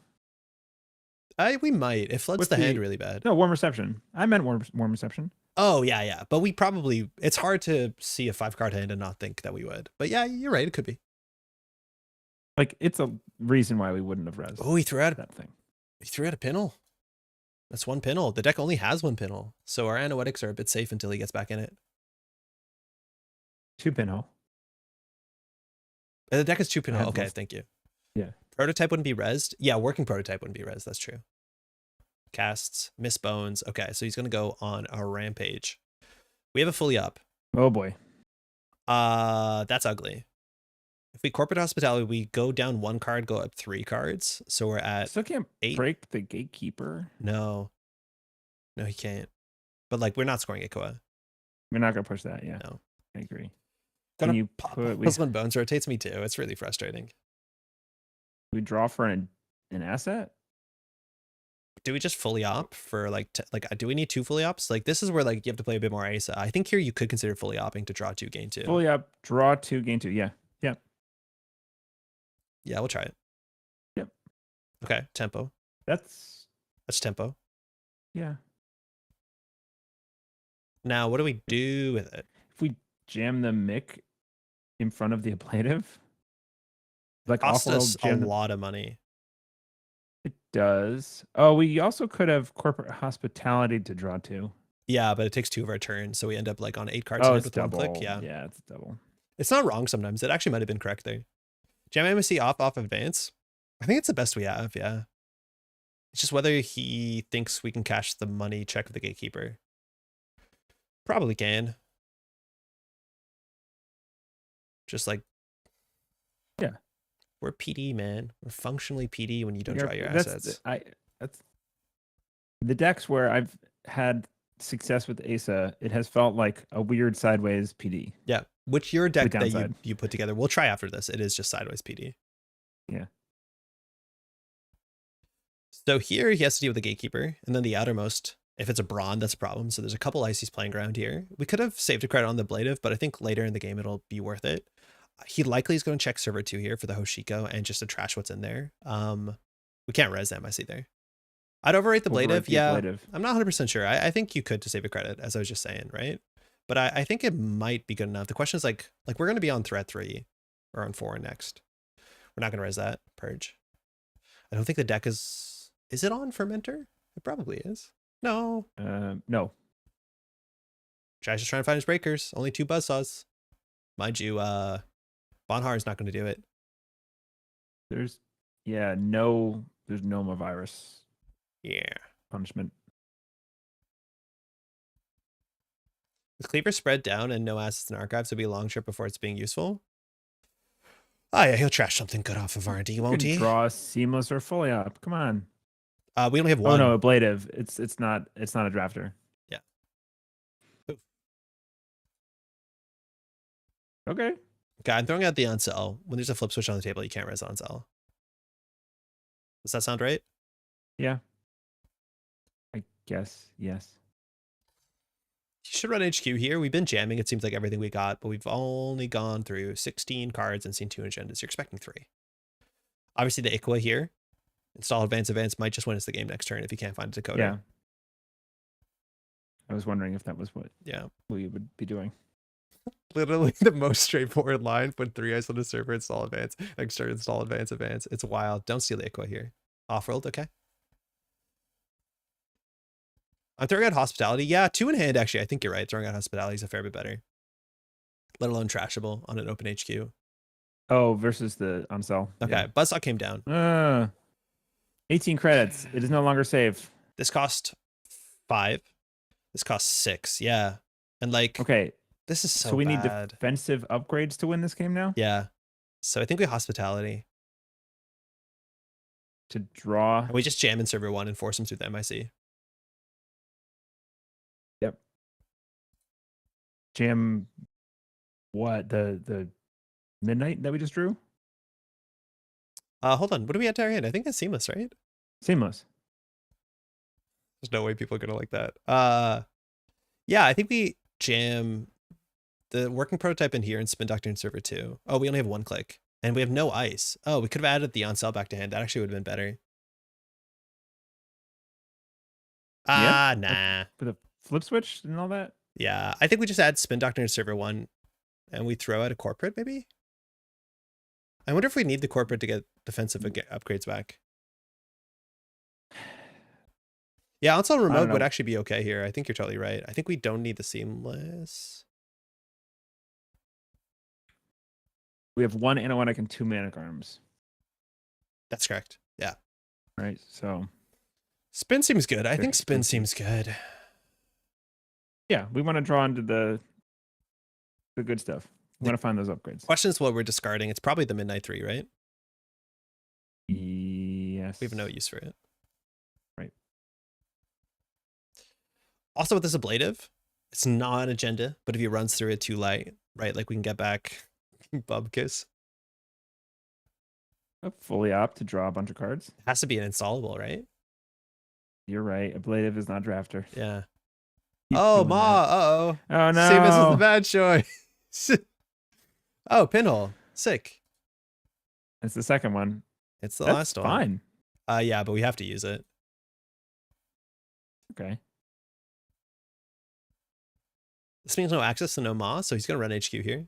We might. It floods With the hand really bad. No, warm reception. I meant warm reception. Oh yeah. But we probably. It's hard to see a 5-card hand and not think that we would. But yeah, you're right. It could be. Like it's a reason why we wouldn't have res. Oh, he threw out that thing. He threw out a pintle. That's 1 pintle. The deck only has 1 pintle, so our Anoetics are a bit safe until he gets back in it. 2 pinhole. The deck is 2 pinhole. Okay, thank you. Yeah. Prototype wouldn't be rezzed. Yeah, working prototype wouldn't be rezzed. That's true. Casts, miss bones. Okay, so he's gonna go on a rampage. We have a fully up. Oh boy. That's ugly. If we corporate hospitality, we go down 1 card, go up 3 cards. So we're at Still can't 8. break the gatekeeper. No, he can't. But like, we're not scoring Ikoa. We're not gonna push that. Yeah. No, I agree. Can you pop put Husband Bones rotates me too. It's really frustrating. we draw for an asset? Do we just fully op for like do we need 2 fully ops? Like this is where like you have to play a bit more Asa. I think here you could consider fully opping to draw 2, gain 2. Fully up, draw 2, gain 2. Yeah. Yep. Yeah, we'll try it. Yep. Okay, tempo. That's tempo. Yeah. Now, what do we do with it? If we jam the mic in front of the ablative, like Costs us a jam lot of money. It does. Oh, we also could have corporate hospitality to draw 2. Yeah, but it takes 2 of our turns, so we end up like on 8 cards Oh, in it's with 1 double. click. Yeah. Yeah, it's double. It's not wrong sometimes. It actually might have been correct there. Jam MSC off advance. I think it's the best we have, yeah. It's just whether he thinks we can cash the money check with the gatekeeper. Probably can. Just like, yeah, we're PD, man. We're functionally PD when you don't draw your that's, assets. That's the decks where I've had success with Asa. It has felt like a weird sideways PD. Yeah, which your deck that downside. you put together. We'll try after this. It is just sideways PD. Yeah. So here he has to deal with the gatekeeper, and then the outermost. If it's a Brawn, that's a problem. So there's a couple ices playing around here. We could have saved a credit on the Ablative, but I think later in the game it'll be worth it. He likely is going to check server 2 here for the Hoshiko and just to trash what's in there. We can't res them, I see there. I'd overrate the Ablative. Yeah, ablative. I'm not 100% sure. I think you could to save a credit, as I was just saying, right? But I think it might be good enough. The question is like we're going to be on threat 3 or on 4 next. We're not going to res that. Purge. I don't think the deck is it on Fermenter? It probably is. No. No. Jai's just trying to find his breakers. Only 2 buzzsaws. Mind you, Bonhar is not going to do it. There's no more virus. Yeah. Punishment. With Cleaver spread down and no assets in archives, it'll be a long trip before it's being useful. Oh yeah, he'll trash something good off of R&D, won't he? Draw seamless or fully up. Come on. We only have 1. Oh no, ablative. It's not a drafter. Yeah. Oof. Okay. Okay, I'm throwing out the on-sell. When there's a flip switch on the table, you can't res on-sell. Does that sound right? Yeah. I guess, yes. You should run HQ here. We've been jamming, it seems like everything we got, but we've only gone through 16 cards and seen 2 agendas. You're expecting 3. Obviously the Ikwa here. Install advance might just win us the game next turn if you can't find a decoder. Yeah. I was wondering if that was what we would be doing. Literally the most straightforward line. Put 3 ice on the server, install advance, next turn install advance. It's wild. Don't steal the Ikwa here. Off-world, okay. I'm throwing out hospitality. Yeah, 2 in hand, actually. I think you're right. Throwing out hospitality is a fair bit better. Let alone trashable on an open HQ. Oh, versus the on-sell. Okay, yeah. Buzzsaw came down. 18 credits. It is no longer saved. This cost 5. This cost 6. Yeah. And like, okay, this is so we bad. need defensive upgrades to win this game now? Yeah. So I think we hospitality. To draw. And we just jam in server 1 and force him through the MIC. Yep. Jam what? The midnight that we just drew? Hold on. What do we add to our hand? I think that's seamless, right? Seamless. There's no way people are gonna like that. Yeah, I think we jam the working prototype in here and spin doctor in server 2. Oh, we only have 1 click. And we have no ice. Oh, we could have added the on-sell back to hand. That actually would have been better. Nah. For the flip switch and all that? Yeah, I think we just add spin doctor in server 1 and we throw out a corporate maybe? I wonder if we need the corporate to get defensive upgrades back. Yeah, on-sell remote would actually be okay here. I think you're totally right. I think we don't need the seamless. We have 1 Anoetic and 2 Manic Arms. That's correct. Yeah. Right, so. Spin seems good. I think spin seems good. Yeah, we want to draw into the good stuff. We want to find those upgrades. Question is what we're discarding. It's probably the Midnight 3, right? Yes. We have no use for it. Right. Also with this ablative, it's not an agenda, but if he runs through it too light, right, like we can get back Bubkiss. Fully opt to draw a bunch of cards. It has to be an installable, right? You're right. Ablative is not drafter. Yeah. Keep oh, Ma. That. Uh-oh. Oh, no. Seamus is the bad choice. Oh, pinhole. Sick. It's the second one. It's the last one. Fine. Yeah, but we have to use it. Okay. This means no access to no Ma, so he's going to run HQ here.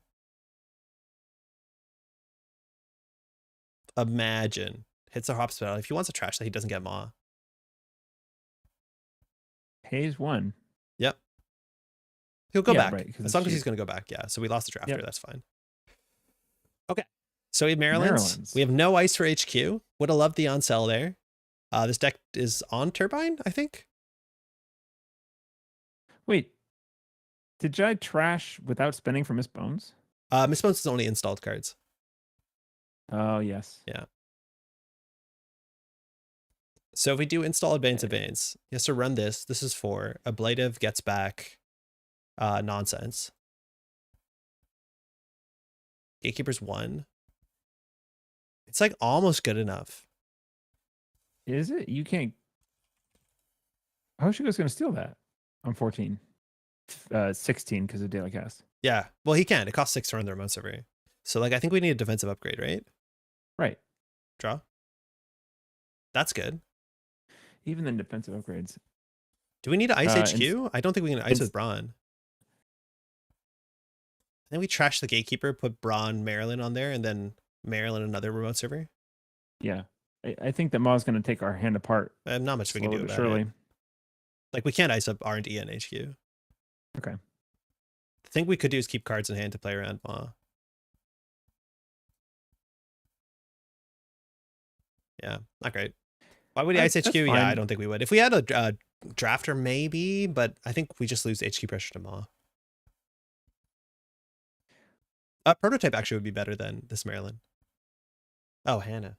Imagine. Hits a hospital. If he wants to trash that, he doesn't get Ma. Pays 1. Yep. He'll go back. Right, as long as he's going to go back. Yeah. So we lost the drafter. Yep. That's fine. Okay. So we have Maryland's. We have no ice for HQ. Would have loved the on sell there. This deck is on Turbine, I think. Wait, did I trash without spending for Miss Bones? Miss Bones is only installed cards. Oh, yes. Yeah. So if we do install Advance, he has to run this. This is 4. Ablative gets back nonsense. Gatekeeper's 1. It's like almost good enough. Is it? You can't. How's you guys going to steal that on 14? 16 because of Daily Cast. Yeah. Well, he can. It costs 6 to run the remote server. So like I think we need a defensive upgrade, right? Right. Draw. That's good. Even then, defensive upgrades. Do we need to ice HQ? I don't think we can ice with Braun. Then we trash the Gatekeeper, put Braun, Maryland on there, and then Maryland another remote server. Yeah. I think that Ma's going to take our hand apart. Not much we can do about surely. it. Like we can't ice up R&D and HQ. Okay. The thing we could do is keep cards in hand to play around Ma. Yeah, not great. Why would he ice HQ? Yeah, I don't think we would. If we had a drafter, maybe, but I think we just lose HQ pressure to Ma. Prototype actually would be better than this Maryland. Oh, Hannah.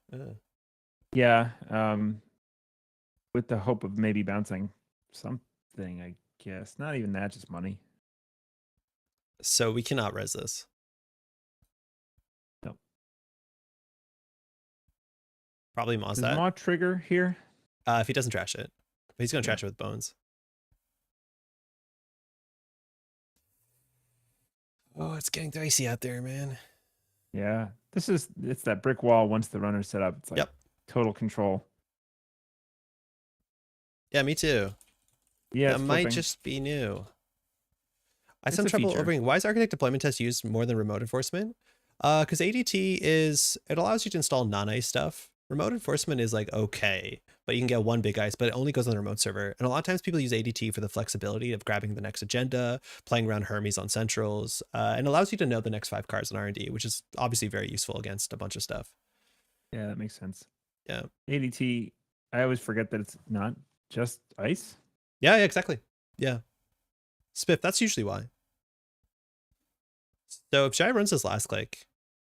Yeah. With the hope of maybe bouncing something, I guess. Not even that, just money. So we cannot res this. No. Probably Ma's Does that. Ma trigger here? If he doesn't trash it. But he's going to trash it with Bones. Oh, it's getting dicey out there, man. Yeah. It's that brick wall once the runner's set up. It's like total control. Yeah, me too. Yeah, that might just be new. I have some trouble overing. Why is Architect Deployment Test used more than Remote Enforcement? Because ADT it allows you to install non-ice stuff. Remote Enforcement is like okay, but you can get one big ice, but it only goes on the remote server. And a lot of times people use ADT for the flexibility of grabbing the next agenda, playing around Hermes on centrals, and allows you to know the next 5 cards on R&D, which is obviously very useful against a bunch of stuff. Yeah, that makes sense. Yeah. ADT, I always forget that it's not just ice. Yeah, exactly. Yeah. Spiff, that's usually why. So if Shai runs his last click,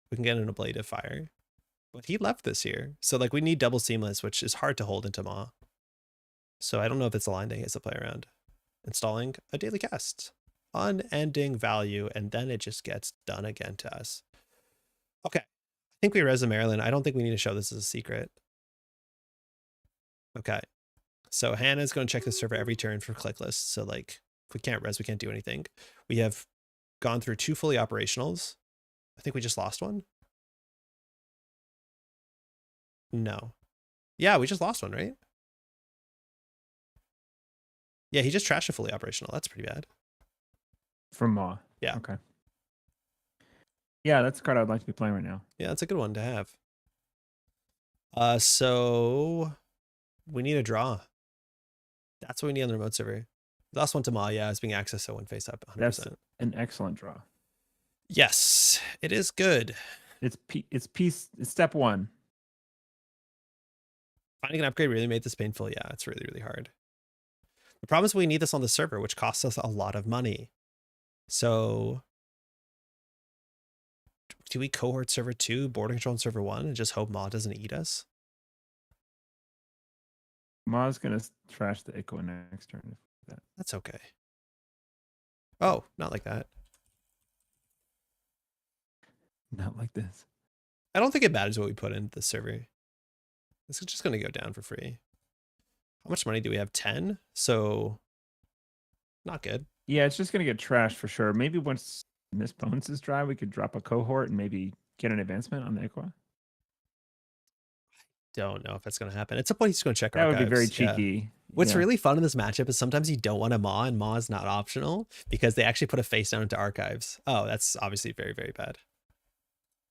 we can get an ablative fire. But he left this here. So like we need double seamless, which is hard to hold into Ma. So I don't know if it's a line that he has to play around. Installing a daily cast. Unending value, and then it just gets done again to us. Okay. I think we res a Maryland. I don't think we need to show this as a secret. Okay. So Hannah's going to check the server every turn for click lists. So like if we can't res, we can't do anything. We have gone through 2 fully operationals. I think we just lost one. No. Yeah, we just lost one, right? Yeah, he just trashed a fully operational. That's pretty bad. From Ma. Yeah. Okay. Yeah, that's a card I'd like to be playing right now. Yeah, that's a good one to have. So we need a draw. That's what we need on the remote server. Last one to Ma, yeah, is being accessed so one face up 100%. That's an excellent draw. Yes, it is good. It's step 1. Finding an upgrade really made this painful. Yeah, it's really, really hard. The problem is we need this on the server, which costs us a lot of money. So do we cohort server 2, border control on server 1, and just hope Ma doesn't eat us? Ma's going to trash the Echo next turn. That's okay. Oh, not like that. Not like this. I don't think it matters what we put into the server. This is just going to go down for free. How much money do we have? 10? So not good. Yeah, it's just going to get trashed for sure. Maybe once Miss Bones is dry, we could drop a cohort and maybe get an advancement on the Equa. Don't know if that's going to happen. At some point, he's going to check that archives. Would be very cheeky. Yeah. What's really fun in this matchup is sometimes you don't want a Ma, and Ma is not optional because they actually put a face down into archives. Oh, that's obviously very, very bad.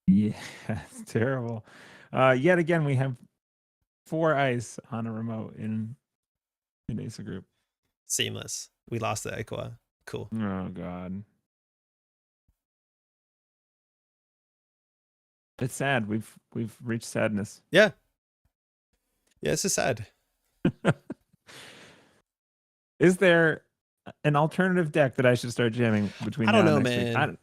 Yeah, it's terrible. Yet again, we have 4 ice on a remote in Asa group. Seamless. We lost the Equa. Cool. Oh, God. It's sad. We've reached sadness. Yeah. Yeah, this is sad. Is there an alternative deck that I should start jamming between I now don't and know, next week? man.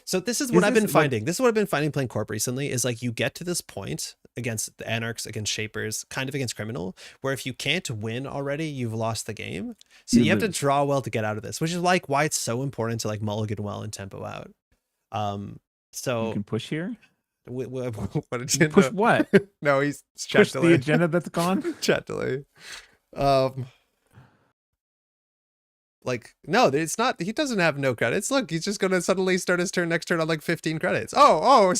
So this is what I've been finding. This is what I've been finding playing Corp recently is like you get to this point against the Anarchs, against Shapers, kind of against Criminal, where if you can't win already, you've lost the game. So you have to draw well to get out of this, which is like why it's so important to like mulligan well and tempo out. So you can push here. What agenda? Push what? No, he's push the agenda that's gone. Chat delay. Like, no, it's not. He doesn't have no credits. Look, he's just gonna suddenly start his next turn on like 15 credits. Oh,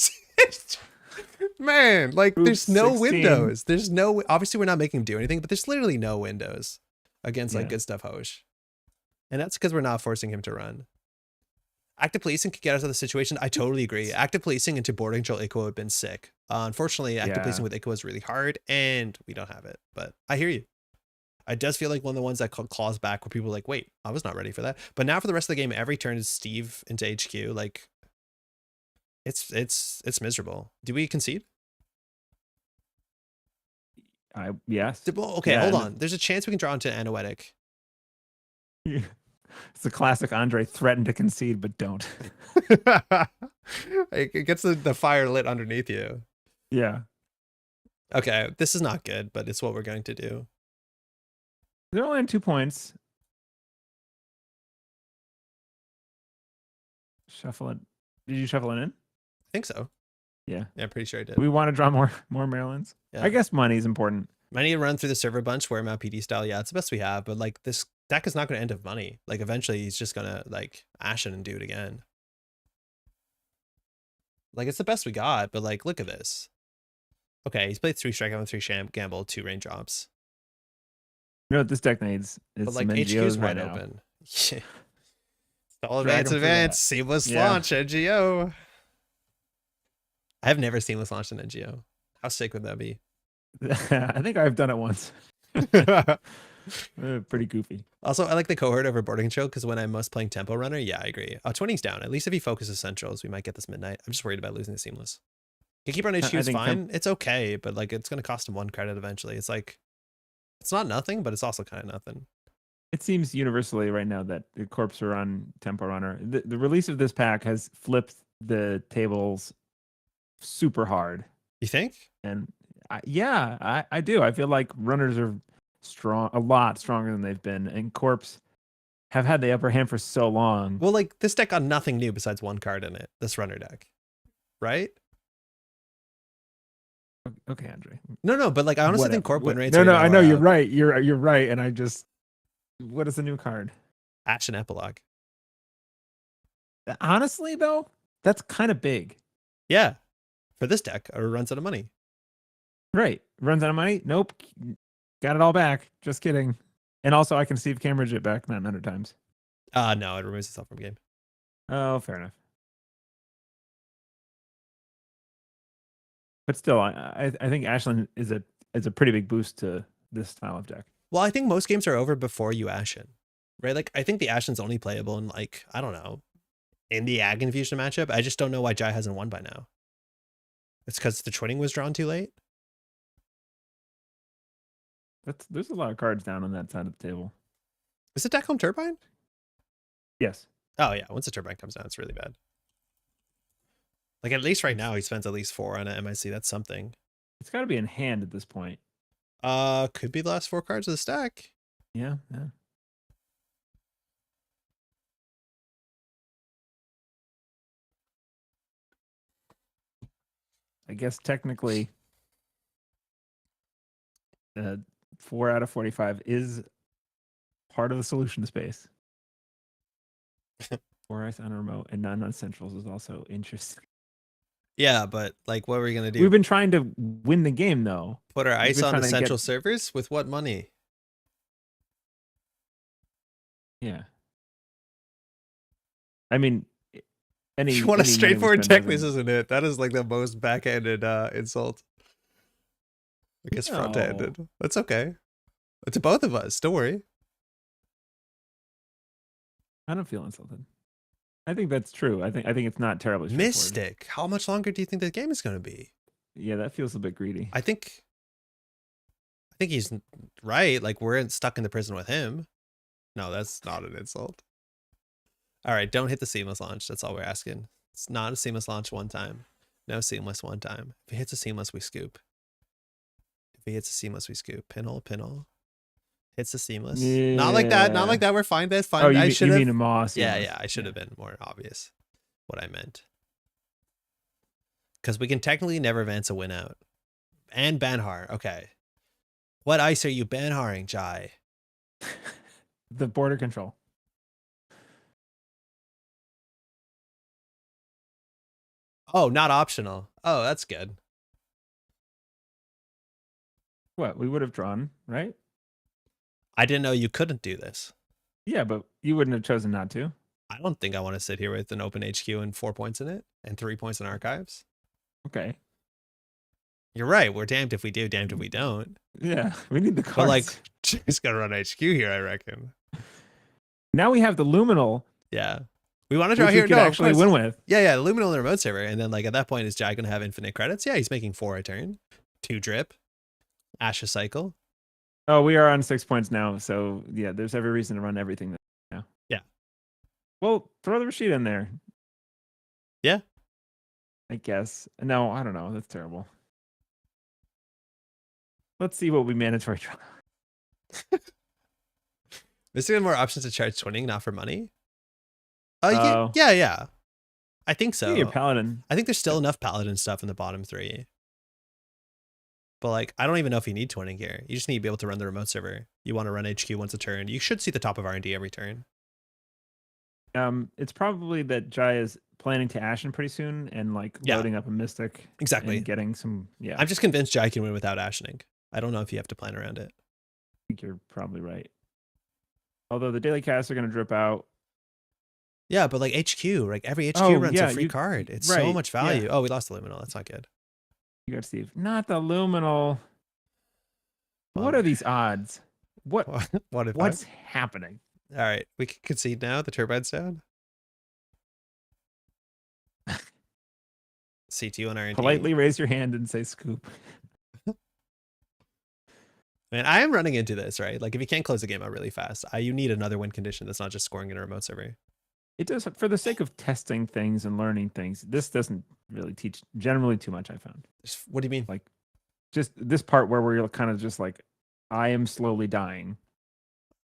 man, like Oops, there's no 16. windows. There's no. Obviously, we're not making him do anything, but there's literally no windows against like good stuff Hosh, and that's because we're not forcing him to run. Active policing could get us out of the situation. I totally agree. Active policing into boarding control Ico would have been sick. Unfortunately, active policing with Ico is really hard, and we don't have it. But I hear you. It does feel like one of the ones that claws back where people are like, wait, I was not ready for that. But now for the rest of the game, every turn is Steve into HQ. Like, it's miserable. Do we concede? Yes. Well, okay, hold on. There's a chance we can draw into Anoetic. It's a classic Andre, threaten to concede, but don't. It gets the fire lit underneath you. Yeah. Okay, this is not good, but it's what we're going to do. They're only on 2 points. Shuffle it. Did you shuffle it in? I think so. Yeah. Yeah, I'm pretty sure I did. We want to draw more Marylands. Yeah. I guess money is important. Money to run through the server bunch, wear him out PD style. Yeah, it's the best we have, but like this deck is not going to end of money. Like eventually he's just going to like Ashen and do it again. Like it's the best we got, but like look at this. Okay, he's played 3 strikeout and 3 gamble, 2 raindrops. You know what this deck needs? But like HQ's wide open. Yeah. All advance, seamless launch, NGO. I have never seamless launched an NGO. How sick would that be? I think I've done it once. Pretty goofy. Also, I like the cohort over boarding control because when I'm most playing tempo runner, yeah, I agree. 20's down. At least if he focuses centrals, we might get this midnight. I'm just worried about losing the seamless. Can keep on HQ is fine. It's okay, but like it's gonna cost him 1 credit eventually. It's like it's not nothing, but it's also kind of nothing. It seems universally right now that the corps are on tempo runner. The release of this pack has flipped the tables super hard. You think? And I do. I feel like runners are strong, a lot stronger than they've been, and corps have had the upper hand for so long. Well, like this deck got nothing new besides 1 card in it. This runner deck, right? Okay, Andre. No, but like I honestly think corp win rates. No, I know you're right. You're right, and I just. What is the new card? Ashen Epilogue. Honestly, though, that's kind of big. Yeah, for this deck, or runs out of money. Right, runs out of money. Nope, got it all back. Just kidding. And also, I can Steve Cambridge it back 900 times. No, it removes itself from game. Oh, fair enough. But still, I think Ashland is a pretty big boost to this style of deck. Well, I think most games are over before you Ashen, right? Like, I think the Ashen's only playable in, like, I don't know, in the Ag Infusion matchup. I just don't know why Jai hasn't won by now. It's because the twinning was drawn too late? There's a lot of cards down on that side of the table. Is the deck home Turbine? Yes. Oh, yeah. Once the Turbine comes down, it's really bad. Like, at least right now, he spends at least 4 on an MIC. That's something. It's got to be in hand at this point. Could be the last 4 cards of the stack. Yeah. I guess technically, 4 out of 45 is part of the solution to space. 4 ice on a remote and none on centrals is also interesting. Yeah, but like, what are we gonna do? We've been trying to win the game, though. Put our ice on the central servers with what money? Yeah. I mean, you want a straightforward tech list, isn't it? That is like the most backhanded insult. I guess front-handed. That's okay. To both of us. Don't worry. I don't feel insulted. I think that's true. I think it's not terribly straightforward. Mystic. How much longer do you think the game is going to be? Yeah, that feels a bit greedy. I think he's right. Like we're stuck in the prison with him. No, that's not an insult. All right, don't hit the seamless launch. That's all we're asking. It's not a seamless launch one time. No seamless one time. If he hits a seamless, we scoop. If he hits a seamless, we scoop. Pinhole, pinhole. Hits the seamless. Yeah. Not like that. Not like that. We're fine. That's fine. Oh, you I mean a moss? Yeah, yeah. I should have been more obvious what I meant. Because we can technically never advance a win out. And Banhar. Okay. What ice are you Banharing, Jai? The border control. Oh, not optional. Oh, that's good. What? We would have drawn, right? I didn't know you couldn't do this. Yeah, but you wouldn't have chosen not to. I don't think I want to sit here with an open HQ and 4 points in it and 3 points in archives. Okay. You're right. We're damned if we do, damned if we don't. Yeah, we need the cards. But like, she's gonna run HQ here, I reckon. Now we have the luminal. Yeah. We want to draw which here. we could actually win with. Yeah, yeah. Luminal in the remote server. And then like at that point, is Jai gonna have infinite credits? Yeah, he's making 4 a turn. 2 drip. Asha cycle. Oh, we are on 6 points now. So yeah, there's every reason to run everything now. Yeah. Well, throw the Rashid in there. Yeah. I guess. No, I don't know. That's terrible. Let's see what we mandatory draw. Is there more options to charge twinning, not for money? Oh. Yeah. I think so. Yeah, your paladin. I think there's still enough paladin stuff in the bottom 3. But like, I don't even know if you need twinning here. You just need to be able to run the remote server. You want to run HQ once a turn. You should see the top of R&D every turn. It's probably that Jai is planning to Ashen pretty soon and like loading up a Mystic. Exactly. And getting some, yeah. I'm just convinced Jai can win without Ashening. I don't know if you have to plan around it. I think you're probably right. Although the daily casts are going to drip out. Yeah, but like HQ, like every HQ runs a free card. It's so much value. Yeah. Oh, we lost the Luminal. That's not good. You got Steve. Not the Luminal. What are these odds? What's happening? All right, we can concede now. The turbine's down. C2 on R&D. Politely raise your hand and say scoop. Man, I am running into this, right? Like if you can't close the game out really fast, you need another win condition that's not just scoring in a remote server. It does, for the sake of testing things and learning things. This doesn't really teach generally too much, I found. What do you mean? Like just this part where we're kind of just like, I am slowly dying.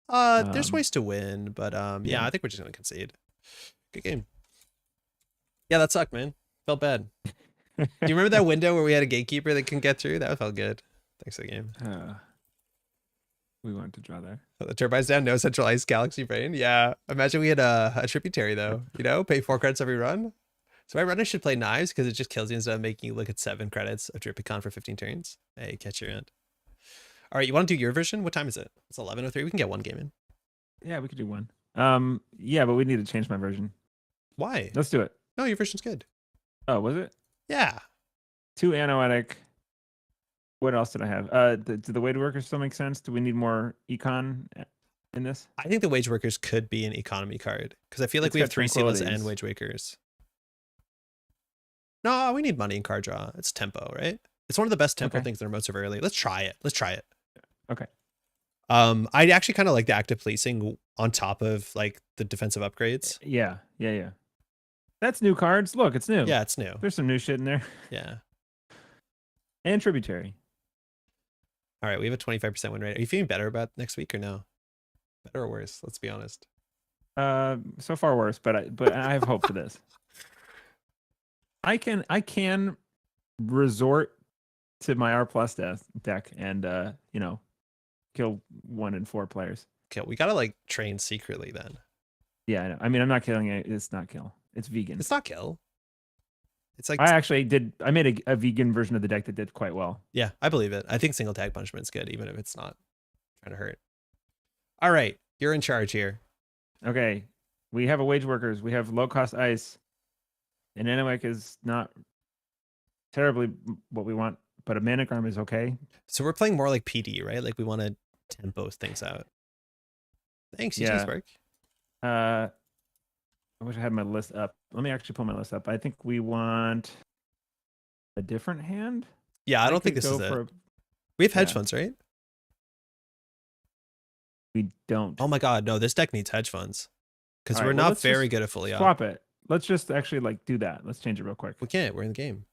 There's ways to win, but yeah, I think we're just gonna concede. Good game. Yeah, that sucked, man. Felt bad. Do you remember that window where we had a gatekeeper that couldn't get through? That felt good. Thanks for the game. We wanted to draw there. The turbine's down, no centralized galaxy brain. Yeah. Imagine we had a tributary though, you know, pay 4 credits every run. So my runner should play knives because it just kills you instead of making you look at 7 credits of Dripicon for 15 turns. Hey, catch your end. All right, you want to do your version? What time is it? It's 11:03. We can get 1 game in. Yeah, we could do 1. Yeah, but we need to change my version. Why? Let's do it. No, your version's good. Oh, was it? Yeah. 2 Anoetic. What else did I have? Do the wage workers still make sense? Do we need more econ in this? I think the wage workers could be an economy card because I feel like we have 3 seamless and wage workers. No, we need money in card draw. It's tempo, right? It's one of the best tempo things in remote server early. Let's try it. Okay. I actually kind of like the active policing on top of like the defensive upgrades. Yeah. That's new cards. Look, it's new. Yeah, it's new. There's some new shit in there. Yeah. And tributary. All right, we have a 25% win rate. Are you feeling better about next week or no? Better or worse? Let's be honest. So far worse, but I have hope for this. I can resort to my R+ deck and kill 1 in 4 players. Okay, we gotta like train secretly then. Yeah, I know. I mean, I'm not killing it. It's not kill. It's vegan. It's not kill. It's like I made a vegan version of the deck that did quite well. Yeah, I believe it. I think single tag punishment's good, even if it's not trying to hurt. All right, you're in charge here. Okay, we have a wage workers. We have low cost ice, and Anoetic is not terribly what we want, but a manic arm is okay. So we're playing more like PD, right? Like we want to tempo things out. Thanks, you Spark. I wish I had my list up. Let me actually pull my list up. I think we want a different hand. Yeah, I don't think could this go is it. for. We have hedge yeah. funds, right? We don't. Oh my god, no, this deck needs hedge funds. Because All we're right, well, not let's very just good at fully up. swap it. Let's just actually like do that. Let's change it real quick. We can't. We're in the game.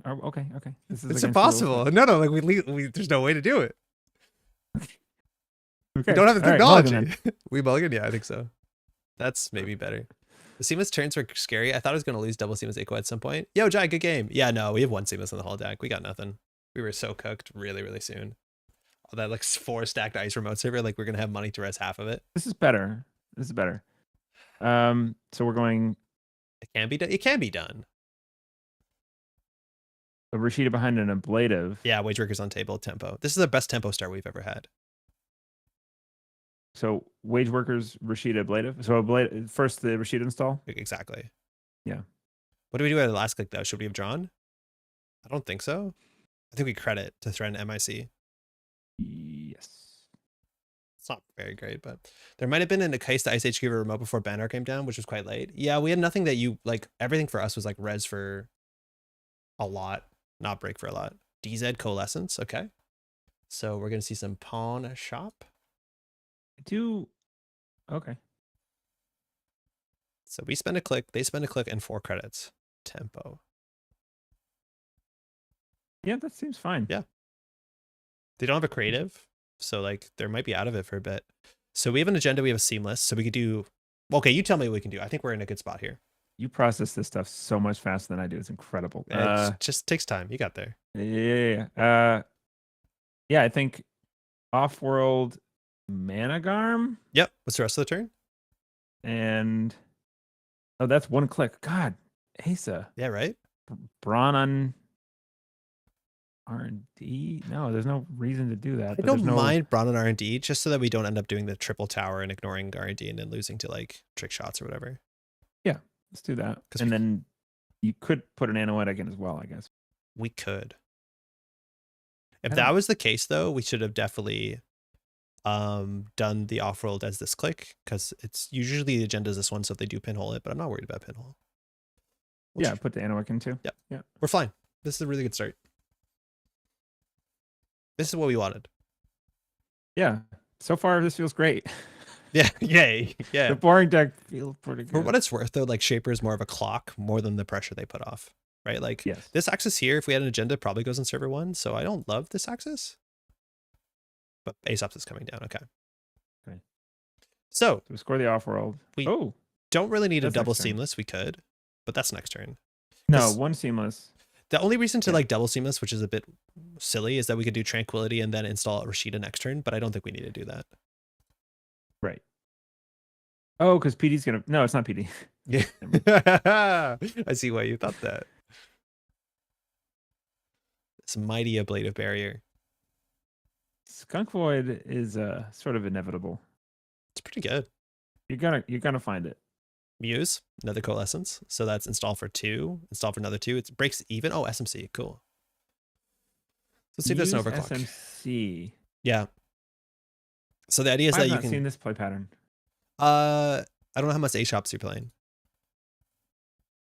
Oh, okay. This is It's against the rules. impossible. No, like there's no way to do it. Okay. We don't have the All right, technology. mulligan We mulligan? Yeah, I think so. That's maybe better. The seamless turns were scary. I thought I was going to lose double seamless echo at some point. Yo, Jai, good game. Yeah, no, we have one seamless in the whole deck. We got nothing. We were so cooked really, really soon. All that like 4 stacked ice remote server, like we're going to have money to res half of it. This is better. So we're going It can be done. It can be done. a Rashida behind an ablative. Yeah, wage workers on table tempo. This is the best tempo start we've ever had. So wage workers, Rashida, ablative. So ablative first, the Rashida install. Exactly. Yeah. What do we do at the last click though? Should we have drawn? I don't think so. I think we credit to threaten MIC. Yes. It's not very great, but there might have been an Asa Ice HQ remote before Banner came down, which was quite late. Yeah, we had nothing that you like. Everything for us was like res for a lot, not break for a lot. DZ Coalescence. Okay. So we're going to see some pawn shop. Okay. So we spend a click, they spend a click and 4 credits. Tempo. Yeah, that seems fine. Yeah. They don't have a creative, so like they might be out of it for a bit. So we have an agenda, we have a seamless, so we could do, okay, you tell me what we can do. I think we're in a good spot here. You process this stuff so much faster than I do. It's incredible. It just takes time. You got there. Yeah. Yeah, I think off-world Managarm. Yep. What's the rest of the turn? And that's one click. God, Asa. Yeah, right? Brawn on R&D? No, there's no reason to do that. I don't mind Brawn on R&D just so that we don't end up doing the triple tower and ignoring R&D and then losing to like trick shots or whatever. Yeah, let's do that. And then you could put an Anoetic in as well, I guess. We could. If that was the case though, we should have definitely done the off-world as this click, because it's usually the agenda is this one, so if they do pinhole it, but I'm not worried about pinhole. Yeah, put the Anoetic in too. Yep. Yeah. We're fine. This is a really good start. This is what we wanted. Yeah. So far, this feels great. Yeah. Yay. Yeah. The boring deck feels pretty good. For what it's worth, though, like Shaper is more of a clock more than the pressure they put off, right? Like this axis here, if we had an agenda, probably goes in server 1. So I don't love this axis. But Aesop's is coming down. Okay. So we score the off-world. We don't really need a double seamless. We could, but that's next turn. No, one seamless. The only reason to like double seamless, which is a bit silly, is that we could do Tranquility and then install Rashida next turn, but I don't think we need to do that. Right. Oh, because PD's gonna. No, it's not PD. Yeah. I see why you thought that. It's a mighty ablative barrier. Skunk Void is sort of inevitable. It's pretty good. You're gonna find it. Muse, another coalescence. So that's install for 2, install for another 2. It breaks even. Oh, SMC, cool. Let's see if there's an overclock. SMC. Yeah. So the idea is that you can. I've not seen this play pattern. I don't know how much A shops you're playing.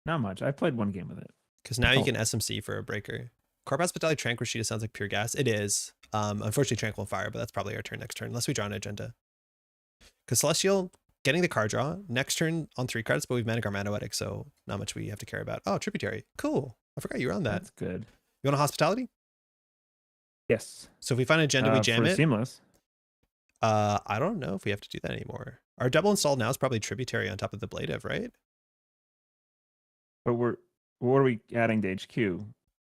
Not much. I played one game with it. Because now you can SMC for a breaker. Corp Hospitality Trank Rashida sounds like pure gas. It is. Unfortunately, Tranquil Fire, but that's probably our turn next turn, unless we draw an agenda. Because Celestial, getting the card draw, next turn on 3 cards, but we've Managar Anoetic, so not much we have to care about. Oh, Tributary. Cool. I forgot you were on that. That's good. You want a Hospitality? Yes. So if we find an agenda, we jam it. Seamless. I don't know if we have to do that anymore. Our double install now is probably Tributary on top of the Blade of, right? But what are we adding to HQ?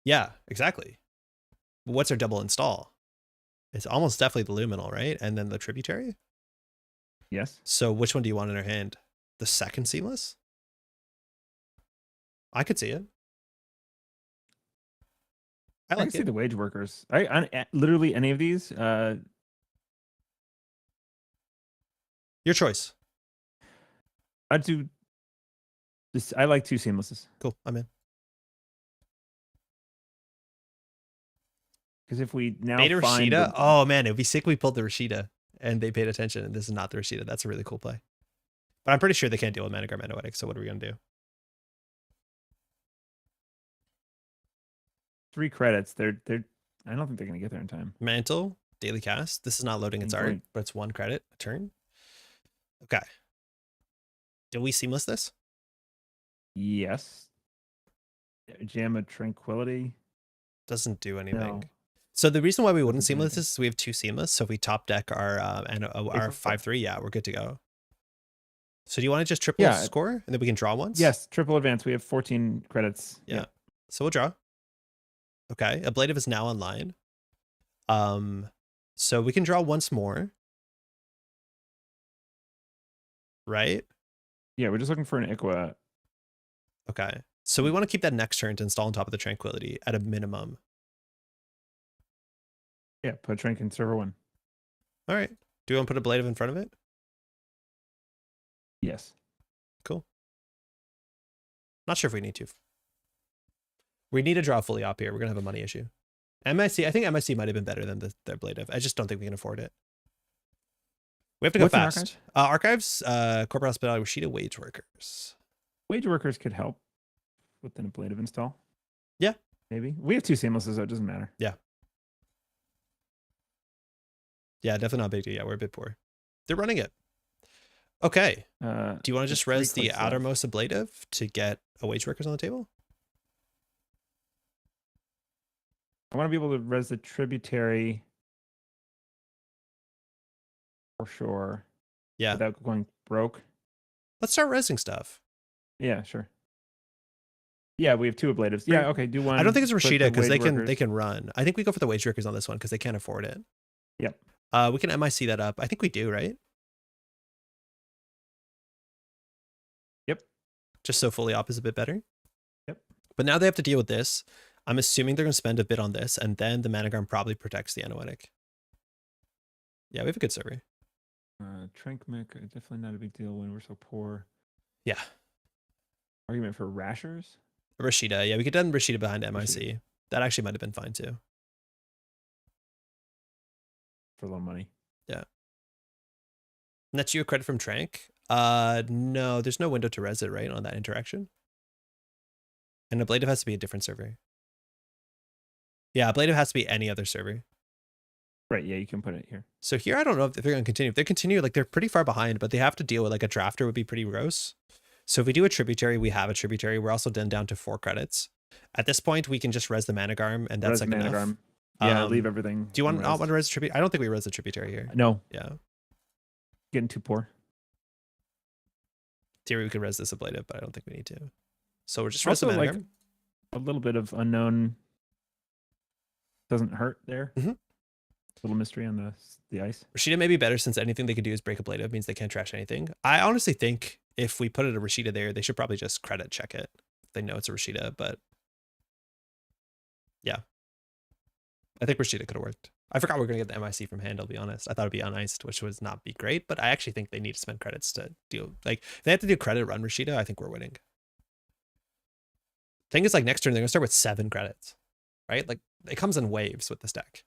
Yeah, exactly. What's our double install? It's almost definitely the Luminal, right? And then the Tributary? Yes. So which one do you want in our hand? The second Seamless? I could see it. I can see the wage workers. I literally any of these. Your choice. I'd do this. I like 2 seamlesses. Cool. I'm in. Because if we now Beta find Rashida, oh man, it'd be sick. We pulled the Rashida and they paid attention, and this is not the Rashida. That's a really cool play. But I'm pretty sure they can't deal with Managarm Anoetic, so what are we going to do? 3 credits. They're I don't think they're going to get there in time. Mantle, daily cast. This is not loading its art, but it's 1 credit a turn. Okay. Do we seamless this? Yes. Jam of Tranquility. Doesn't do anything. No. So the reason why we wouldn't seamless this is we have 2 seamless. So if we top deck our 5/3, yeah, we're good to go. So do you want to just triple score and then we can draw once? Yes, triple advance. We have 14 credits. Yeah. So we'll draw. Okay. Ablative is now online. So we can draw once more. Right? Yeah, we're just looking for an Iqua. Okay. So we want to keep that next turn to install on top of the Tranquility at a minimum. Yeah, put Trank in server 1. All right. Do you want to put Ablative in front of it? Yes. Cool. Not sure if we need to. We need to draw fully op here. We're going to have a money issue. MIC, I think MIC might have been better than the Ablative. I just don't think we can afford it. We have to go fast. Archives, corporate hospitality, Rashida, wage workers. Wage workers could help with an Ablative install. Yeah. Maybe. We have 2 seamlesses, so it doesn't matter. Yeah. Yeah, definitely not a big deal. Yeah, we're a bit poor. They're running it. Okay. Do you want to just res the outermost Ablative to get a wage workers on the table? I want to be able to res the tributary for sure. Yeah. Without going broke. Let's start resing stuff. Yeah, sure. Yeah, we have 2 ablatives. Yeah, okay, do one. I don't think it's Rashida because they can run. I think we go for the wage workers on this one because they can't afford it. Yep. We can MIC that up. I think we do, right? Yep. Just so fully op is a bit better. Yep. But now they have to deal with this. I'm assuming they're going to spend a bit on this, and then the Managarm probably protects the Anoetic. Yeah, we have a good server. Trank Mech, definitely not a big deal when we're so poor. Yeah. Argument for Rashers? Rashida. Yeah, we could done Rashida behind MIC. Rashida. That actually might have been fine too. For a little money. Yeah. And that's you a credit from Trank? No, there's no window to res it, right, on that interaction? And Ablative has to be a different server. Yeah, Ablative has to be any other server. Right, yeah, you can put it here. So here, I don't know if they're going to continue. If they continue, like, they're pretty far behind, but they have to deal with, like, a drafter would be pretty gross. So if we do a tributary, we have a tributary. We're also then down to 4 credits. At this point, we can just res the Managarm, and that's like enough. Yeah, leave everything. Do you want to res the tributary? I don't think we res the tributary here. No. Yeah. Getting too poor. Theory, we could res this Ablative, but I don't think we need to. So we're just res the Managarm. Like a little bit of unknown doesn't hurt there. Mm-hmm. Little mystery on the ice. Rashida may be better since anything they can do is break Ablative, means they can't trash anything. I honestly think if we put it a Rashida there, they should probably just credit check it. They know it's a Rashida, but yeah. I think Rashida could have worked. I forgot we were going to get the MIC from hand, I'll be honest. I thought it'd be uniced, which would not be great, but I actually think they need to spend credits to deal. Like, if they have to do credit run Rashida, I think we're winning. Thing is, like, next turn, they're going to start with 7 credits, right? Like, it comes in waves with this deck.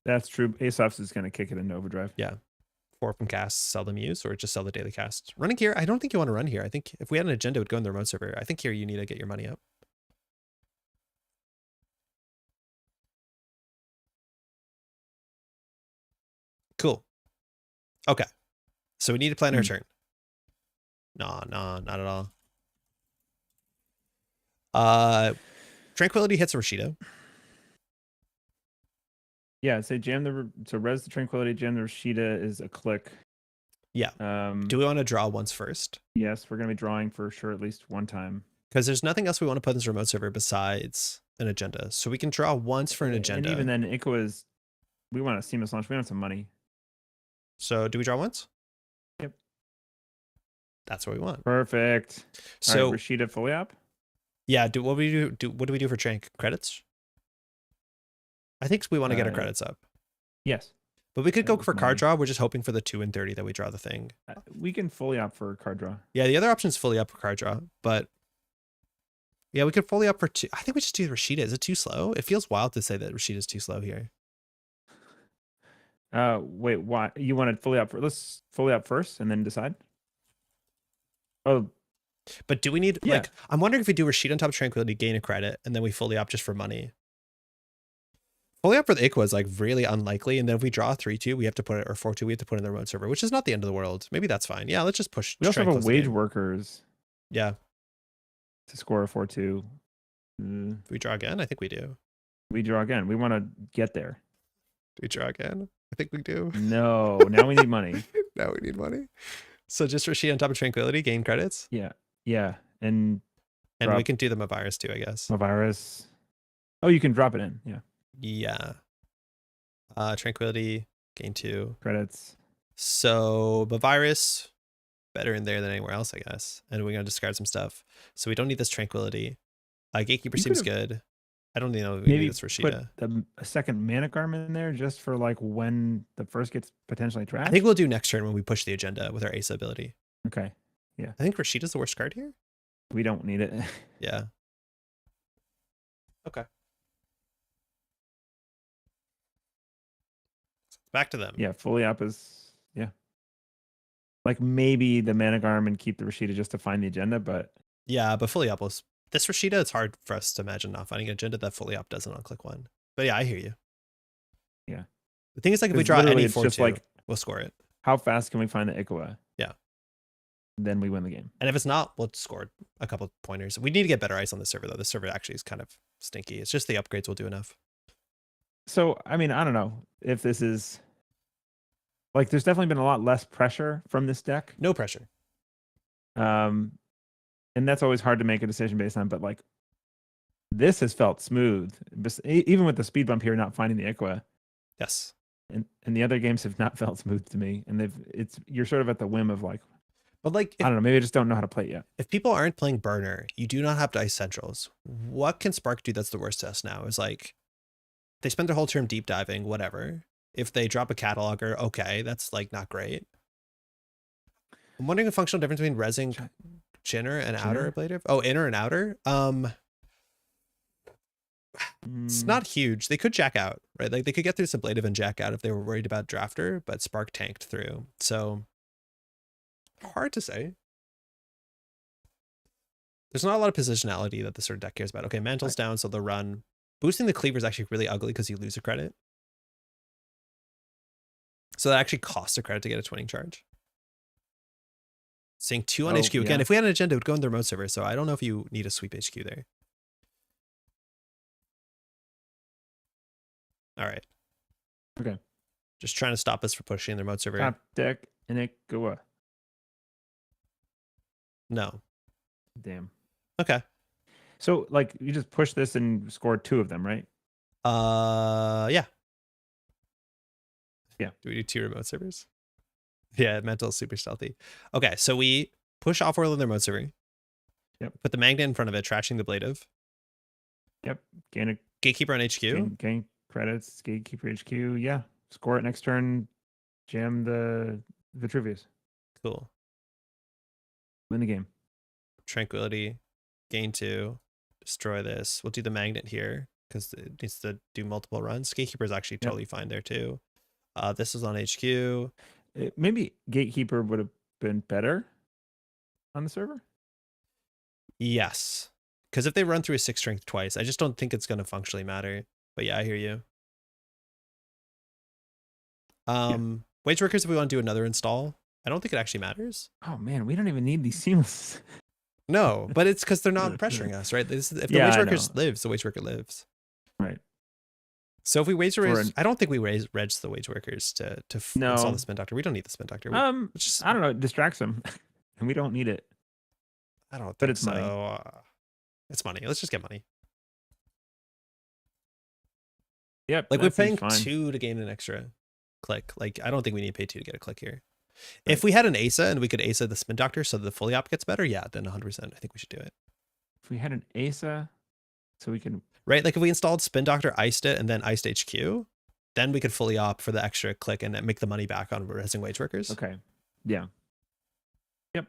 That's true. Ace-Offs is going to kick it into overdrive. Yeah. 4 from cast, sell them use, or just sell the daily cast. Running here, I don't think you want to run here. I think if we had an agenda, it would go in the remote server. I think here you need to get your money up. Cool. Okay. So we need to plan our turn. No, not at all. Tranquility hits Rashida. Yeah, say so res the Tranquility, jam the Rashida is a click. Yeah. Do we want to draw once first? Yes, we're going to be drawing for sure at least one time. Because there's nothing else we want to put in this remote server besides an agenda. So we can draw once for an agenda. And even then, Iqua is, we want a seamless launch. We want some money. So do we draw once? Yep. That's what we want. Perfect. So all right, Rashida fully up? Yeah, what do we do for Trank? Credits? I think we want to get our credits up. Yes. But we could go for card draw. We're just hoping for the 2 and 30 that we draw the thing. We can fully opt for card draw. Yeah, the other option is fully up for card draw, but yeah, we could fully up for 2. I think we just do Rashida. Is it too slow? It feels wild to say that Rashida is too slow here. Wait, why? You want to fully up for? Let's fully up first and then decide. Oh, But do we need Yeah. like, I'm wondering if we do Rashid on top of Tranquility, gain a credit, and then we fully opt just for money. Fully up for the Ikwa is like really unlikely, and then if we draw 3-2, we have to put it, or 4-2, we have to put in the remote server, which is not the end of the world. Maybe that's fine. Yeah, let's just push. we also try have and a close the wage game. workers Yeah. to score a 4-2. Do we draw again? I think we do. We draw again. We want to get there. Do we draw again? I think we do. No, now we need money. Now we need money. So just Rashid on top of Tranquility, gain credits. Yeah. Yeah. And we drop can do the virus too, I guess. a virus. Oh, you can drop it in. Yeah. Yeah. Tranquility, gain 2. Credits. So virus, better in there than anywhere else, I guess. And we're gonna discard some stuff. So we don't need this Tranquility. Gatekeeper You seems could've good. I don't even know if we Maybe need this put Rashida. a second Manic Arm in there just for like when the first gets potentially trashed. I think we'll do next turn when we push the agenda with our Asa ability. Okay. Yeah. I think Rashida's the worst card here. We don't need it. Yeah. Okay. Back to them. Yeah. Fully up is, yeah. Like maybe the Manic Arm and keep the Rashida just to find the agenda, but. Yeah, but fully up was this Rashida. It's hard for us to imagine not finding an agenda that fully up doesn't on click 1. But yeah, I hear you. Yeah. The thing is, like, if we 'Cause draw literally any it's 4-2, just like, we'll score it. how fast can we find the Ikawa? Yeah. Then we win the game. And if it's not, we'll score a couple pointers. We need to get better ice on the server, though. The server actually is kind of stinky. It's just the upgrades will do enough. So, I mean, I don't know if this is like, there's definitely been a lot less pressure from this deck. No pressure. And that's always hard to make a decision based on, but like this has felt smooth, even with the speed bump here, not finding the Ikwa. Yes. And the other games have not felt smooth to me. And you're sort of at the whim of like, but like, I don't know, maybe I just don't know how to play it yet. If people aren't playing Burner, you do not have to ice centrals. What can Spark do that's the worst to us now is like, they spend their whole term deep diving, whatever. If they drop a cataloger, okay, that's like not great. I'm wondering the functional difference between resing inner and outer ablative. Oh, inner and outer. It's not huge. They could jack out, right? Like they could get through some ablative and jack out if they were worried about drafter, but Spark tanked through. So hard to say. There's not a lot of positionality that this sort of deck cares about. Okay, Mantle's down, so the run. Boosting the cleaver is actually really ugly because you lose a credit. So that actually costs a credit to get a twinning charge. Saying 2 on HQ. Again, if we had an agenda, it would go in the remote server, so I don't know if you need a sweep HQ there. All right. Okay. Just trying to stop us from pushing the remote server. Top deck and it go. No. Damn. Okay. So like you just push this and score 2 of them, right? Yeah. Yeah. Do we do 2 remote servers? Yeah, Mental is super stealthy. Okay, so we push off world in the remote server. Yep. Put the magnet in front of it, trashing the ablative. Yep. Gain a Gatekeeper on HQ. Gain credits, Gatekeeper HQ. Yeah. Score it next turn. Jam the Vitruvius. Cool. Win the game. Tranquility. Gain 2. Destroy this. We'll do the magnet here because it needs to do multiple runs. Gatekeeper is actually totally fine there too. This is on HQ. Maybe Gatekeeper would have been better on the server. Yes. Because if they run through a 6 strength twice, I just don't think it's going to functionally matter. But yeah, I hear you. Wage workers, if we want to do another install, I don't think it actually matters. Oh man, we don't even need these seamless. No, but it's because they're not pressuring us, right? If the wage workers lives, the wage worker lives. Right. So if we wage raise, I don't think we reg the wage workers to install the spin doctor. We don't need the spin doctor. I don't know. It distracts them, and we don't need it. I don't think but it's so. money. It's money. Let's just get money. Yep. Like we're paying 2 to gain an extra click. Like I don't think we need to pay 2 to get a click here. Right. If we had an Asa and we could Asa the spin doctor so the fully op gets better, yeah, then 100%. I think we should do it. If we had an Asa, so we can. Right, like if we installed Spin Doctor, iced it, and then iced HQ, then we could fully opt for the extra click and make the money back on resing wage workers. Okay. Yeah. Yep.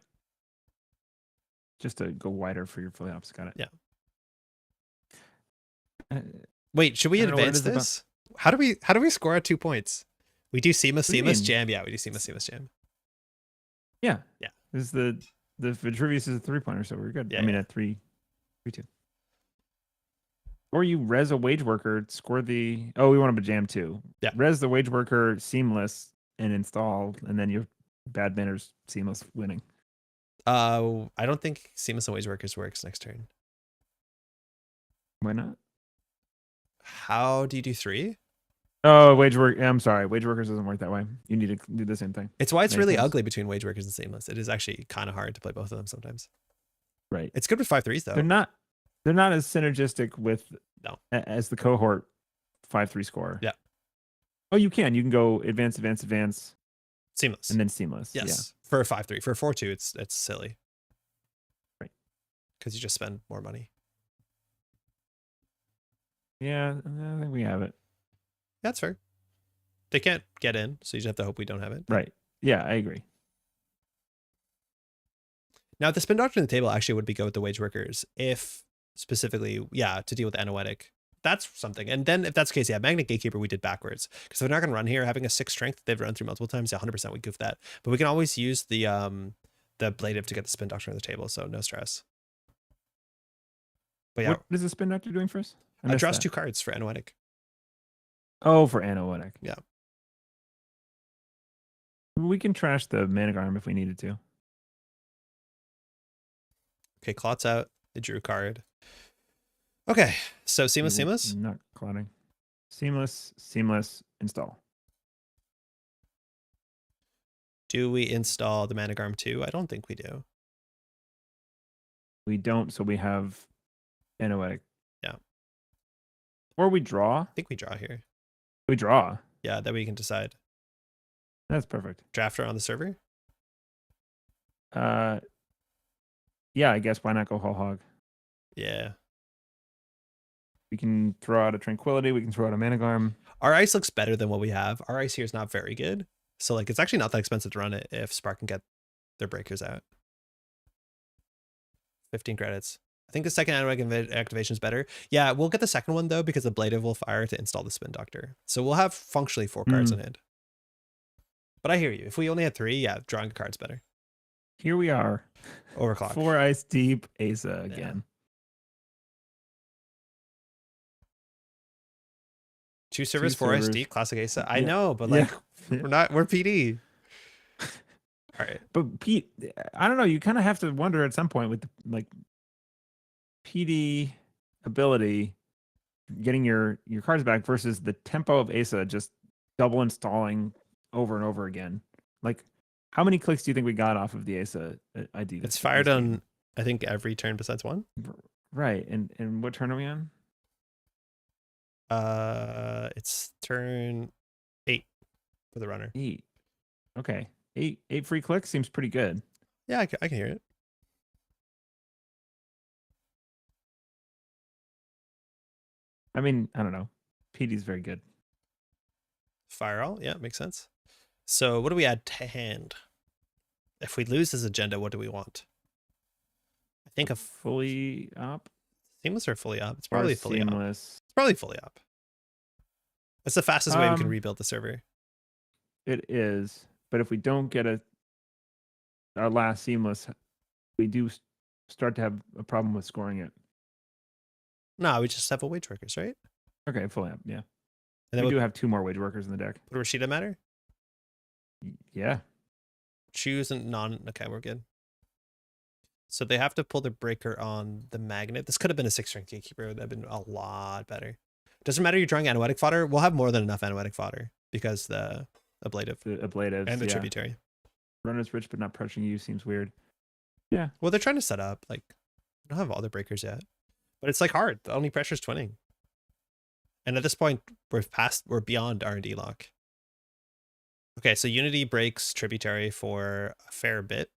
Just to go wider for your fully ops. Got it. Yeah. Wait, should we advance this? How do we score at 2 points? We do Seamless Jam. Yeah, we do Seamless Jam. Yeah. Yeah. This is the The Vitruvius is a 3-pointer, so we're good. Yeah, I mean, yeah. at 3-2. Or you res a wage worker, score the. Oh, we want to jam too. Yeah. Res the wage worker seamless and install, and then your bad manners seamless winning. I don't think seamless and wage workers works next turn. Why not? How do you do 3? Oh, wage work. I'm sorry, wage workers doesn't work that way. You need to do the same thing. It's why it's really times. ugly between wage workers and seamless. It is actually kind of hard to play both of them sometimes. Right. It's good with 5/3s though. They're not as synergistic with as the cohort 5/3 score. Yeah. Oh, you can go advance, seamless, and then seamless. Yes. Yeah. For a 5/3, for a 4/2, it's silly. Right. Because you just spend more money. Yeah, I think we have it. That's fair. They can't get in, so you just have to hope we don't have it. Right. Yeah, I agree. Now, the spin doctor on the table actually would be go with the wage workers if specifically, to deal with Anoetic. That's something. And then if that's the case, Magnet Gatekeeper we did backwards. Because if they're not going to run here, having a 6 strength they've run through multiple times, 100% we goof that. But we can always use the ablative to get the spin doctor on the table, so no stress. But yeah. What is the spin doctor doing for us? Draws 2 cards for Anoetic. Oh, for Anoetic. Yeah. We can trash the Managarm if we needed to. Okay, Clot's out. They drew a card. Okay, so seamless. Not clotting. Seamless, install. Do we install the Managarm too? I don't think we do. We don't, so we have Anoetic. Yeah. Or we draw. I think we draw here. We draw. Yeah, that way we can decide. That's perfect. Drafter on the server? Yeah, I guess why not go whole hog? Yeah. We can throw out a Tranquility. We can throw out a Managarm. Our ice looks better than what we have. Our ice here is not very good. So like it's actually not that expensive to run it if Spark can get their breakers out. 15 credits. I think the second Anoetic activation is better. Yeah, we'll get the second one though because the Ablative will fire to install the Spin Doctor. So we'll have functionally 4 cards in hand. But I hear you. If we only had 3, drawing a card's better. Here we are. Overclock. 4 ice deep Asa again. 2 servers, 4 SD, classic Asa. I know, but like we're PD. All right. But Pete, I don't know. You kind of have to wonder at some point with like PD ability, getting your cards back versus the tempo of Asa just double installing over and over again. Like, how many clicks do you think we got off of the Asa ID? It's fired on, I think, every turn besides 1. Right. And what turn are we on? It's turn 8 for the runner. 8. Okay. 8 free clicks seems pretty good. Yeah, I can hear it. I mean, I don't know. PD's very good. Fire all, yeah, makes sense. So what do we add to hand? If we lose this agenda, what do we want? I think a fully up. Seamless or fully up? It's probably fully seamless. Up. It's probably fully up. That's the fastest way we can rebuild the server. It is, but if we don't get our last seamless, we do start to have a problem with scoring it. No, we just have a wage workers, right? Okay, fully up, yeah. And then we do have 2 more wage workers in the deck. Would Rashida matter? Yeah. Choose and okay, we're good. So they have to pull the breaker on the magnet. This could have been a 6 strength gatekeeper. That would have been a lot better. Doesn't matter you're drawing Anoetic fodder. We'll have more than enough Anoetic fodder because the ablative. And the tributary. Runner's rich but not pressuring you seems weird. Yeah. Well, they're trying to set up. Like, we don't have all the breakers yet. But it's like hard. The only pressure is twinning. And at this point, we're beyond R&D lock. Okay, so Unity breaks tributary for a fair bit.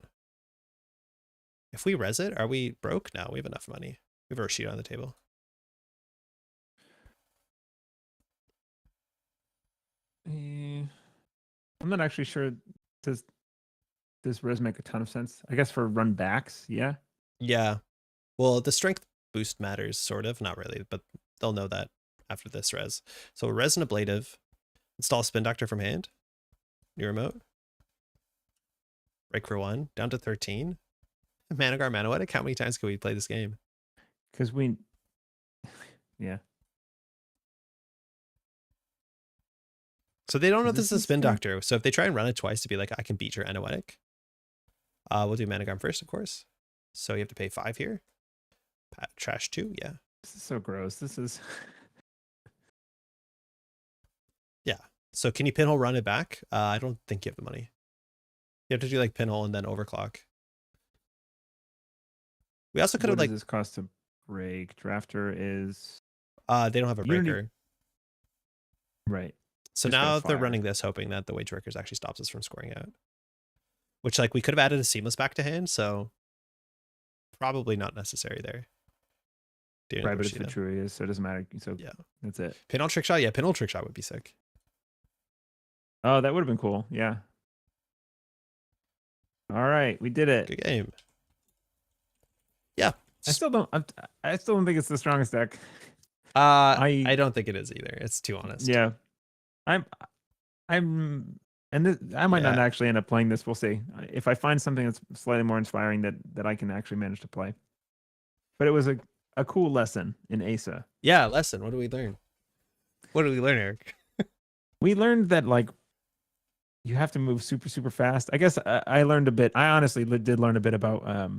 If we res it, are we broke? No, we have enough money. We have a sheet on the table. I'm not actually sure. Does this res make a ton of sense? I guess for run backs, yeah. Yeah. Well, the strength boost matters, sort of. Not really, but they'll know that after this res. So res and ablative. Install Spin Doctor from hand. New remote. Break for 1. Down to 13. Managar Manoetic? How many times can we play this game? Because we, yeah. So they don't know if this is a This spin thing? doctor. So if they try and run it twice to be like, I can beat your Anoetic. We'll do Managarm first, of course. So you have to pay 5 here. Trash 2, yeah. This is so gross. This is. Yeah. So can you pinhole run it back? I don't think you have the money. You have to do like pinhole and then overclock. We also could have What like does this cost to break? Drafter is. they don't have a breaker. Unity. Right. So Just got now a they're fire. running this, hoping that the wage workers actually stops us from scoring out. Which like we could have added a seamless back to hand, so probably not necessary there. Right, but it's Vitruvius, so it doesn't matter. So yeah, that's it. Pinhole trick shot, yeah, pinhole trick shot would be sick. Oh, that would have been cool. Yeah. All right, we did it. Good game. Yeah. I still don't think it's the strongest deck. I don't think it is either. It's too honest. Yeah. I'm and this, I might not actually end up playing this. We'll see. If I find something that's slightly more inspiring that I can actually manage to play. But it was a cool lesson in Asa. Yeah, lesson. What did we learn? What did we learn, Eric? We learned that like you have to move super, super fast. I guess I learned a bit. I honestly did learn a bit about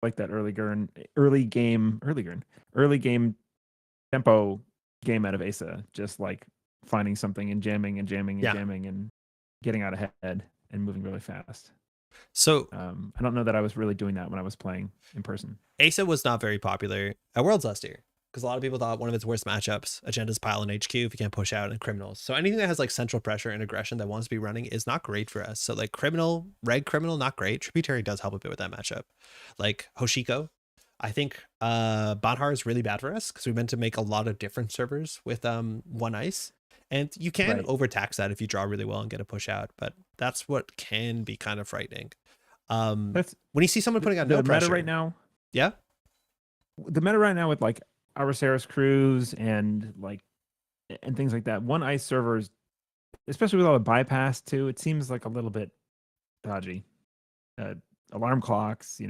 like that early game tempo game out of Asa. Just like finding something and jamming and jamming and jamming and getting out ahead and moving really fast. So I don't know that I was really doing that when I was playing in person. Asa was not very popular at Worlds last year because a lot of people thought one of its worst matchups, Agenda's Pile and HQ, if you can't push out, and Criminals. So anything that has like central pressure and aggression that wants to be running is not great for us. So like Red Criminal, not great. Tributary does help a bit with that matchup. Like Hoshiko, I think Banhar is really bad for us because we meant to make a lot of different servers with one ice. And you can overtax that if you draw really well and get a push out, but that's what can be kind of frightening. When you see someone putting out no pressure right now, the meta right now with like Araceris Cruise and things like that, one ice servers, especially with all the bypass too, it seems like a little bit dodgy. Alarm clocks,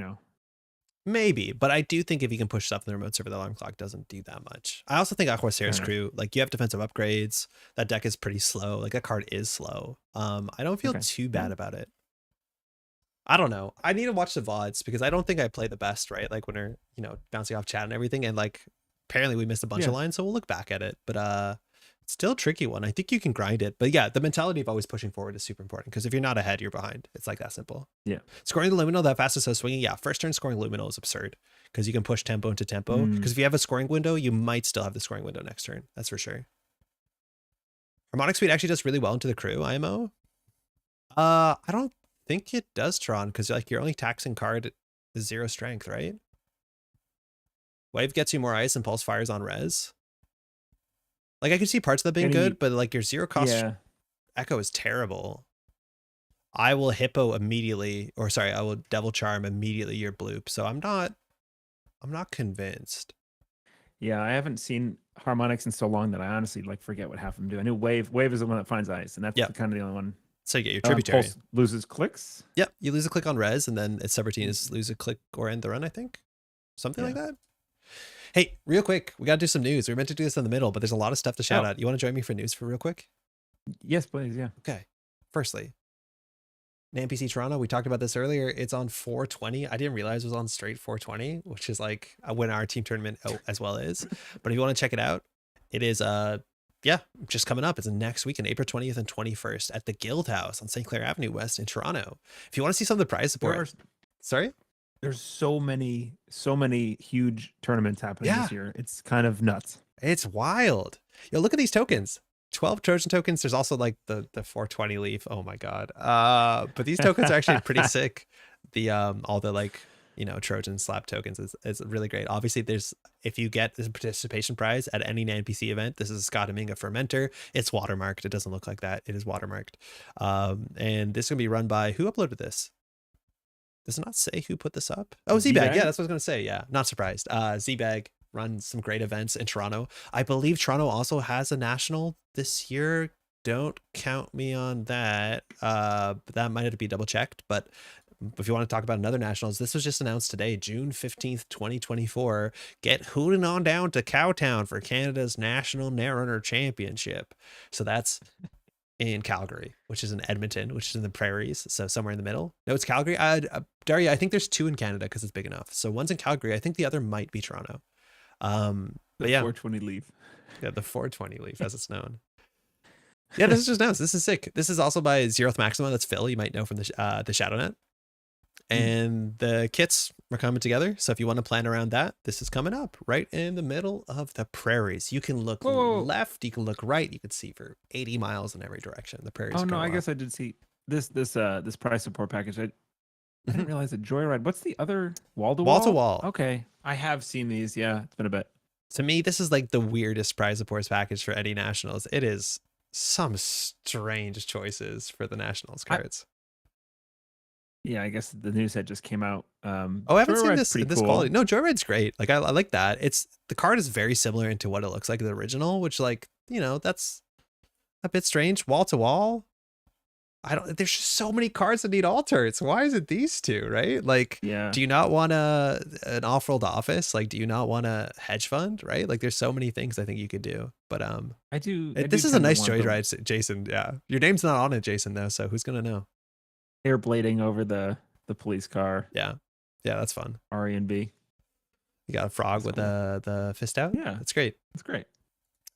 Maybe, but I do think if you can push stuff in the remote server, the alarm clock doesn't do that much. I also think Aquaceres Crew, like you have defensive upgrades. That deck is pretty slow. Like that card is slow. I don't feel too bad about it. I don't know. I need to watch the VODs because I don't think I play the best, right? Like when we're, bouncing off chat and everything. And like, apparently we missed a bunch of lines, so we'll look back at it. But still a tricky one. I think you can grind it. But yeah, the mentality of always pushing forward is super important because if you're not ahead, you're behind. It's like that simple. Yeah. Scoring the Luminal that fast is so swinging. Yeah, first turn scoring Luminal is absurd because you can push tempo into tempo. Because if you have a scoring window, you might still have the scoring window next turn. That's for sure. Harmonic Speed actually does really well into the crew, IMO. I don't think it does, Tron, because like your only taxing card is 0 strength, right? Wave gets you more ice and pulse fires on res. Like I could see parts of that being good, but like your 0 cost echo is terrible. I will hippo immediately, or sorry, I will devil charm immediately your bloop. So I'm not convinced. Yeah, I haven't seen harmonics in so long that I honestly forget what half of them do. I knew wave is the one that finds ice, and that's kind of the only one. So you get your tributary. Pulse loses clicks. Yep, you lose a click on res, and then its subroutine is lose a click or end the run. I think something like that. Hey, real quick, we got to do some news. We were meant to do this in the middle, but there's a lot of stuff to shout out. You want to join me for news for real quick? Yes, please. Yeah. Okay. Firstly, NPC Toronto, we talked about this earlier. It's on 420. I didn't realize it was on straight 420, which is like when our team tournament as well is. But if you want to check it out, it is just coming up. It's next week on April 20th and 21st at the Guild House on St. Clair Avenue West in Toronto. If you want to see some of the prize support, there's so many huge tournaments happening this year. It's kind of nuts. It's wild. Yo, look at these tokens. 12 Trojan tokens. There's also like the 420 leaf. Oh my God. But these tokens are actually pretty sick. The all the Trojan slap tokens is really great. Obviously, if you get this participation prize at any NPC event, this is Scott Aminga Fermenter. It's watermarked. It doesn't look like that. It is watermarked. And this is gonna be run by who uploaded this? Does it not say who put this up? Oh, Z-Bag. Yeah, that's what I was gonna say. Yeah, not surprised. Z-Bag runs some great events in Toronto. I believe Toronto also has a national this year don't count me on that. But that might have to be double checked. But if you want to talk about another nationals, this was just announced today, June 15th, 2024. Get hooting on down to Cowtown for Canada's National Netrunner Championship. So that's in Calgary, which is in Edmonton, which is in the prairies. So somewhere in the middle. No, it's Calgary. Daria, I think there's two in Canada because it's big enough. So one's in Calgary. I think the other might be Toronto. But yeah, 420 Leaf. Yeah, the 420 Leaf, as it's known. Yeah, this is just announced. This is sick. This is also by Zeroth Maxima. That's Phil. You might know from the ShadowNet. And the kits are coming together. So if you want to plan around that, this is coming up right in the middle of the prairies. You can look left, you can look right, you can see for 80 miles in every direction. The prairies. Oh no, I guess I did see this price support package. I didn't realize a Joyride. What's the other wall to wall? Wall to wall. Okay, I have seen these. Yeah, it's been a bit. To me, this is like the weirdest prize supports package for any nationals. It is some strange choices for the nationals cards. Yeah, I guess the news set just came out. I haven't seen this quality. No, Joyride's great. Like I like that. The card is very similar into what it looks like in the original, which like, that's a bit strange. Wall to wall. There's just so many cards that need alters. Why is it these two, right? Like, do you not want an off-world office? Like, do you not want a hedge fund, right? Like there's so many things I think you could do. But I do. This is a nice Joyride, Jason. Yeah. Your name's not on it, Jason, though, so who's gonna know? Air blading over the police car. Yeah, that's fun. RE and B. You got a frog with the fist out. Yeah, that's great. That's great.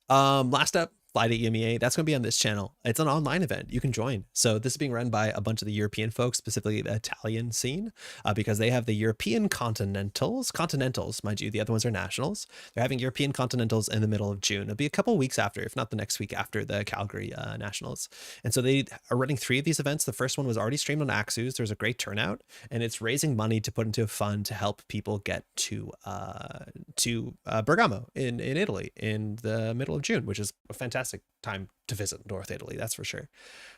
Last up, Fly to EMEA. That's going to be on this channel. It's an online event. You can join. So this is being run by a bunch of the European folks, specifically the Italian scene, because they have the European Continentals, mind you. The other ones are nationals. They're having European Continentals in the middle of June. It'll be a couple of weeks after, if not the next week after the Calgary nationals. And so they are running 3 of these events. The first one was already streamed on Axus. There's a great turnout, and it's raising money to put into a fund to help people get to Bergamo in Italy in the middle of June, which is a fantastic time to visit North Italy, that's for sure.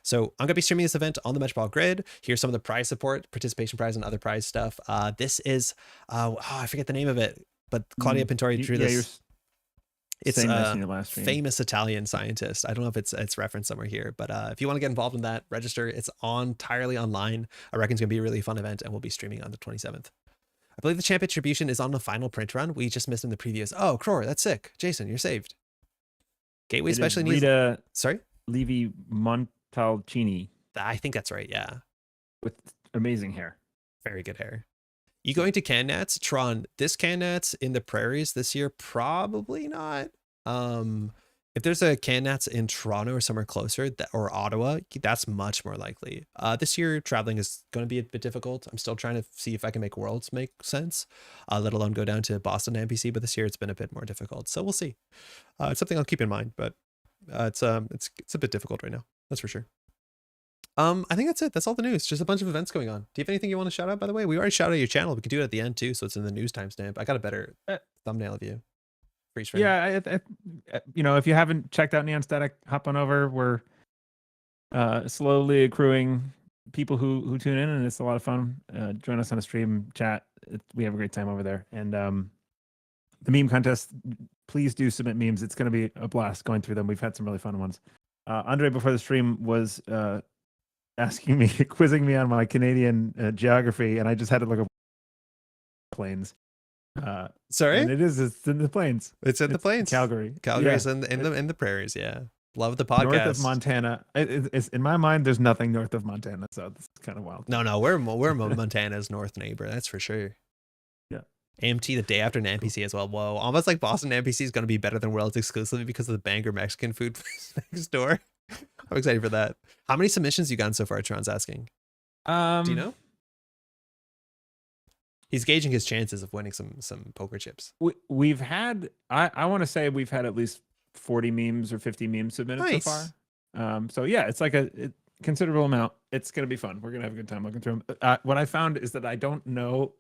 So I'm gonna be streaming this event on the Metropolitan Grid. Here's some of the prize support, participation prize, and other prize stuff. This is I forget the name of it, but Claudia Pintori drew this. It's a famous Italian scientist. I don't know if it's referenced somewhere here, but if you want to get involved in that, register. It's entirely online. I reckon it's gonna be a really fun event, and we'll be streaming on the 27th. I believe the champ distribution is on the final print run. We just missed in the previous. Oh, Cror, that's sick. Jason, you're saved. Gateway especially needs. Sorry? Levi Montalcini. I think that's right. Yeah. With amazing hair. Very good hair. You going to Cannats? Tron, this Cannats in the prairies this year? Probably not. If there's a Cannats in Toronto or somewhere closer, or Ottawa, that's much more likely. This year, traveling is going to be a bit difficult. I'm still trying to see if I can make Worlds make sense, let alone go down to Boston NPC. But this year, it's been a bit more difficult. So we'll see. It's something I'll keep in mind, but it's a bit difficult right now. That's for sure. I think that's it. That's all the news. Just a bunch of events going on. Do you have anything you want to shout out, by the way? We already shouted out your channel. We can do it at the end too, so it's in the news timestamp. I got a better thumbnail of you. Yeah, if you haven't checked out Neon Static, hop on over. We're slowly accruing people who tune in, and it's a lot of fun. Join us on a stream, chat. We have a great time over there. And the meme contest, please do submit memes. It's going to be a blast going through them. We've had some really fun ones. Andre, before the stream, was quizzing me on my Canadian geography, and I just had to look up planes. Sorry, and it's in the plains. It's in the plains. Calgary's in the prairies. Yeah, love the podcast. North of Montana. It's in my mind. There's nothing north of Montana, so it's kind of wild. No, we're Montana's north neighbor. That's for sure. Yeah. AMT the day after an NPC as well. Whoa, almost like Boston NPC is going to be better than Worlds exclusively because of the banger Mexican food place next door. I'm excited for that. How many submissions you gotten so far? Tron's asking. Do you know? He's gauging his chances of winning some poker chips. We've had, I want to say we've had at least 40 memes or 50 memes submitted so far. So yeah, it's like a considerable amount. It's going to be fun. We're going to have a good time looking through them. What I found is that I don't know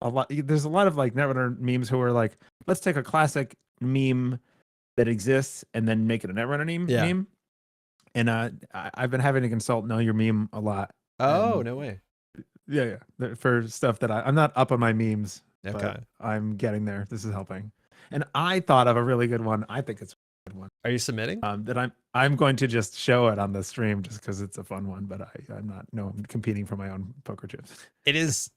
a lot. There's a lot of like Netrunner memes who are like, let's take a classic meme that exists and then make it a Netrunner meme. And I've been having to consult Know Your Meme a lot. Oh, no way. Yeah. For stuff that I'm not up on my memes. Okay. But I'm getting there. This is helping. And I thought of a really good one. I think it's a good one. Are you submitting? That I'm going to just show it on the stream just because it's a fun one, but I'm competing for my own poker chips. It is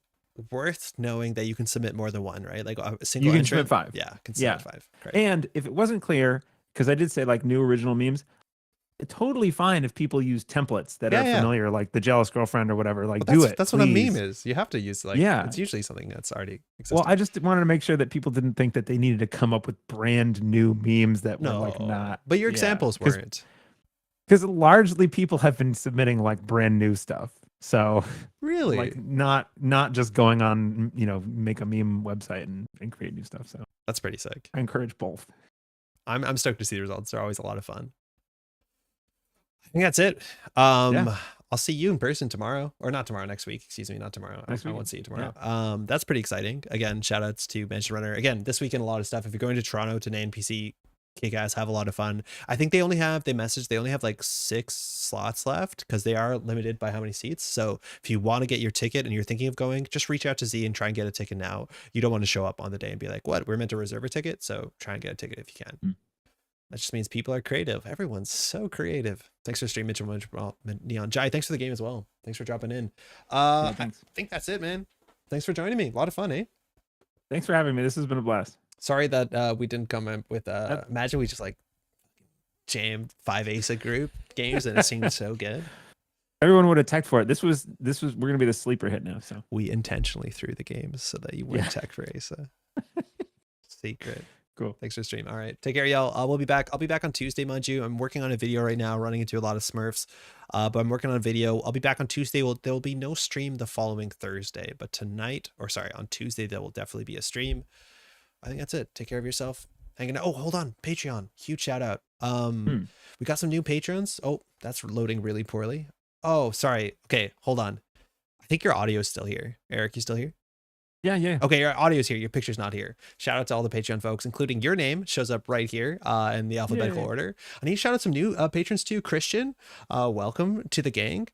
worth knowing that you can submit more than one, right? Like a single You can entrant. submit 5. Yeah, can submit 5. Great. And if it wasn't clear, because I did say like new original memes, it's totally fine if people use templates that are familiar, like the jealous girlfriend or whatever. Like, do it. That's please. what a meme is. You have to use it's usually something that's already existing. Well, I just wanted to make sure that people didn't think that they needed to come up with brand new memes that were like not. But your examples weren't. Because largely people have been submitting like brand new stuff. So really, like not just going on, make a meme website and create new stuff. So that's pretty sick. I encourage both. I'm stoked to see the results. They're always a lot of fun. I think that's it. I'll see you in person tomorrow, or not tomorrow, next week. Excuse me, not tomorrow. I won't see you tomorrow. Yeah. That's pretty exciting. Again, shout outs to Netrunner. Again, this weekend, a lot of stuff. If you're going to Toronto to NPC, kick ass, have a lot of fun. I think they only have like 6 slots left because they are limited by how many seats. So if you want to get your ticket and you're thinking of going, just reach out to Z and try and get a ticket now. You don't want to show up on the day and be like, what? We're meant to reserve a ticket. So try and get a ticket if you can. That just means people are creative. Everyone's so creative. Thanks for streaming, Neon. Jai, thanks for the game as well. Thanks for dropping in. I think that's it, man. Thanks for joining me. A lot of fun, eh? Thanks for having me. This has been a blast. Sorry that we didn't come up with imagine we just like jammed 5 Asa group games and it seemed so good. Everyone would have teched for it. This was we're gonna be the sleeper hit now. So we intentionally threw the games so that you wouldn't tech for Asa. Secret. Cool. Thanks for the stream. All right. Take care, y'all. We'll be back. I'll be back on Tuesday, mind you. I'm working on a video right now, running into a lot of Smurfs. But I'm working on a video. I'll be back on Tuesday. There'll be no stream the following Thursday, but on Tuesday, there will definitely be a stream. I think that's it. Take care of yourself. Hanging out. Oh, hold on. Patreon. Huge shout out. We got some new patrons. Oh, that's loading really poorly. Oh, sorry. Okay, hold on. I think your audio is still here. Eric, you still here? Yeah. Okay, your audio's here. Your picture's not here. Shout out to all the Patreon folks, including your name shows up right here in the alphabetical order. I need to shout out some new patrons too. Christian, welcome to the gang.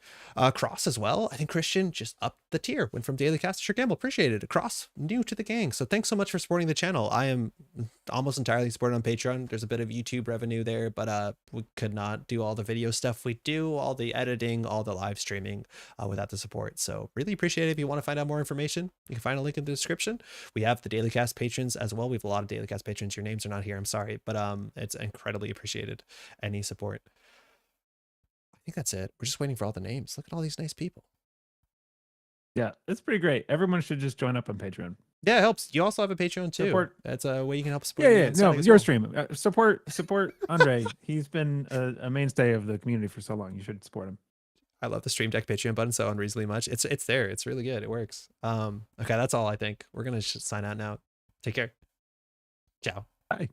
Cross as well. I think Christian just upped the tier. Went from Daily Cast to Sure Gamble. Appreciate it. Cross, new to the gang. So thanks so much for supporting the channel. I am almost entirely supported on Patreon. There's a bit of YouTube revenue there, but we could not do all the video stuff we do, all the editing, all the live streaming without the support. So really appreciate it. If you want to find out more information, you can find a link in the description. We have the Daily Cast patrons as well. We have a lot of Daily Cast patrons. Your names are not here. I'm sorry, but it's incredibly appreciated. Any support. I think that's it. We're just waiting for all the names. Look at all these nice people. Yeah, it's pretty great. Everyone should just join up on Patreon. Yeah, it helps. You also have a Patreon too. That's a way you can help support. No, your stream. Support Andre. He's been a mainstay of the community for so long. You should support him. I love the Stream Deck Patreon button so unreasonably much. It's there. It's really good. It works. Okay, that's all I think. We're gonna sign out now. Take care. Ciao. Bye.